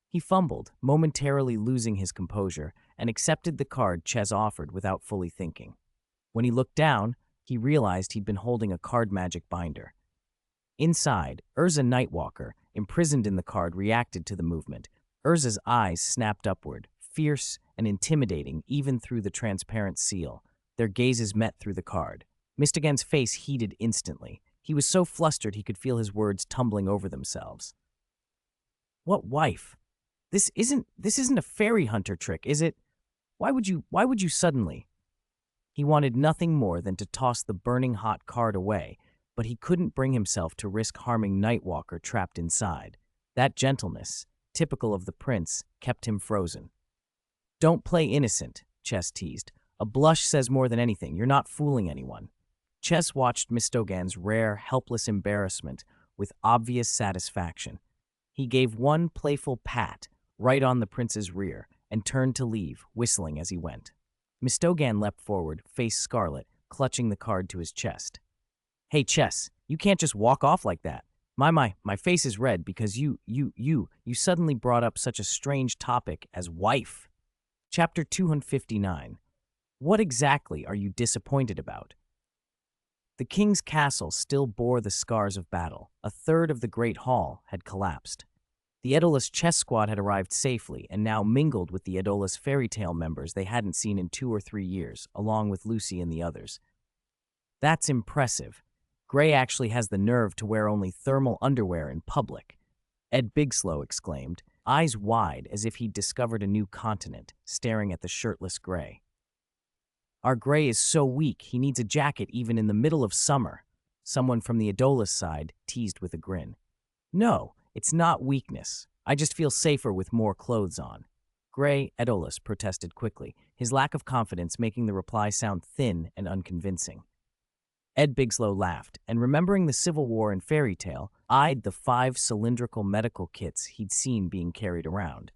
He fumbled, momentarily losing his composure, and accepted the card Chess offered without fully thinking. When he looked down, he realized he'd been holding a card magic binder. Inside, Urza Nightwalker, imprisoned in the card, reacted to the movement. Urza's eyes snapped upward, fierce and intimidating even through the transparent seal. Their gazes met through the card. Mistogan's face heated instantly. He was so flustered he could feel his words tumbling over themselves. What wife? This isn't a fairy hunter trick, is it? Why would you suddenly? He wanted nothing more than to toss the burning hot card away, but he couldn't bring himself to risk harming Nightwalker trapped inside. That gentleness, typical of the prince, kept him frozen. Don't play innocent, Chess teased. A blush says more than anything. You're not fooling anyone. Chess watched Mistogan's rare, helpless embarrassment with obvious satisfaction. He gave one playful pat right on the prince's rear and turned to leave, whistling as he went. Mistogan leapt forward, face scarlet, clutching the card to his chest. Hey, Chess, you can't just walk off like that. My face is red because you suddenly brought up such a strange topic as wife. Chapter 259. What exactly are you disappointed about? The king's castle still bore the scars of battle. A third of the great hall had collapsed. The Aedolis chess squad had arrived safely and now mingled with the Aedolis fairy tale members they hadn't seen in 2 or 3 years, along with Lucy and the others. That's impressive. Gray actually has the nerve to wear only thermal underwear in public, Ed Bigslow exclaimed, eyes wide as if he'd discovered a new continent, staring at the shirtless Gray. Our Gray is so weak, he needs a jacket even in the middle of summer. Someone from the Aedolis side teased with a grin. No, it's not weakness. I just feel safer with more clothes on. Gray, Aedolis protested quickly, his lack of confidence making the reply sound thin and unconvincing. Ed Bigslow laughed, and remembering the Civil War in Fairy Tale, eyed the 5 cylindrical medical kits he'd seen being carried around.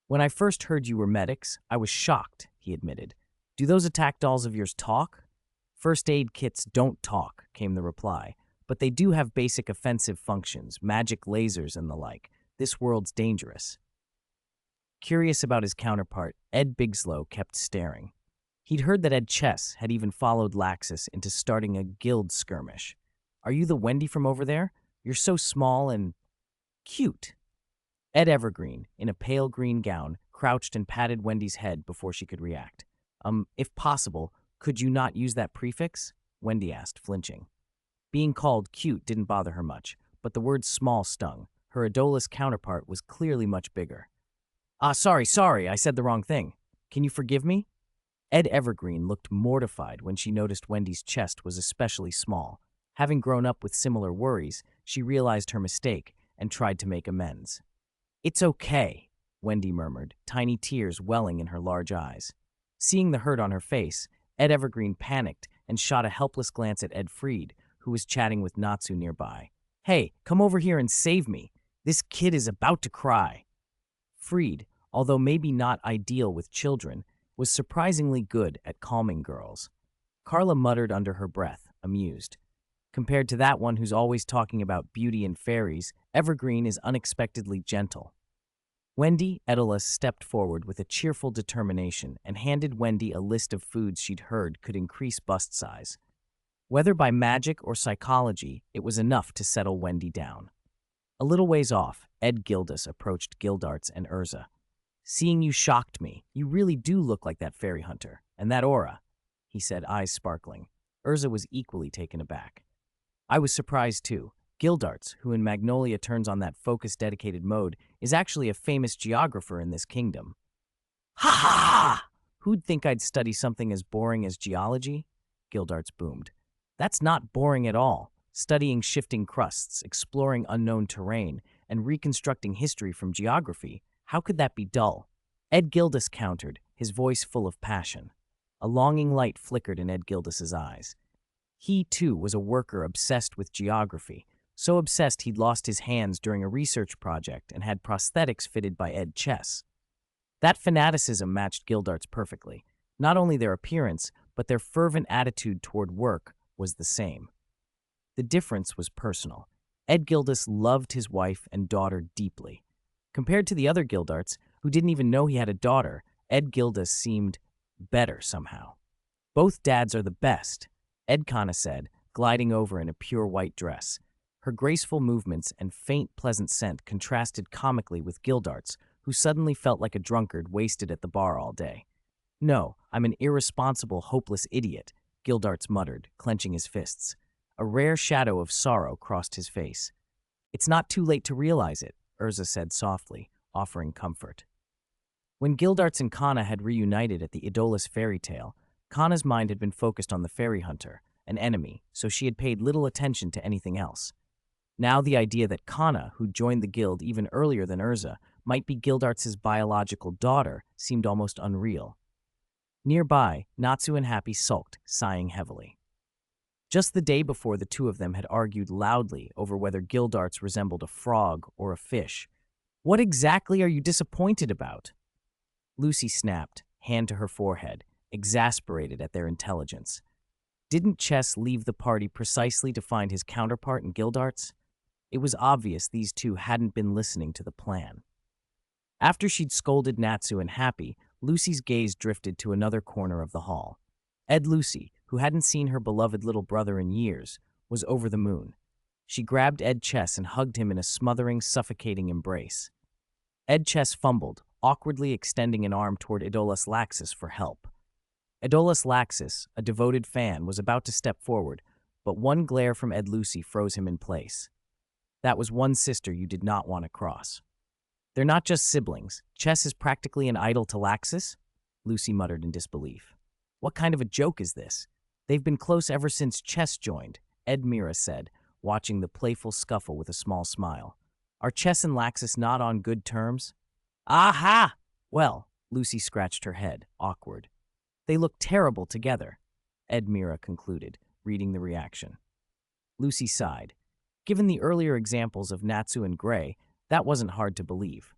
When I first heard you were medics, I was shocked, he admitted. Do those attack dolls of yours talk? First aid kits don't talk, came the reply, but they do have basic offensive functions, magic lasers and the like. This world's dangerous. Curious about his counterpart, Ed Bigslow kept staring. He'd heard that Ed Chess had even followed Laxus into starting a guild skirmish. Are you the Wendy from over there? You're so small and cute. Ed Evergreen, in a pale green gown, crouched and patted Wendy's head before she could react. If possible, could you not use that prefix? Wendy asked, flinching. Being called cute didn't bother her much, but the word small stung. Her Aedolis counterpart was clearly much bigger. Sorry, I said the wrong thing. Can you forgive me? Ed Evergreen looked mortified when she noticed Wendy's chest was especially small. Having grown up with similar worries, she realized her mistake and tried to make amends. It's okay, Wendy murmured, tiny tears welling in her large eyes. Seeing the hurt on her face, Ed Evergreen panicked and shot a helpless glance at Ed Freed, who was chatting with Natsu nearby. Hey, come over here and save me. This kid is about to cry. Freed, although maybe not ideal with children, was surprisingly good at calming girls. Carla muttered under her breath, amused. Compared to that one who's always talking about beauty and fairies, Evergreen is unexpectedly gentle. Wendy, Aedolis, stepped forward with a cheerful determination and handed Wendy a list of foods she'd heard could increase bust size. Whether by magic or psychology, it was enough to settle Wendy down. A little ways off, Ed Gildas approached Gildarts and Urza. Seeing you shocked me. You really do look like that fairy hunter. And that aura, he said, eyes sparkling. Urza was equally taken aback. I was surprised too. Gildarts, who in Magnolia turns on that focus-dedicated mode, is actually a famous geographer in this kingdom. Ha ha ha! Who'd think I'd study something as boring as geology? Gildarts boomed. That's not boring at all. Studying shifting crusts, exploring unknown terrain, and reconstructing history from geography. How could that be dull? Ed Gildas countered, his voice full of passion. A longing light flickered in Ed Gildas's eyes. He, too, was a worker obsessed with geography, so obsessed he'd lost his hands during a research project and had prosthetics fitted by Ed Chess. That fanaticism matched Gildarts perfectly. Not only their appearance, but their fervent attitude toward work was the same. The difference was personal. Ed Gildas loved his wife and daughter deeply. Compared to the other Gildarts, who didn't even know he had a daughter, Ed Gildas seemed better somehow. Both dads are the best, Edkana said, gliding over in a pure white dress. Her graceful movements and faint, pleasant scent contrasted comically with Gildarts, who suddenly felt like a drunkard wasted at the bar all day. "No, I'm an irresponsible, hopeless idiot," Gildarts muttered, clenching his fists. A rare shadow of sorrow crossed his face. "It's not too late to realize it," Urza said softly, offering comfort. When Gildarts and Kana had reunited at the Idolus fairy tale, Kana's mind had been focused on the fairy hunter, an enemy, so she had paid little attention to anything else. Now the idea that Kana, who joined the guild even earlier than Urza, might be Gildarts' biological daughter seemed almost unreal. Nearby, Natsu and Happy sulked, sighing heavily. Just the day before, the two of them had argued loudly over whether Gildarts resembled a frog or a fish. "What exactly are you disappointed about?" Lucy snapped, hand to her forehead, exasperated at their intelligence. Didn't Chess leave the party precisely to find his counterpart in Gildarts? It was obvious these two hadn't been listening to the plan. After she'd scolded Natsu and Happy, Lucy's gaze drifted to another corner of the hall. Ed Lucy, who hadn't seen her beloved little brother in years, was over the moon. She grabbed Ed Chess and hugged him in a smothering, suffocating embrace. Ed Chess fumbled, awkwardly extending an arm toward Idolus Laxus for help. Idolus Laxus, a devoted fan, was about to step forward, but one glare from Ed Lucy froze him in place. That was one sister you did not want to cross. "They're not just siblings. Chess is practically an idol to Laxus?" Lucy muttered in disbelief. "What kind of a joke is this? They've been close ever since Chess joined," Ed Mira said, watching the playful scuffle with a small smile. "Are Chess and Laxus not on good terms?" "Aha! Well," Lucy scratched her head, awkward. "They look terrible together," Ed Mira concluded, reading the reaction. Lucy sighed. Given the earlier examples of Natsu and Gray, that wasn't hard to believe.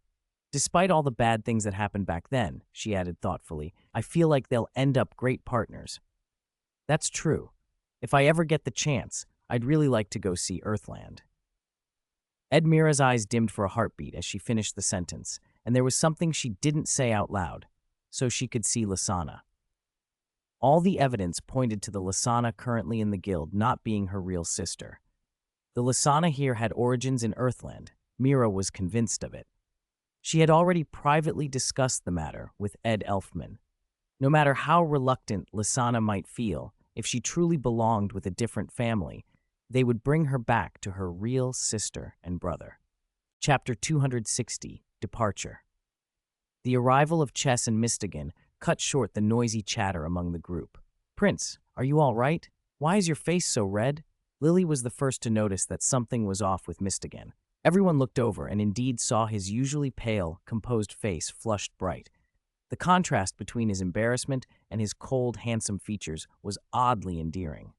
"Despite all the bad things that happened back then," she added thoughtfully, "I feel like they'll end up great partners." "That's true. If I ever get the chance, I'd really like to go see Earthland." Ed Mira's eyes dimmed for a heartbeat as she finished the sentence, and there was something she didn't say out loud, so she could see Lasana. All the evidence pointed to the Lasana currently in the guild not being her real sister. The Lasana here had origins in Earthland. Mira was convinced of it. She had already privately discussed the matter with Ed Elfman. No matter how reluctant Lasana might feel, if she truly belonged with a different family, they would bring her back to her real sister and brother. Chapter 260, Departure. The arrival of Chess and Mistigan cut short the noisy chatter among the group. "Prince, are you all right? Why is your face so red?" Lily was the first to notice that something was off with Mistigan. Everyone looked over and indeed saw his usually pale, composed face flushed bright. The contrast between his embarrassment and his cold, handsome features was oddly endearing.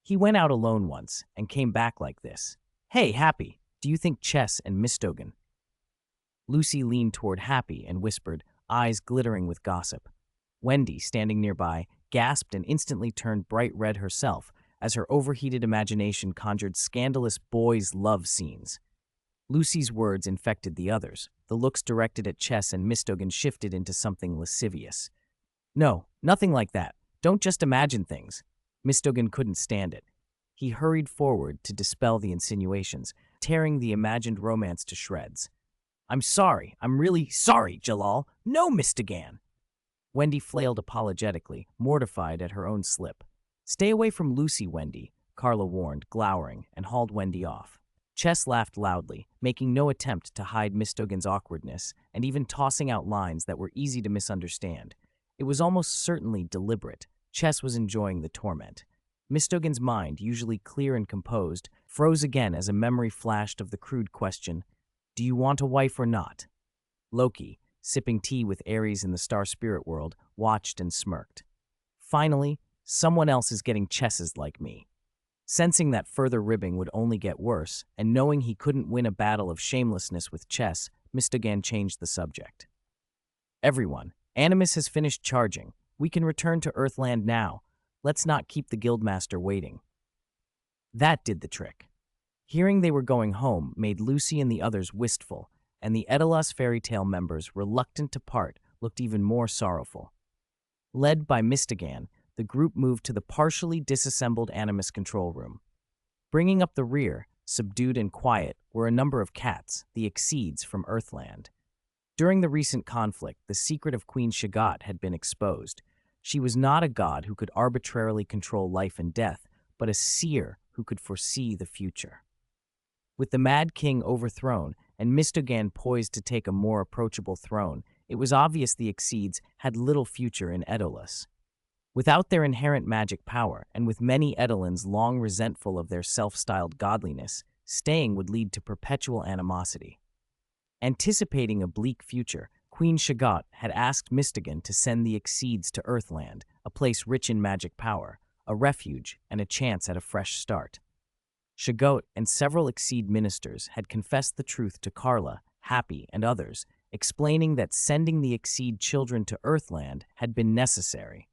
"He went out alone once and came back like this. Hey, Happy, do you think Chess and Mistogan?" Lucy leaned toward Happy and whispered, eyes glittering with gossip. Wendy, standing nearby, gasped and instantly turned bright red herself as her overheated imagination conjured scandalous boys' love scenes. Lucy's words infected the others. The looks directed at Chess and Mistogan shifted into something lascivious. "No, nothing like that. Don't just imagine things." Mistogan couldn't stand it. He hurried forward to dispel the insinuations, tearing the imagined romance to shreds. "I'm sorry. I'm really sorry, Jalal. No, Mistogan." Wendy flailed apologetically, mortified at her own slip. "Stay away from Lucy, Wendy," Carla warned, glowering, and hauled Wendy off. Chess laughed loudly, making no attempt to hide Mistogan's awkwardness, and even tossing out lines that were easy to misunderstand. It was almost certainly deliberate. Chess was enjoying the torment. Mistogan's mind, usually clear and composed, froze again as a memory flashed of the crude question, "Do you want a wife or not?" Loki, sipping tea with Ares in the star spirit world, watched and smirked. "Finally, someone else is getting chesses like me." Sensing that further ribbing would only get worse, and knowing he couldn't win a battle of shamelessness with Chess, Mistogan changed the subject. "Everyone, Animus has finished charging. We can return to Earthland now. Let's not keep the Guildmaster waiting." That did the trick. Hearing they were going home made Lucy and the others wistful, and the Edelas fairy tale members, reluctant to part, looked even more sorrowful. Led by Mistogan, the group moved to the partially disassembled Animus control room. Bringing up the rear, subdued and quiet, were a number of cats, the Exceeds from Earthland. During the recent conflict, the secret of Queen Shagat had been exposed. She was not a god who could arbitrarily control life and death, but a seer who could foresee the future. With the Mad King overthrown and Mistogan poised to take a more approachable throne, it was obvious the Exceeds had little future in Aedolas. Without their inherent magic power, and with many Eidolons long resentful of their self-styled godliness, staying would lead to perpetual animosity. Anticipating a bleak future, Queen Shagat had asked Mistogan to send the Exceeds to Earthland, a place rich in magic power, a refuge, and a chance at a fresh start. Shagot and several Exceed ministers had confessed the truth to Carla, Happy, and others, explaining that sending the Exceed children to Earthland had been necessary.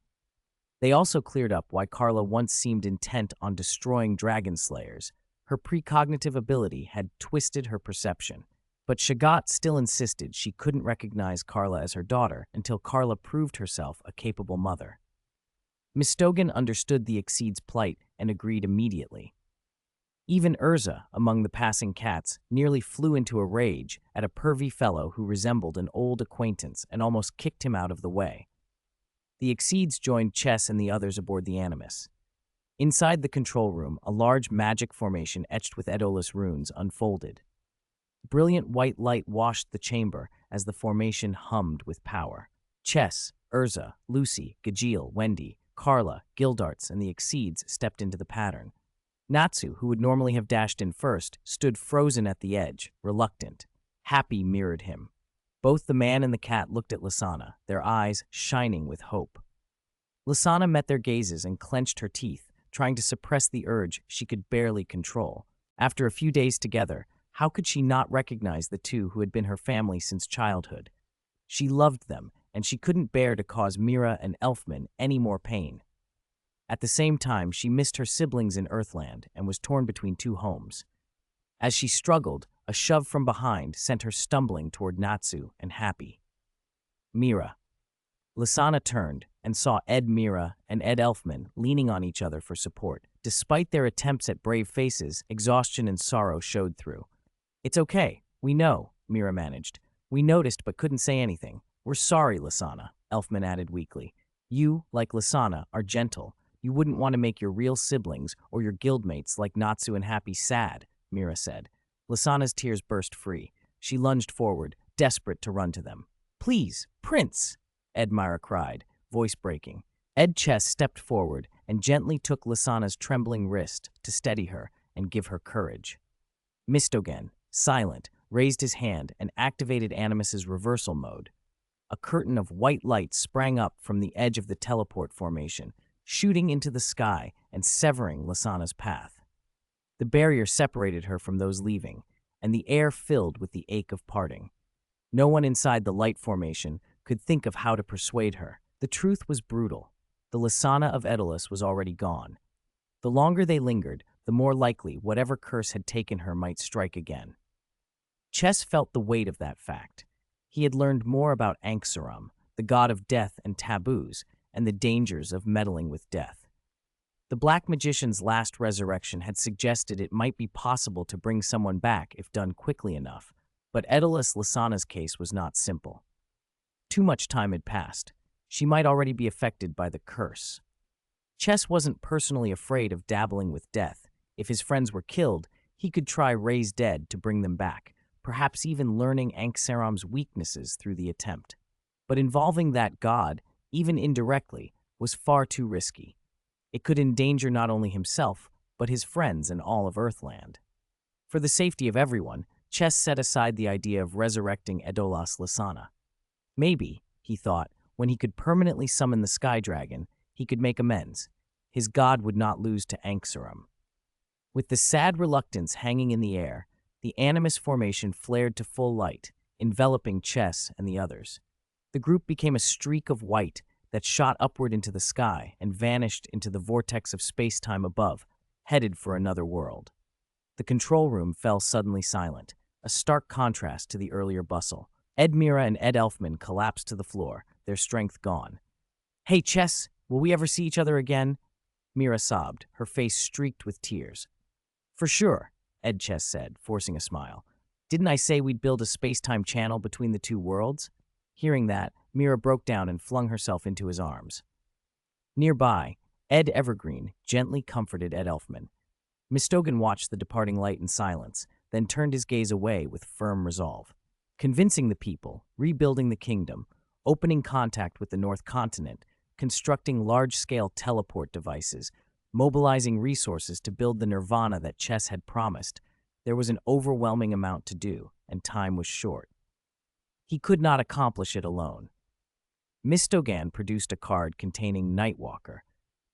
They also cleared up why Carla once seemed intent on destroying dragon slayers. Her precognitive ability had twisted her perception. But Shagat still insisted she couldn't recognize Carla as her daughter until Carla proved herself a capable mother. Mistogan understood the Exceed's plight and agreed immediately. Even Urza, among the passing cats, nearly flew into a rage at a pervy fellow who resembled an old acquaintance and almost kicked him out of the way. The Exceeds joined Chess and the others aboard the Animus. Inside the control room, a large magic formation etched with Aedolas runes unfolded. Brilliant white light washed the chamber as the formation hummed with power. Chess, Urza, Lucy, Gajeel, Wendy, Carla, Gildarts, and the Exceeds stepped into the pattern. Natsu, who would normally have dashed in first, stood frozen at the edge, reluctant. Happy mirrored him. Both the man and the cat looked at Lasana, their eyes shining with hope. Lasana met their gazes and clenched her teeth, trying to suppress the urge she could barely control. After a few days together, how could she not recognize the two who had been her family since childhood? She loved them, and she couldn't bear to cause Mira and Elfman any more pain. At the same time, she missed her siblings in Earthland and was torn between two homes. As she struggled, a shove from behind sent her stumbling toward Natsu and Happy. Mira. Lasana turned and saw Ed Mira and Ed Elfman leaning on each other for support. Despite their attempts at brave faces, exhaustion and sorrow showed through. "It's okay. We know," Mira managed. "We noticed but couldn't say anything. We're sorry, Lasana," Elfman added weakly. "You, like Lasana, are gentle. You wouldn't want to make your real siblings or your guildmates like Natsu and Happy sad," Mira said. Lasana's tears burst free. She lunged forward, desperate to run to them. "Please, Prince!" Ed Mira cried, voice breaking. Ed Chess stepped forward and gently took Lasana's trembling wrist to steady her and give her courage. Mistogan, silent, raised his hand and activated Animus's reversal mode. A curtain of white light sprang up from the edge of the teleport formation, shooting into the sky and severing Lasana's path. The barrier separated her from those leaving, and the air filled with the ache of parting. No one inside the light formation could think of how to persuade her. The truth was brutal. The Lasana of Aedolas was already gone. The longer they lingered, the more likely whatever curse had taken her might strike again. Chess felt the weight of that fact. He had learned more about Anksaram, the god of death and taboos, and the dangers of meddling with death. The Black Magician's last resurrection had suggested it might be possible to bring someone back if done quickly enough, but Aedolas Lasana's case was not simple. Too much time had passed. She might already be affected by the curse. Chess wasn't personally afraid of dabbling with death. If his friends were killed, he could try raise dead to bring them back, perhaps even learning Anksaram's weaknesses through the attempt. But involving that god, even indirectly, was far too risky. It could endanger not only himself, but his friends and all of Earthland. For the safety of everyone, Chess set aside the idea of resurrecting Aedolas Lasana. Maybe, he thought, when he could permanently summon the Sky Dragon, he could make amends. His god would not lose to Anksaram. With the sad reluctance hanging in the air, the Animus formation flared to full light, enveloping Chess and the others. The group became a streak of white that shot upward into the sky and vanished into the vortex of space-time above, headed for another world. The control room fell suddenly silent, a stark contrast to the earlier bustle. Ed Mira and Ed Elfman collapsed to the floor, their strength gone. "Hey, Chess, will we ever see each other again?" Mira sobbed, her face streaked with tears. "For sure," Ed Chess said, forcing a smile. Didn't I say we'd build a space-time channel between the two worlds? Hearing that, Mira broke down and flung herself into his arms. Nearby, Ed Evergreen gently comforted Ed Elfman. Mistogan watched the departing light in silence, then turned his gaze away with firm resolve. Convincing the people, rebuilding the kingdom, opening contact with the North Continent, constructing large-scale teleport devices, mobilizing resources to build the nirvana that Chess had promised, there was an overwhelming amount to do, and time was short. He could not accomplish it alone. Mistogan produced a card containing Nightwalker.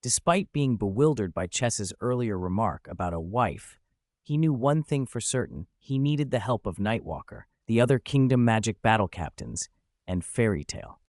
Despite being bewildered by Chess's earlier remark about a wife, he knew one thing for certain: he needed the help of Nightwalker, the other Kingdom Magic battle captains, and Fairy Tale.